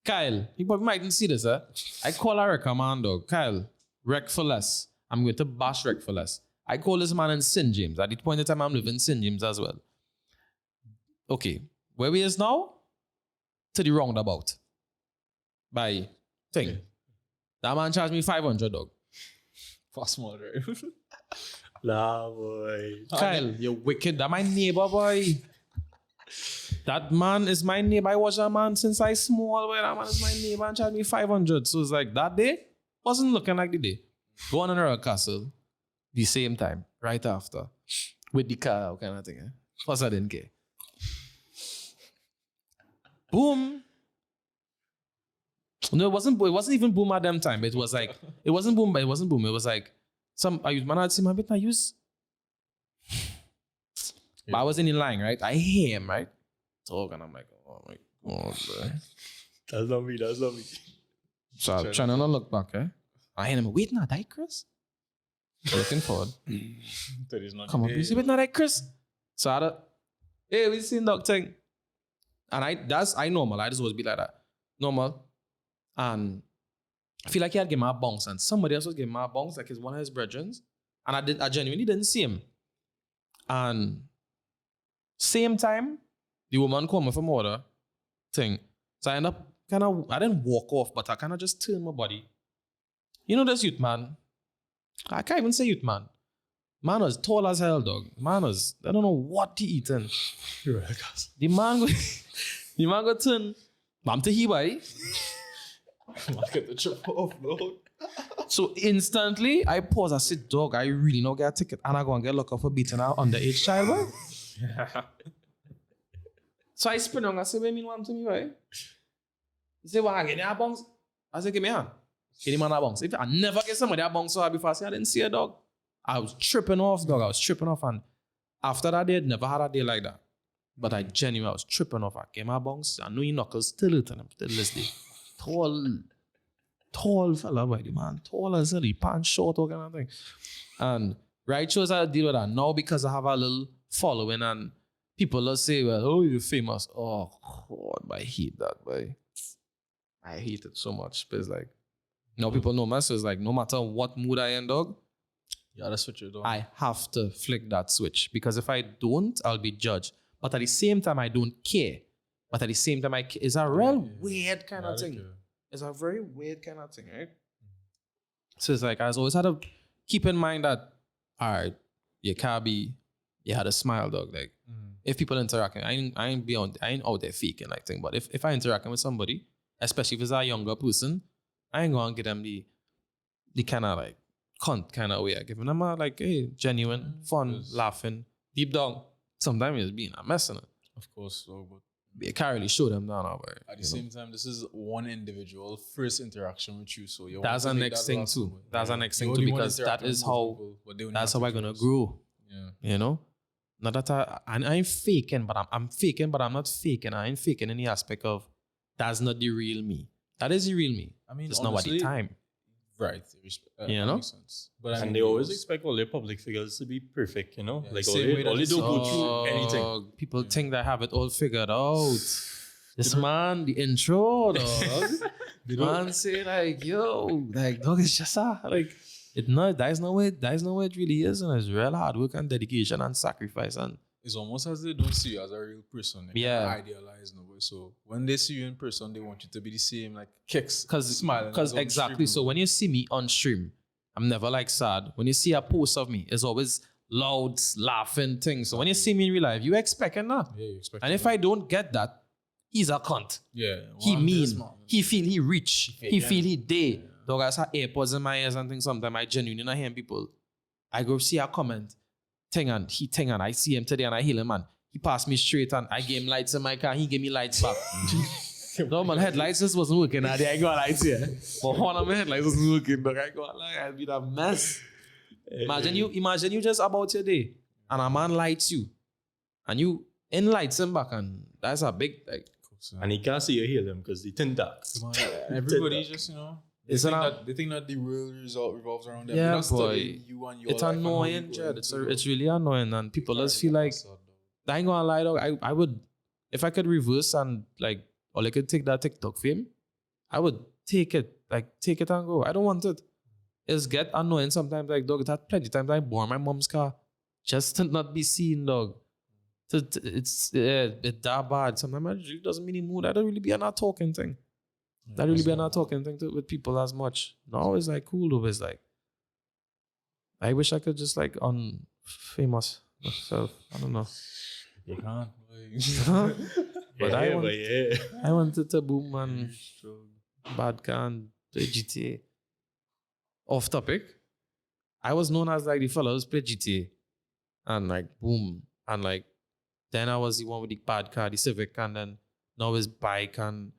Kyle, you probably mightn't see this, huh? I call a wrecker man, dog. Kyle, wreck for less. I'm going to bash wreck for less. I call this man in St. James. At the point in time, I'm living in St. James as well. Okay, where we is now? To the roundabout. By thing. That man charged me 500, dog. For small drive. Nah, boy. Kyle, you're wicked. That my neighbor, boy. That man is my neighbor. I watch that man since I small, boy. That man is my neighbor and charged me 500. So it's like that day wasn't looking like the day. Go on another castle, the same time, right after, with the car kind of thing. Eh? Plus I didn't care. Boom. No, it wasn't even boom at them time. It was like, it wasn't boom, but it wasn't boom. It was like, I use man, I'd see my bit, I use. But I wasn't in line, right? I hear him, right? Talk, and I'm like, oh my God, bro. That's not me. So I'm trying to not look back, eh? I hear him, wait, not that, Chris? Looking forward. Come on, please, wait, not that, Chris? So I don't, hey, we seen that thing. And I normal. I just always be like that. Normal. And I feel like he had given me a bounce, and somebody else was giving me a bounce, like it's one of his brethren. And I genuinely didn't see him. And same time, the woman coming from order thing. So I end up I didn't walk off, but I kind of just turned my body. You know this youth man? I can't even say youth man. Man was tall as hell, dog. Man was, I don't know what he eating. The man go turn, I'm to he boy. Get the trip off, dog. So instantly, I pause. I said, dog, I really not get a ticket. And I go and get locked up for beating an underage child, boy. So I spin on. I say, what you mean one to me, boy? He say, well, I get a bounce. I say, give me a hand. Get him on a bounce. If I never get somebody a bounce so before, I say, I didn't see a dog. I was tripping off, dog. I was tripping off. And after that day, I never had a day like that. But I genuinely was tripping off. I gave my bounce. I know your knuckles still hurting him till this day. Tall fella, by the man. Tall as hell. He pants short, all kind of thing. And right shows I deal with that now because I have a little following and people will say, well, oh, you're famous. Oh, God, I hate that, boy. I hate it so much. But it's like, now people know me, so it's like, no matter what mood I am, dog, Yeah, that's what you're doing. I have to flick that switch because if I don't, I'll be judged. But at the same time, I don't care. But at the same time, it's a real weird kind of thing. It's a very weird kind of thing, right? So it's like, I always had to keep in mind that, all right, you had a smile, dog. Like, if people interacting, I ain't out there faking like thing. But if I interacting with somebody, especially if it's a younger person, I ain't going to give them the kind of like cunt kind of way. I give them a like, hey, genuine, fun, laughing, deep down. Sometimes it's being a mess in it. Of course, so, but You can't really show them down over it. at the same time, this is one individual first interaction with you, so you That's our next thing too. That's our next thing too, because that is how we're gonna grow. Yeah. You know, not that I ain't faking, but I'm faking, but I'm not faking. I ain't faking any aspect of that's not the real me. That is the real me. I mean, It's not at the honestly, time. Right. You that know? makes sense. But I mean, And they always expect all their public figures to be perfect, you know? Yeah, Like same way that all they it's do go through anything. Dog, people think they have it all figured out. This man, the intro, dog. The man say like, yo, like, dog, it's just like that's no way it really is, and it's real hard work and dedication and sacrifice and it's almost as they don't see you as a real person. They Yeah. idealize no way. So when they see you in person, they want you to be the same, like kicks, Because smiling. exactly. So when you see me on stream, I'm never like sad. When you see a post of me, it's always loud, laughing things. So when you see me in real life, you expecting that. yeah, you expect. And if I don't get that, he's a cunt. yeah, He one mean. this man. He feel he rich. He feel he day. Dog, I have AirPods in my ears and things. Sometimes I genuinely not hear people. I go see a comment, thing and I see him today and I hear him, man. He passed me straight and I gave him lights in my car. He gave me lights back. No, man, headlights just wasn't working. I got lights here. But one of my headlights wasn't working. Dog, I got like, I'd be a mess. Imagine you just about your day and a man lights you and you in lights him back and that's a big like. And he can't see you hear them because they tint dark. Everybody just, they think that the real result revolves around them. Yeah, boy. You and your It's life and how annoying, you Jed. go. It's really annoying and people just feel like, I ain't gonna lie, dog. I would, if I could reverse and like, or I could take that TikTok fame, I would take it and go. I don't want it. It's get annoying sometimes. Like, dog, it had plenty of times I bore my mom's car just to not be seen, dog. It's that bad. Sometimes it really doesn't mean mood. I don't really be on that talking thing. That really be on that talking thing with people as much. No, it's like cool though. It's like, I wish I could just like unfamous myself. I don't know. You can't. But Yeah, I wanted to boom and bad can play GTA. Off topic. I was known as like the fellow who played GTA. And like boom. And like then I was the one with the bad car, the Civic, and then now his bike and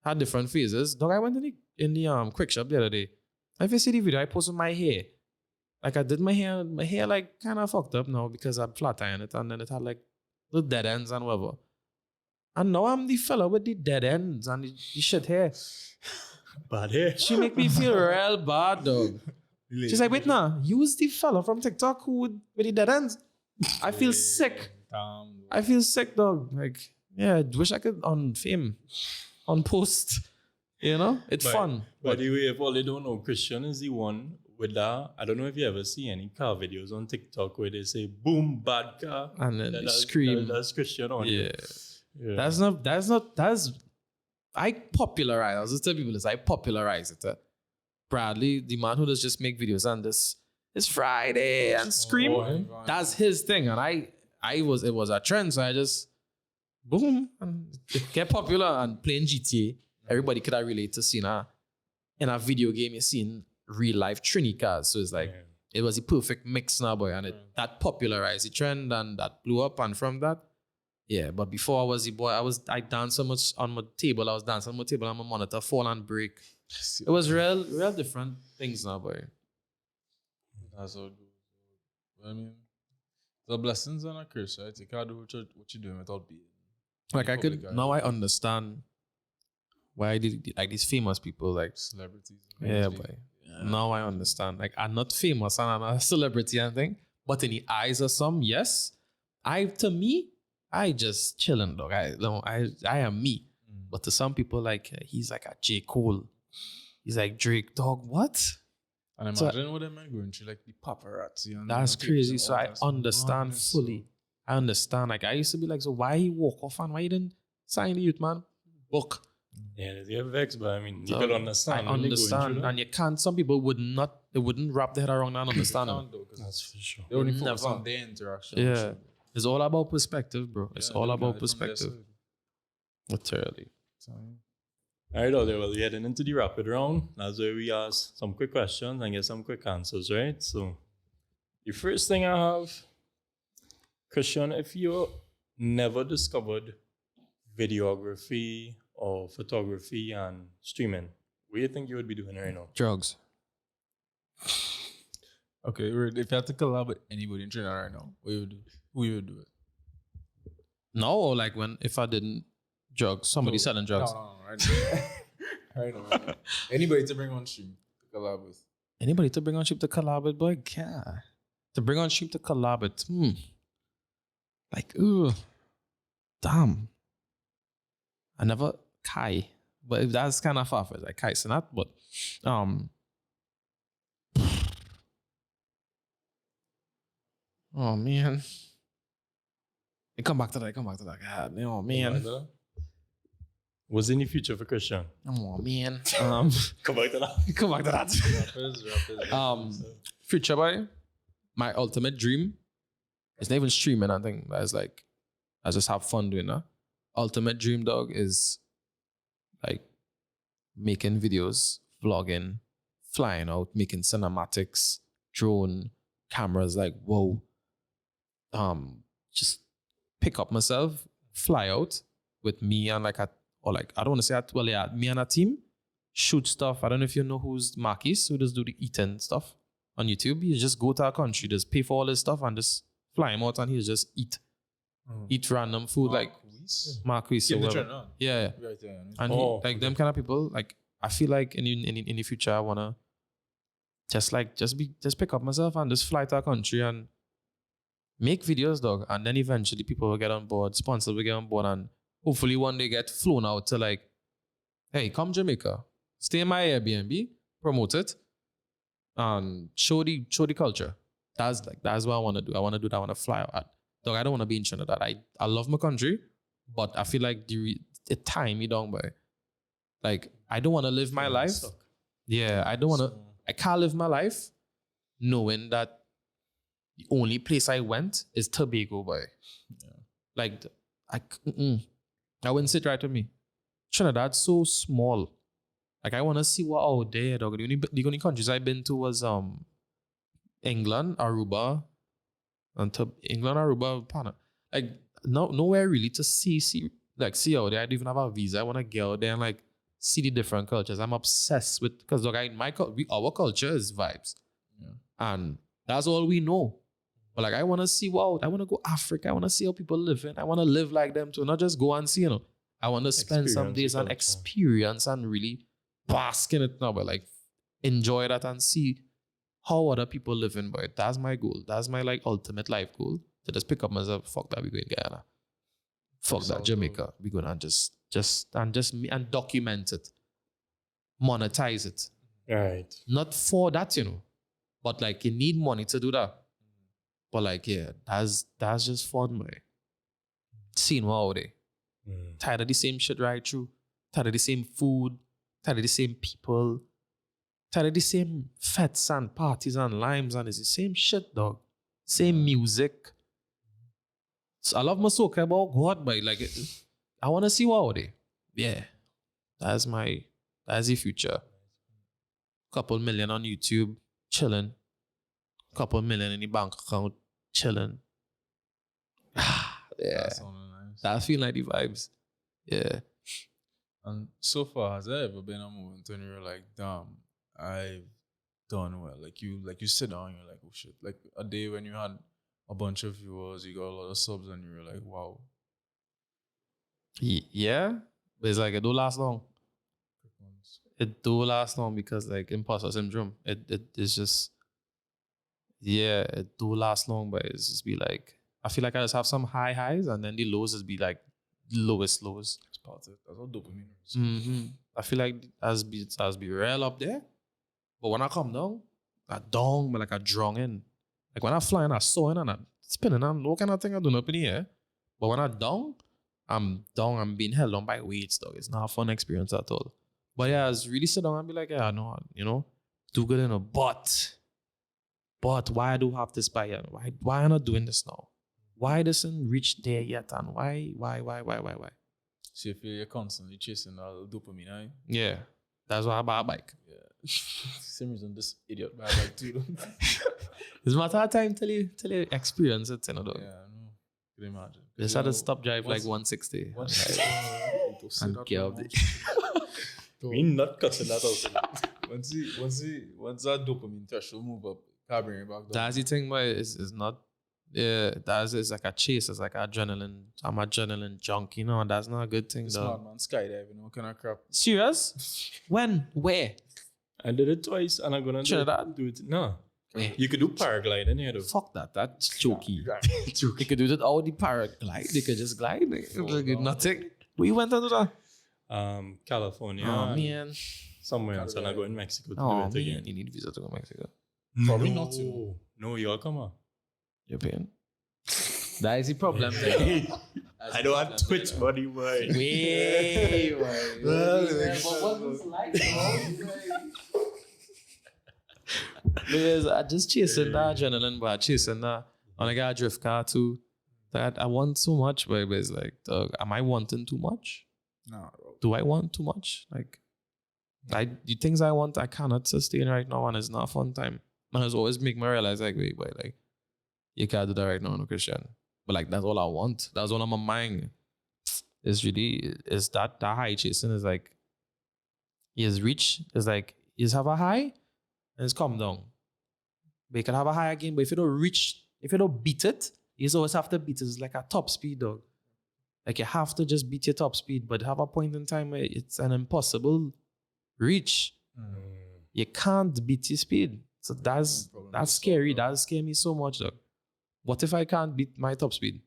had different phases. Dog, I went in the quick shop the other day. If you see the video, I posted my hair. Like I did my hair like kind of fucked up now because I'm flat iron it and then it had like the dead ends and whatever. And now I'm the fella with the dead ends and the shit hair. Bad hair. She make me feel real bad, dog. She's like, wait, nah, you was the fella from TikTok who with the dead ends. I feel sick. I feel sick, dog. Like, yeah, I wish I could on fame, on post. It's fun. By the way, if all they don't know, Christian is the one with that. I don't know if you ever see any car videos on TikTok where they say "boom, bad car," and then they scream. That's Christian on it. Yeah. That's. I popularize. I was just telling people this. I popularize it. Bradley, the man who does just make videos and this. It's Friday and scream. That's his thing, and it was a trend, so I just boom and it get popular and playing GTA. Everybody could relate to seeing in a video game you seen real life Trini cars. So it's like it was the perfect mix now, boy, and that popularized the trend and that blew up. And from that, yeah. But before I was the boy, I danced so much on my table. I was dancing on my table and my monitor fall and break. It was real different things now, boy. That's all good. I mean, the blessings and a curse, right? You can't do what you're doing without being. Like now I understand why like these famous people like celebrities. Yeah, boy. Yeah. Now I understand. Like I'm not famous and I'm not a celebrity and thing, but in the eyes of some, yes. I just chilling, dog. I am me. But to some people, like he's like a J. Cole. He's like Drake, dog. What? And imagine what them men going through, like the paparazzi. And that's crazy. So I understand fully. I understand. Like I used to be like, so why he walk off and why he didn't sign the youth man book? Yeah, there's vex, but I mean, you can understand. I understand, and you can't. Some people wouldn't wrap their head around and understand. That's for sure. They only focus on their interaction. Yeah, it's all about perspective, bro. It's all about perspective. Literally. All right, well, we're heading into the rapid round. That's where we ask some quick questions and get some quick answers, right? So, the first thing I have, Christian, if you never discovered videography or photography and streaming, what do you think you would be doing right now? Drugs. Okay, if you had to collab with anybody in Trinidad right now, what you would do? Who you would do it? No, like if I didn't drugs, somebody selling drugs. No, right now. Anybody to bring on stream to collab with. Anybody to bring on stream to collab with, boy? Yeah. To bring on stream to collab with. Like, damn. I never Kai, but that's kind of far-fetched. Like Kai Sinat, but oh man. Come back to that. God, oh man. What's in the future for Christian? Oh man. Come back to that. Rappers. Future boy. My ultimate dream. It's not even streaming, I think. It's like I just have fun doing that. Ultimate dream, dog, is like making videos, vlogging, flying out, making cinematics, drone cameras, like, whoa. Just pick up myself, fly out with me and I don't want to say that, me and a team, shoot stuff. I don't know if you know who's Marquis, who does do the eating stuff on YouTube. He just go to our country, just pay for all his stuff and just fly him out and he'll just eat random food Marquis. So yeah. Right there. And them kind of people, like I feel like in the future I wanna just pick up myself and just fly to our country and make videos, dog. And then eventually people will get on board, sponsors will get on board, and hopefully one day get flown out to like, hey, come Jamaica, stay in my Airbnb, promote it, and show the culture. That's what I want to do. I want to do that. I want to fly out. Dog, I don't want to be in Trinidad. I love my country, but I feel like the time me down by. Like, I don't want to live my life. Yeah, I can't live my life knowing that the only place I went is Tobago, boy. Yeah. Like, I wouldn't sit right with me. Trinidad's so small. Like, I want to see what out there, dog. The only countries I've been to was England, Aruba, Panama. Like, nowhere really to see out there. I don't even have a visa. I want to get out there and like see the different cultures. I'm obsessed with, because look, our culture is vibes, and that's all we know. But like, I want to see I want to go Africa. I want to see how people live in. I want to live like them too, not just go and see. I want to spend some days and experience and really bask in it now, but like enjoy that and see how other people live in. But that's my goal. That's my like ultimate life goal. To just pick up myself. Fuck that, we go in Guyana. Fuck that, Jamaica. We go and just document it, monetize it. Right. Not for that, but like you need money to do that. But like, yeah, that's just fun, man. Seeing what out there. Tired of the same shit right through. Tired of the same food. Tired of the same people. Tired of the same fetes and parties and limes, and it's the same shit, dog. Same music. So I love my soca about God, but like, I want to see what out there. Yeah, that's the future. Couple million on YouTube, chilling. Couple million in the bank account, chilling. Yeah, that feel like the vibes. Yeah. And so far, has there ever been a moment when you're like, damn, I've done well? Like you sit down and you're like, oh shit. Like a day when you had a bunch of viewers, you got a lot of subs, and you were like, wow. Yeah, but it's like it don't last long. It don't last long because like imposter syndrome. It's just, yeah, it don't last long, but it's just be like, I feel like I just have some high highs and then the lows just be like lowest lows. It's part of it. That's what dopamine is. Mm-hmm. I feel like as be real up there, but when I come down, but like I drunk in. Like when I fly and I soaring and I'm spinning, I'm no kind of thing I do up in the air. But when I'm down, I'm being held on by weights, dog. It's not a fun experience at all. But yeah, I was really sit down and be like, yeah, I know, do good enough. But why I do have this by yet? Why am I not doing this now? Why doesn't reach there yet? And why? So you feel you're constantly chasing all dopamine, right? Yeah. That's why I buy a bike. Yeah. Same reason this idiot buy a bike too. It's a matter of time till you experience it, dog. Yeah, I know. Can you imagine? Just had to stop drive like 160. And get up there. We not cutting that out. Once that dopamine threshold move up, can't bring it back down. That's the thing, but it's not. Yeah, it's like a chase. It's like adrenaline. I'm adrenaline junkie, and that's not a good thing, It's though. not, man. Skydiving, what kind of crap? Serious? When? Where? I did it twice, and I'm gonna Trinidad? do it. No, Where? you could do paragliding here, though. Fuck that. That's jokey. They could do that all the paraglide. They could just glide. Nothing. We went under that. California. Oh man. Somewhere else, and I go in Mexico to Oh do man. it again. You need a visa to go to Mexico. Probably not to. No, you'll come on. You're paying. That is the problem. I don't have Twitch money, boy. Wait. Because I just chasing that adrenaline, but chasing that. And I got a drift car too. That I want so much, but it's like, dog, am I wanting too much? No, bro. Do I want too much? Like, The things I want, I cannot sustain right now, and it's not a fun time. And it's always make me realize, like, wait, like, you can't do that right now, no Christian. But like, that's all I want. That's all on my mind. It's really, it's that high chasing is like, he's reach, it's like, he's have a high, and it's come down. But you can have a high again, but if you don't reach, if you don't beat it, you always have to beat it. It's like a top speed, dog. Like, you have to just beat your top speed, but have a point in time where it's an impossible reach. You can't beat your speed. So that's scary. That scares me so much, dog. What if I can't beat my top speed?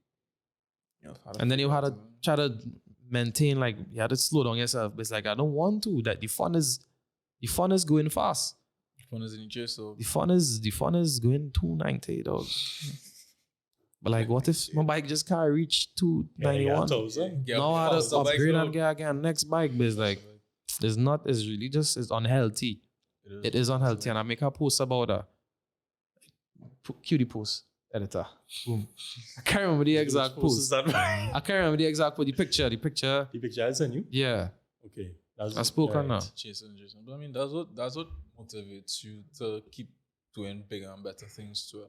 And then you had to try to maintain, like, you had to slow down yourself. But it's like, I don't want to. That the fun is going fast. The fun is in your so The fun is going 290, dog. But like, what if my bike just can't reach 291? No, I had to upgrade and get again next bike. But it's like, it's really just, it's unhealthy. It is unhealthy. And I make a post about that. Cutie post, editor. Boom. I can't remember the exact post. I can't remember the exact post. The picture. The picture I sent you? Yeah. Okay. I spoke on now. Jason. But I mean, that's what motivates you to keep doing bigger and better things too.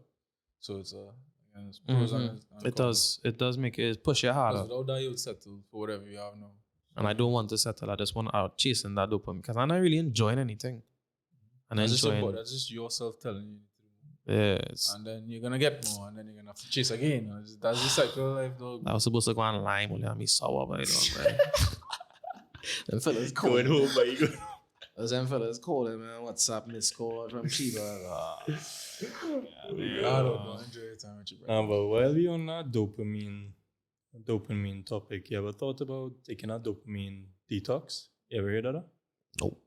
So it's pros and cons. It does make it push you harder. Without that, you'll settle for whatever you have now. And I don't want to settle. I just want to chasing that dopamine because I'm not really enjoying anything. And that's just yourself telling you. Yes. And then you're gonna get more, and then you're gonna have to chase again. That's the cycle of life, dog. I was supposed to go on lime, only I'm sour by it. Them fellas Going home, but you go. Them fellas calling, man. WhatsApp missed call from Chiba. I don't know. Enjoy your time with you, bro. But while we on that dopamine topic, you ever thought about taking a dopamine detox? You ever heard of that? No.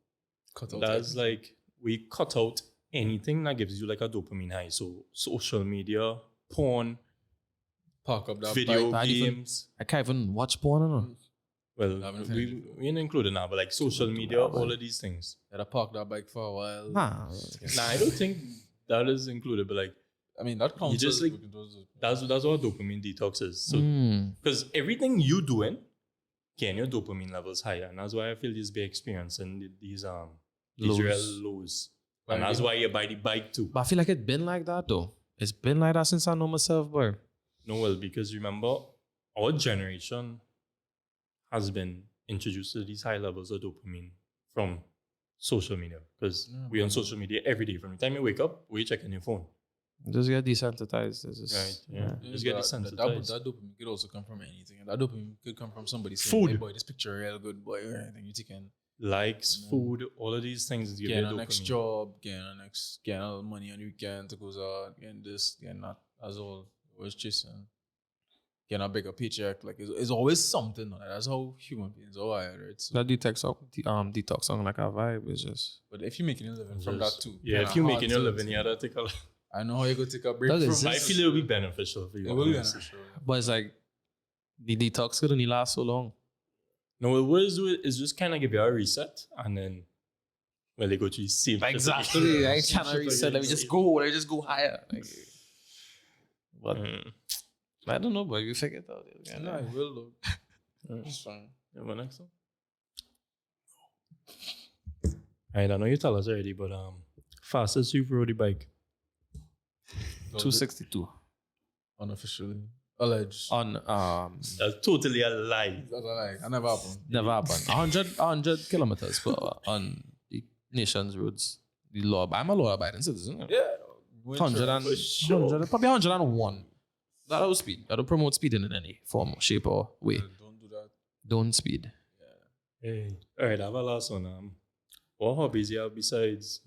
That's like, we cut out anything that gives you like a dopamine high. So social media, porn, Park up that video bike. games. I can't even watch porn or no. Well, we ain't included now, but like social media, all of these things. Gotta park that bike for a while. Nah, I don't think that is included, but like, I mean, that counts. You just like, that's what dopamine detox is. So, because everything you doing getting your dopamine levels higher, and that's why I feel you'll be experiencing these real lows. And that's why you buy the bike too. But I feel like it's been like that though. It's been like that since I know myself, boy. No, well, because remember, our generation has been introduced to these high levels of dopamine from social media. Because we're on social media every day. From the time you wake up, we're checking your phone. Just get desensitized. Right, yeah. Just get desensitized. That dopamine could also come from anything. And that dopamine could come from somebody saying, food. Hey boy, this picture real good, boy. Or anything you taking. Likes, food, all of these things. Getting a next job, getting a little money on the weekend to go out, getting this, getting that. That's all. Always chasing. Getting a bigger paycheck. Like, it's always something. Like, that's how human beings are wired, right? So, that detox song like a vibe is just. But if you're making a living from that too. Yeah, if you're making a living, you gotta take a. I know how you go take a break from. I feel it'll be beneficial for you. It will be beneficial. But it's like the detox could only last so long. No, what it do is just kind of give you a reset, and then they go to the same. Exactly. I ain't trying to reset. Let me just go higher. Like, but I don't know, but you figure it out. Yeah, no, I will though. It's fine. You have a next one? I know you tell us already, but fastest you've rode the bike. 262. Unofficially. Alleged. On That's totally a lie. That's a lie. That never happened. Never happened. 100 kilometers per hour on the nation's roads. The law. I'm a law-abiding citizen. Yeah. 100 probably 101. That'll speed. That'll promote speeding in any form, shape, or way. Don't do that. Don't speed. Yeah. Hey, all right. I have a last one. What hobbies you have besides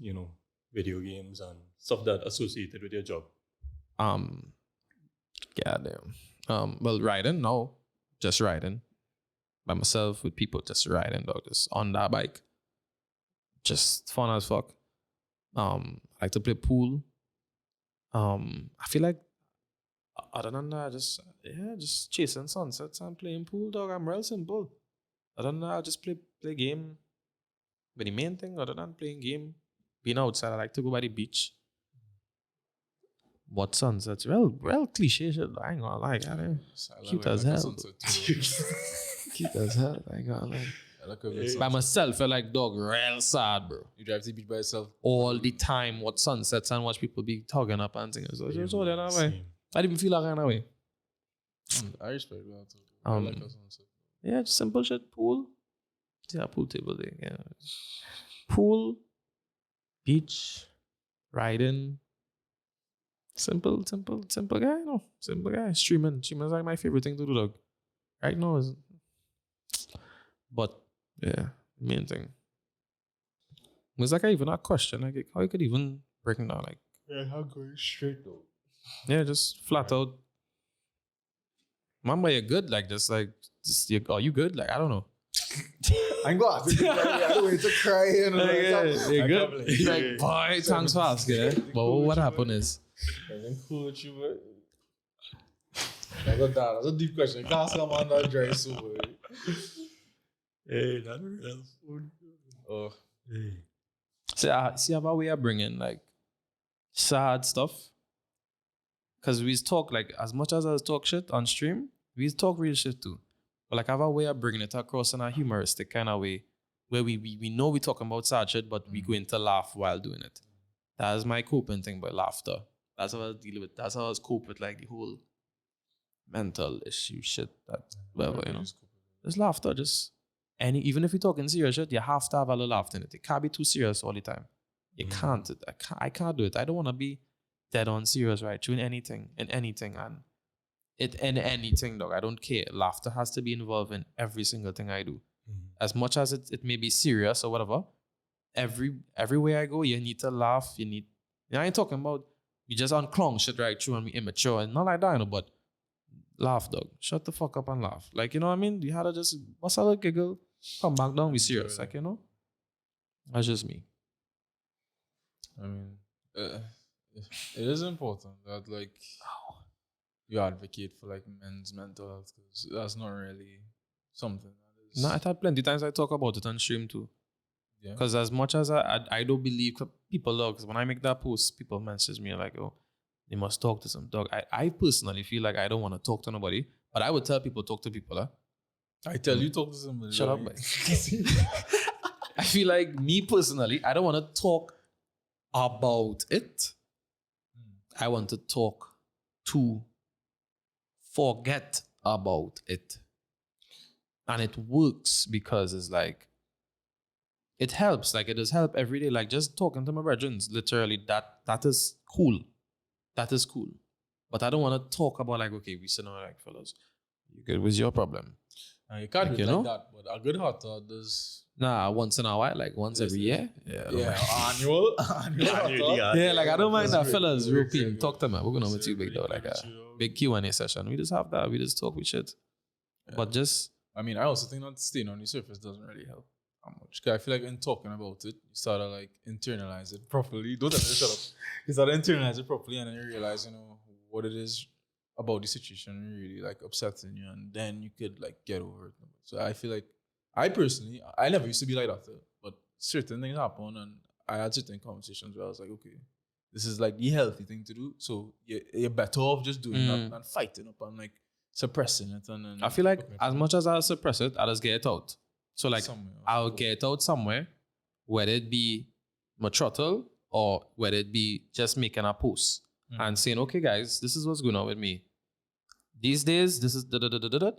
video games and stuff that associated with your job? Well, riding, no. Just riding. By myself, with people, just riding, dog. Just on that bike. Just fun as fuck. I like to play pool. I feel like other than that, just chasing sunsets and playing pool, dog. I'm real simple. Other than that, I just play game. But the main thing, other than playing game, being outside, I like to go by the beach. What sunsets? Real cliche shit. I ain't gonna lie. Cute as hell. Cute as hell. I ain't gonna lie. By myself, I like dog real sad, bro. You drive to the beach by yourself? All the time, watch sunsets and watch people be tugging up and things. So just all that way. Same. I didn't feel like that way. I respect that too. I like that sunset. Yeah, just simple shit. Pool. Yeah, pool table thing. Yeah. Pool, beach, riding. Simple guy. No, simple guy. Streaming is like my favorite thing to do, dog. Right now is. But yeah, main thing. Was like even a question, like how you could even break it down, like Yeah, how going straight though? yeah, just flat out. Mama, you're good, like just are you good? Like I don't know. I'm glad. I don't want to cry. You're good. Like boy, thanks for asking. But what happened is. I'm cool with you, but I got that. That's a deep question. Can't say I'm on that dry soup. Hey, that's real food. Oh, Hey. See how a way of bringing like sad stuff. Cause we talk like as much as I talk shit on stream, we talk real shit too. But like I have a way of bringing it across in a humoristic kind of way, where we know we talking about sad shit, but we going to laugh while doing it. That is my coping thing by laughter. That's how I deal with. That's how I cope with like the whole mental issue shit. That whatever just laughter. Just even if you're talking serious shit, you have to have a little laughter in it. It can't be too serious all the time. You can't. I can't do it. I don't want to be dead on serious right through in anything, and anything, dog. I don't care. Laughter has to be involved in every single thing I do. As much as it may be serious or whatever, everywhere I go, you need to laugh. I ain't talking about you just on clown shit right through and be immature and not like that, but laugh, dog. Shut the fuck up and laugh. Like, you know what I mean? You had to just what's a little giggle, come back down, be serious. Like, you know? That's just me. I mean, it is important that like you advocate for like men's mental health, because that's not really something that is. No, I've had plenty times I talk about it on stream too. Yeah. Because as much as I don't believe people, dog, because when I make that post, people message me like, oh, they must talk to some dog. I personally feel like I don't want to talk to nobody, but I would tell people talk to people. Huh? I tell you talk to somebody. Shut up, boy. I feel like me personally, I don't want to talk about it. I want to talk to forget about it. And it works because it's like, it helps. Like, it does help every day. Like, just talking to my brethren, literally, that is cool. That is cool. But I don't want to talk about, like, okay, we sit down, like, fellas, you good? What's your problem? You can't Like, do you it know? like that, but a good heart thought does. Nah, once in a while, like once every year. Yeah, annual. Yeah, like I don't mind that, That's fellas. great. European, talk to me. We're going with you, big dog, like a big Q&A session. We just have that. We just talk with shit. Yeah. But just I mean, I also think that staying on the surface doesn't really help that much. 'Cause I feel like in talking about it, you start to like internalize it properly. Don't tell me to shut up. You start to internalize it properly, and then you realize, you know, what it is about the situation really like upsetting you, and then you could like get over it. So I feel like I personally, I never used to be like that, but certain things happen, and I had certain conversations where I was like, okay, this is like the healthy thing to do. So you're better off just doing that than fighting up and like suppressing it. And then I feel like as much as I suppress it, I just get it out. So like somewhere, I'll get it out somewhere, whether it be my throttle or whether it be just making a post and saying, okay, guys, this is what's going on with me. These days, this is da-da-da-da-da-da.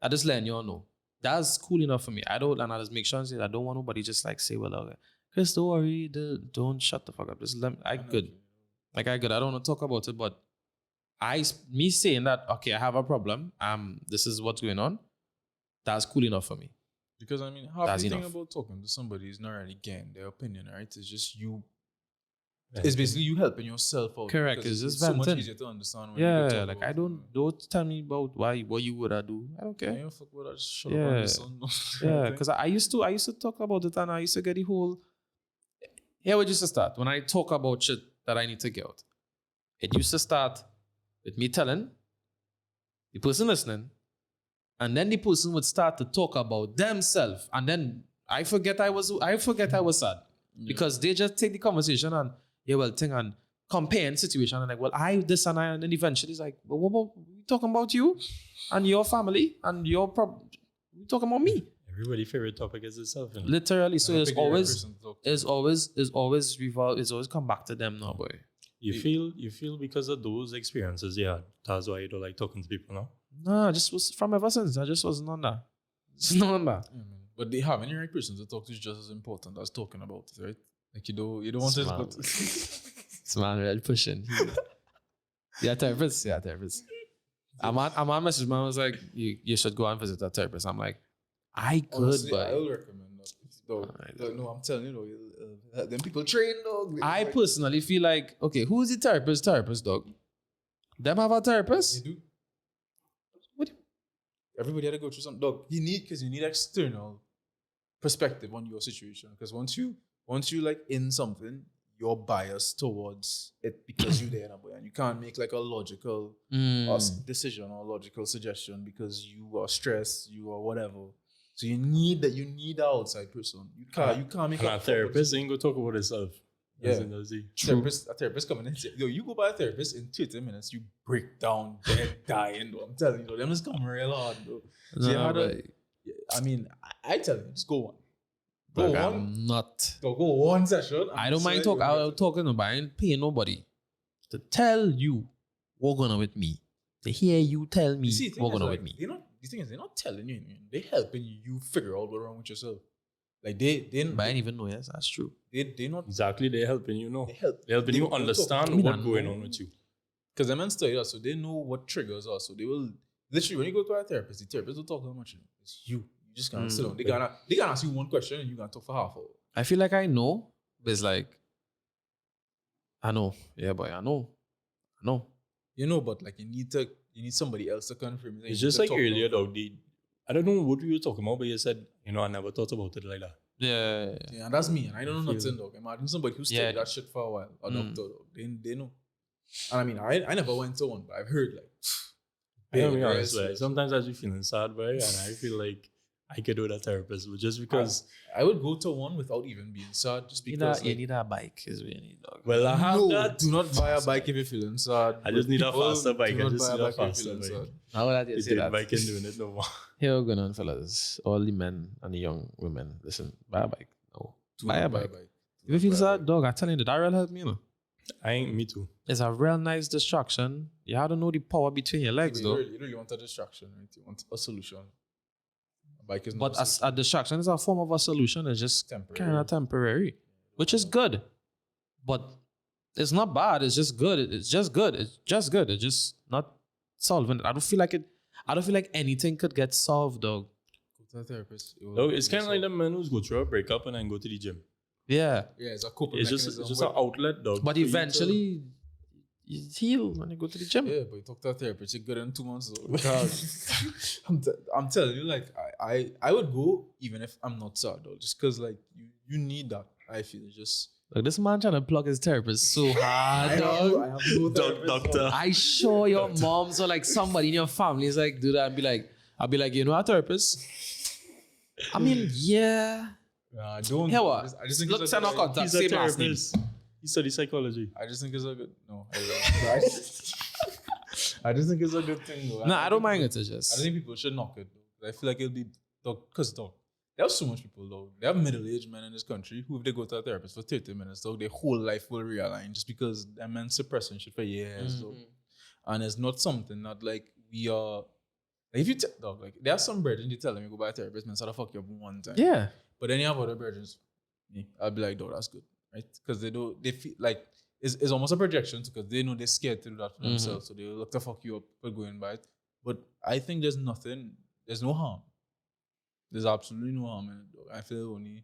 I just letting y'all know. That's cool enough for me. I just make sure I don't want nobody just like say, well, okay, Chris, don't worry, don't shut the fuck up. Just I good. Like I good. I don't want to talk about it, but me saying that, okay, I have a problem. This is what's going on. That's cool enough for me. Because I mean, half That's the thing enough. about talking to somebody is not really getting their opinion, right? It's just you. It's basically you helping yourself out. Correct. because It's just so much venting. easier to understand. When you Yeah, talk like about I it. don't tell me about what you would do. I don't Yeah, care. you fuck with that. Shut up Yeah. and listen. Yeah, because I used to talk about it, and I used to get the whole. Here we used to start when I talk about shit that I need to get out. It used to start with me telling the person listening, and then the person would start to talk about themselves, and then I forget I was sad because they just take the conversation and thing and comparing situation and like, well, I this and I, and then eventually it's like, well, what we talking about you and your family and your problem? We talking about me. Everybody's favorite topic is itself. You know? Literally. So it's Pick the right always, person to talk to. it's always come back to them now, boy. You feel because of those experiences, that's why you don't like talking to people now. Nah, just was from ever since. I just wasn't on that. Just not on that. Yeah, man. But they having the right person to talk to is just as important as talking about it, right? Like you don't want to Smart. go to This man really pushing. Therapist. I'm on message man was like, you should go and visit a therapist. I'm like, I could, Honestly, but I will recommend that. No, I'm telling you, them people train, dog. I personally feel like, okay, who's the therapist, dog? Them have a therapist? They do. What? Everybody had to go through some dog. You need external perspective on your situation. Because once you like in something, you're biased towards it because you're there, boy, and you can't make like a logical decision or logical suggestion because you are stressed, you are whatever. So you need an outside person. You can't make and a therapist ain't go talk about himself. Yeah. A therapist coming in and say, yo, you go by a therapist in 30 minutes, you break down, dead, dying, though. I'm telling you, them just come real hard, bro. So you had I tell you, just go one. Go Like, one. I'm not. Go one session. I don't mind talking. I'll talk to nobody. I ain't paying nobody to tell you what's going on with me. To hear you tell me what's going on with me. The thing is, they're not telling you anything. They're helping you figure out what's wrong with yourself. Like they But I didn't even know. Yes, that's true. they not Exactly, they're helping you know. they're They're helping you understand Me what's not going know. on with you. because them men study that, so they know what triggers are. So they will literally when you go to a therapist, the therapist will talk so much. It's you. You just can't sit down. They gonna ask you one question and you gonna talk for half hour. I feel like I know, but it's like, I know. Yeah, boy, I know. You know, but like you need somebody else to confirm. It's just like earlier, dog. I don't know what we were talking about, but you said, I never thought about it like that. Yeah. Yeah, and that's me. And I don't know nothing, dog. Imagine somebody who studied Yeah. that shit for a while. A doctor, dog. They know. And I mean, I never went to one, but I've heard like. I gotta be big honest, guys, like, sometimes I just feeling sad, boy, and I feel like I could do that therapist, but just because, I would go to one without even being sad, just because. You need a bike is what you need, dog. well, I have No, that. do not buy a bike if you're feeling sad. I just need a People, faster bike. do I not just buy need a bike if you're faster feeling bike. sad. How would I say The that? bike ain't doing it no more. Here we're going on, fellas. All the men and the young women, listen, buy a bike. No. Do Buy not a bike. Do If you not feel buy a sad, bike. dog, I tell you, that really help me, Me too. It's a real nice distraction. You have to know the power between your legs, You though. really want a distraction, right? You want a solution. A bike is not But a distraction is a form of a solution. It's just temporary. kind of temporary, which is good. But it's not bad. It's just good. It's just good. It's just good. It's just not solving it. I don't feel like anything could get solved, dog. Go to a therapist. Dog, it's kind of like the men who go through a breakup and then go to the gym. Yeah. Yeah, it's a coping It's mechanism. just an outlet, dog. But for you to- eventually, you heal when you go to the gym. Yeah, but you talk to a therapist, you're good in 2 months. Though. I'm telling you, like, I would go even if I'm not sad, though, just because, like, you need that. I feel it's just. Like, this man trying to plug his therapist so hard, dog. I have no therapist. Doctor. I sure your moms or like somebody in your family is like, do that and be like, I'll be like, you know a therapist? I mean, yeah. Nah, I don't. Here what? I just think Look, it's send a our good, contact, He's a same last name. therapist. He studies psychology. I just think it's a good. No, I just think it's a good thing, though. No, I don't mind it. It's I just. think people should knock it, though. I feel like it'll be, because, there are so much people, though. They have middle-aged men in this country who, if they go to a therapist for 30 minutes, though, their whole life will realign just because that man suppressing shit for years, though. And it's not something that, like, we are. Like, if you dog, like, there are some brethren you tell them you go by a therapist, man, so the fuck you up one time. Yeah. But then you have other brethren, I'll be like, that's good, right? Because they feel like it's almost a projection because they know they're scared to do that for themselves, so they'll look to fuck you up for going by it. But I think there's no harm. There's absolutely no harm in it, dog. I feel only,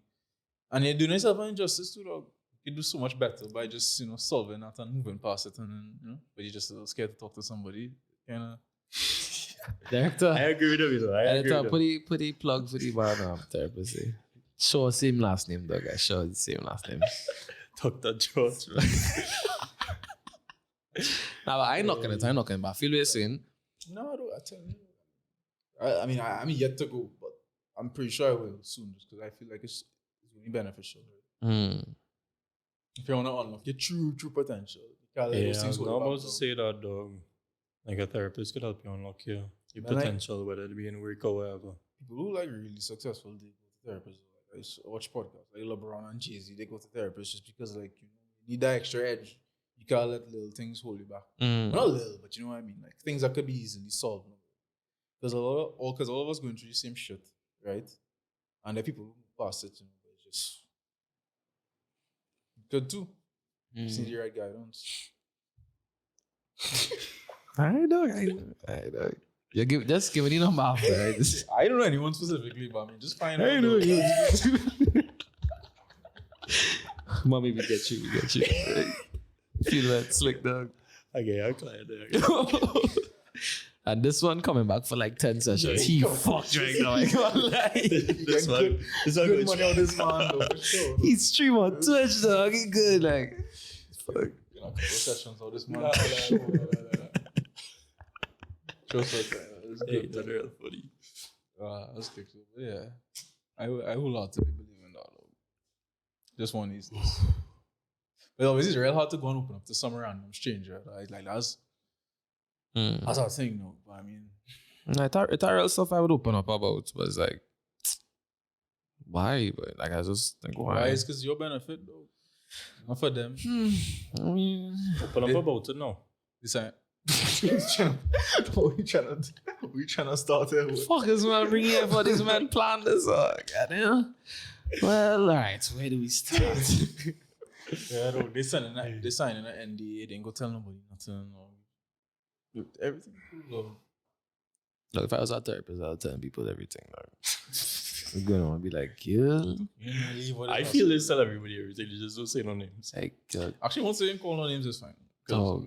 and you're doing yourself an injustice too, dog. You do so much better by just solving that and moving past it, and but you're just a little scared to talk to somebody, kind of. Director. I agree with him, though. I agree Editor, with him. put the plug for the man therapist. Sure, same last name, dog. I sure the same last name. Dr. George. Now, I ain't knocking it, but I feel what you're saying. No, I don't. I tell you. I mean, I'm yet to go, but I'm pretty sure I will soon, just because I feel like it's really beneficial. If you want to unlock your true potential, you can't let Yeah, those I things was hold you about back, to dog. say that, dog. Like a therapist could help you unlock your Man, like- potential, whether it be in work or whatever. people who like really successful, they go to therapists. Like, I watch podcasts like LeBron and Jay-Z, they go to therapists just because like you need that extra edge. You can't let little things hold you back. Not little, but you know what I mean. Like things that could be easily solved. Because all of us going through the same shit, right? And there are people who pass it, but it's just good too. See the right guidance. I know. You're just giving it a mouth, right? I don't know anyone specifically, but I mean, just find out. I know you. Mommy, we get you. Feel that slick dog. Okay, I'll clear there. And this one coming back for like 10 sessions. He fucked right now. I can't lie. This one Good money on this man, though, for sure. He's stream on Twitch, dog. He good, like. Fuck. You know, a couple sessions on this man. Hey, that's real funny. That's good. Yeah. I wholeheartedly believe in that. Just one of these things. But obviously, it's real hard to go and open up to some random stranger. Right? Like, that's our thing, though. But I mean, It's real stuff I would open up about, but it's like, why? But like, I just think, why? It's because your benefit, though. Not for them. I mean, Open up about it now. What we trying to start here with? fuck is man bring here for this man plan this? Goddamn. Well, all right. Where do we start? Yeah, no, they signing an NDA. They ain't go tell nobody nothing. Or everything. Cool. Look, if I was a therapist, I would tell people everything. I'm going to be like, yeah. I feel they tell everybody everything. They just don't say no names. Like, actually, once they call no names, it's fine. oh,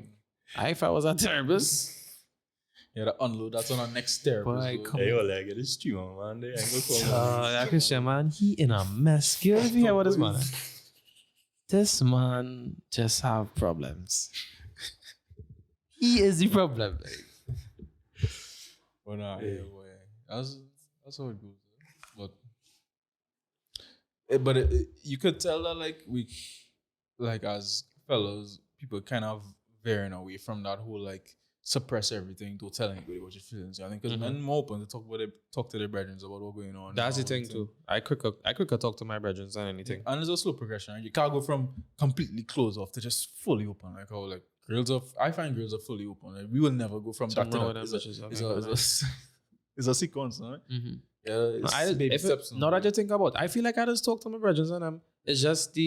if I was a therapist, yeah, the unload. That's on our next therapist. Boy, come Hey, well, I get this stream on, man. They ain't gonna call me. that Christian man, he in a mess. Give me hear what this man. This man just have problems. He is the problem. But nah, yeah, boy. That's how it goes. But you could tell that like as fellows, people kind of veering away from that whole like suppress everything, don't tell anybody what your feelings are. I think because men more open to talk to their brethren about what's going on. That's the thing too. I quicker talk to my brethren than anything. And it's a slow progression. You can't go from completely closed off to just fully open. Like how like I find girls are fully open. Like, we will never go from that to that. It's a sequence, right? Mm-hmm. Yeah, baby steps. Now that you think about it, I feel like I just talk to my brethren and it's just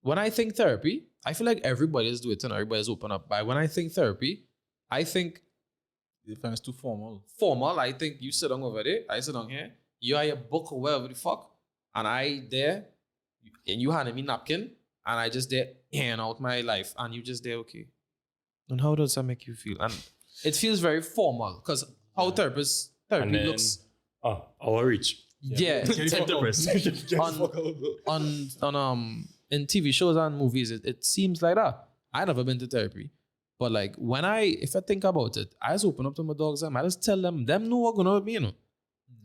when I think therapy, I feel like everybody is doing it and everybody's open up. But when I think therapy, I think you find it's too formal. I think you sit down over there, I sit down here, you are your book or whatever the fuck, and I there, and you handed me napkin, and I just there hand out my life, and you just there, okay. And how does that make you feel? And it feels very formal, because how therapy looks. Our reach. Yeah. on in TV shows and movies, it seems like that. I never been to therapy. But like if I think about it, I just open up to my dogs and I just tell them know what's going on with me, you know.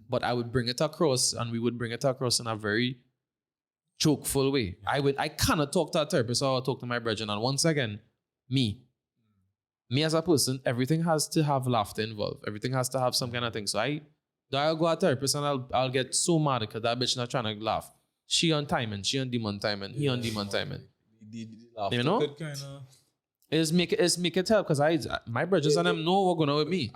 But I would bring it across and we would bring it across in a very jokeful way. I cannot talk to a therapist or talk to my brethren. And once again, me as a person, everything has to have laughter involved. Everything has to have some kind of thing. So I'll go to a therapist and I'll get so mad because that bitch not trying to laugh. She on timing, she on demon timing, he on demon timing. You know? It's make it help because my brothers and them know what's going on with me.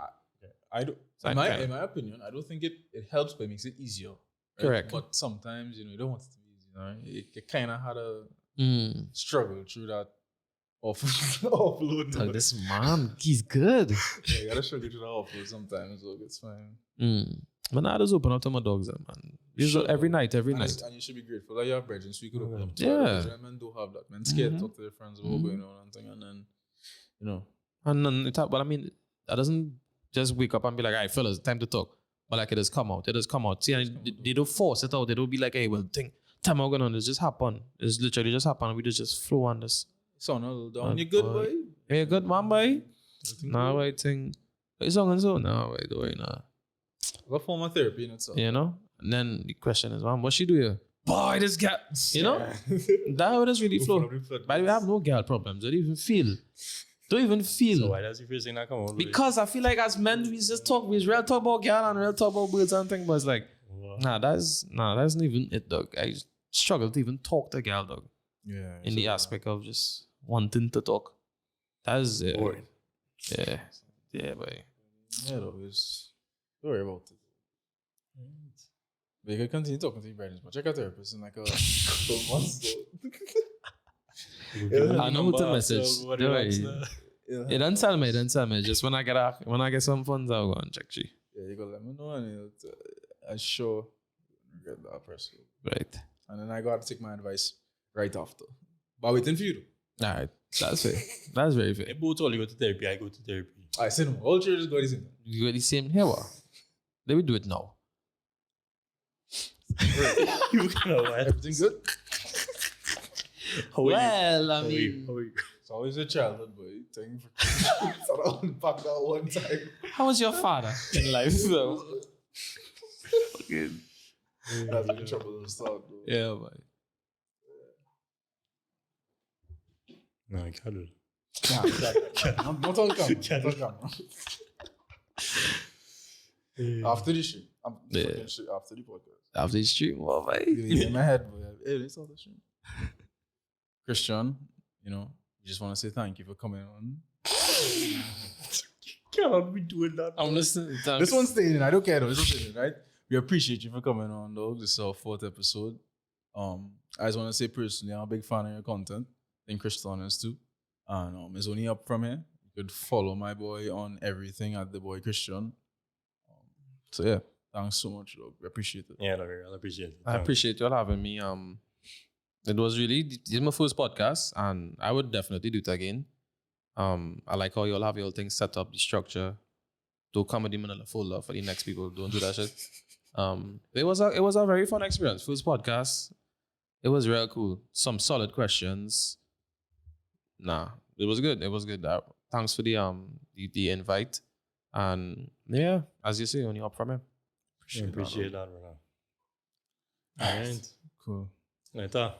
In my opinion, I don't think it helps, but it makes it easier. Right? Correct. But sometimes, you don't want it to be easy. Right? You kind of had to struggle through that offload. Tell this man, he's good. Yeah, you gotta struggle through that offload sometimes, so it's fine. But now I just open up to my dogs, man. Usually every night. And you should be grateful that you have brethren, so you could open up to others. Men do have that. Men scared to talk to their friends about what's going on and thing, and then, And then but I mean, that doesn't just wake up and be like, all right, fellas, time to talk. But like, it has come out. See, and they don't force it out. They don't be like, hey, well, time I'm going on, it's just happen. It's literally just happen. We just flow on this. Sound a little down. You good, boy? Yeah, good, man, boy. No, I think. It's on and so. No, I don't know. What form of therapy in itself? You know? And then the question is, man, what she do here? Boy, this girl. You know? That's how it is really flow. But we have no girl problems. I don't even feel. Don't even feel. So why does he feel saying that? Come on. Because I feel like as men, we just talk, we real talk about girl and real talk about birds and things, but it's like, that's not even it, dog. I struggle to even talk to a girl, dog. Yeah. In the aspect of just wanting to talk. That's it. Yeah. Yeah, boy. Yeah, though, it's don't worry about it. But you can continue talking to your parents, but check out therapist in like a couple months. I know what to message. Don't worry. It don't tell me. Just when I get some funds, I'll go and check you. Yeah, you go let me know, and I'm sure you get that person. Right. And then I got to take my advice right after. But waiting for you though. All right. That's fair. That's very fair. They both only go to therapy. I go to therapy. I said no. All churches go the same. You got the same here, what? Let me do it now. You know what? Everything good? Well, I mean, How are you? It's always a childhood boy thing. So I only packed that one time. how was your father in life, though? That's been trouble to start though. Yeah, boy. No, I can't do it. Not on camera. Not on camera. After the stream. After the podcast. After the stream, what, boy? In my head, boy. Hey, it's all the stream. Christian, you know, we just want to say thank you for coming on. Cannot be doing that. I'm listening. This one's staying in. I don't care though. This one's staying in, right? We appreciate you for coming on, dog. This is our 4th episode. I just want to say personally, I'm a big fan of your content. I think Christian is too. And it's only up from here. You could follow my boy on everything at TheBoyChristian. So yeah, thanks so much, dog. We appreciate it. Yeah, no, I appreciate it. I appreciate you all having me. It was really, this is my first podcast, and I would definitely do it again. I like how you all have your things set up, the structure. Don't comedy Manila folder for the next people. Don't do that shit. It was a very fun experience. First podcast. It was real cool. Some solid questions. Nah, it was good. It was good. Thanks for the invite. And yeah, as you say, only up from him. Appreciate that, brother. All right. Cool. Later.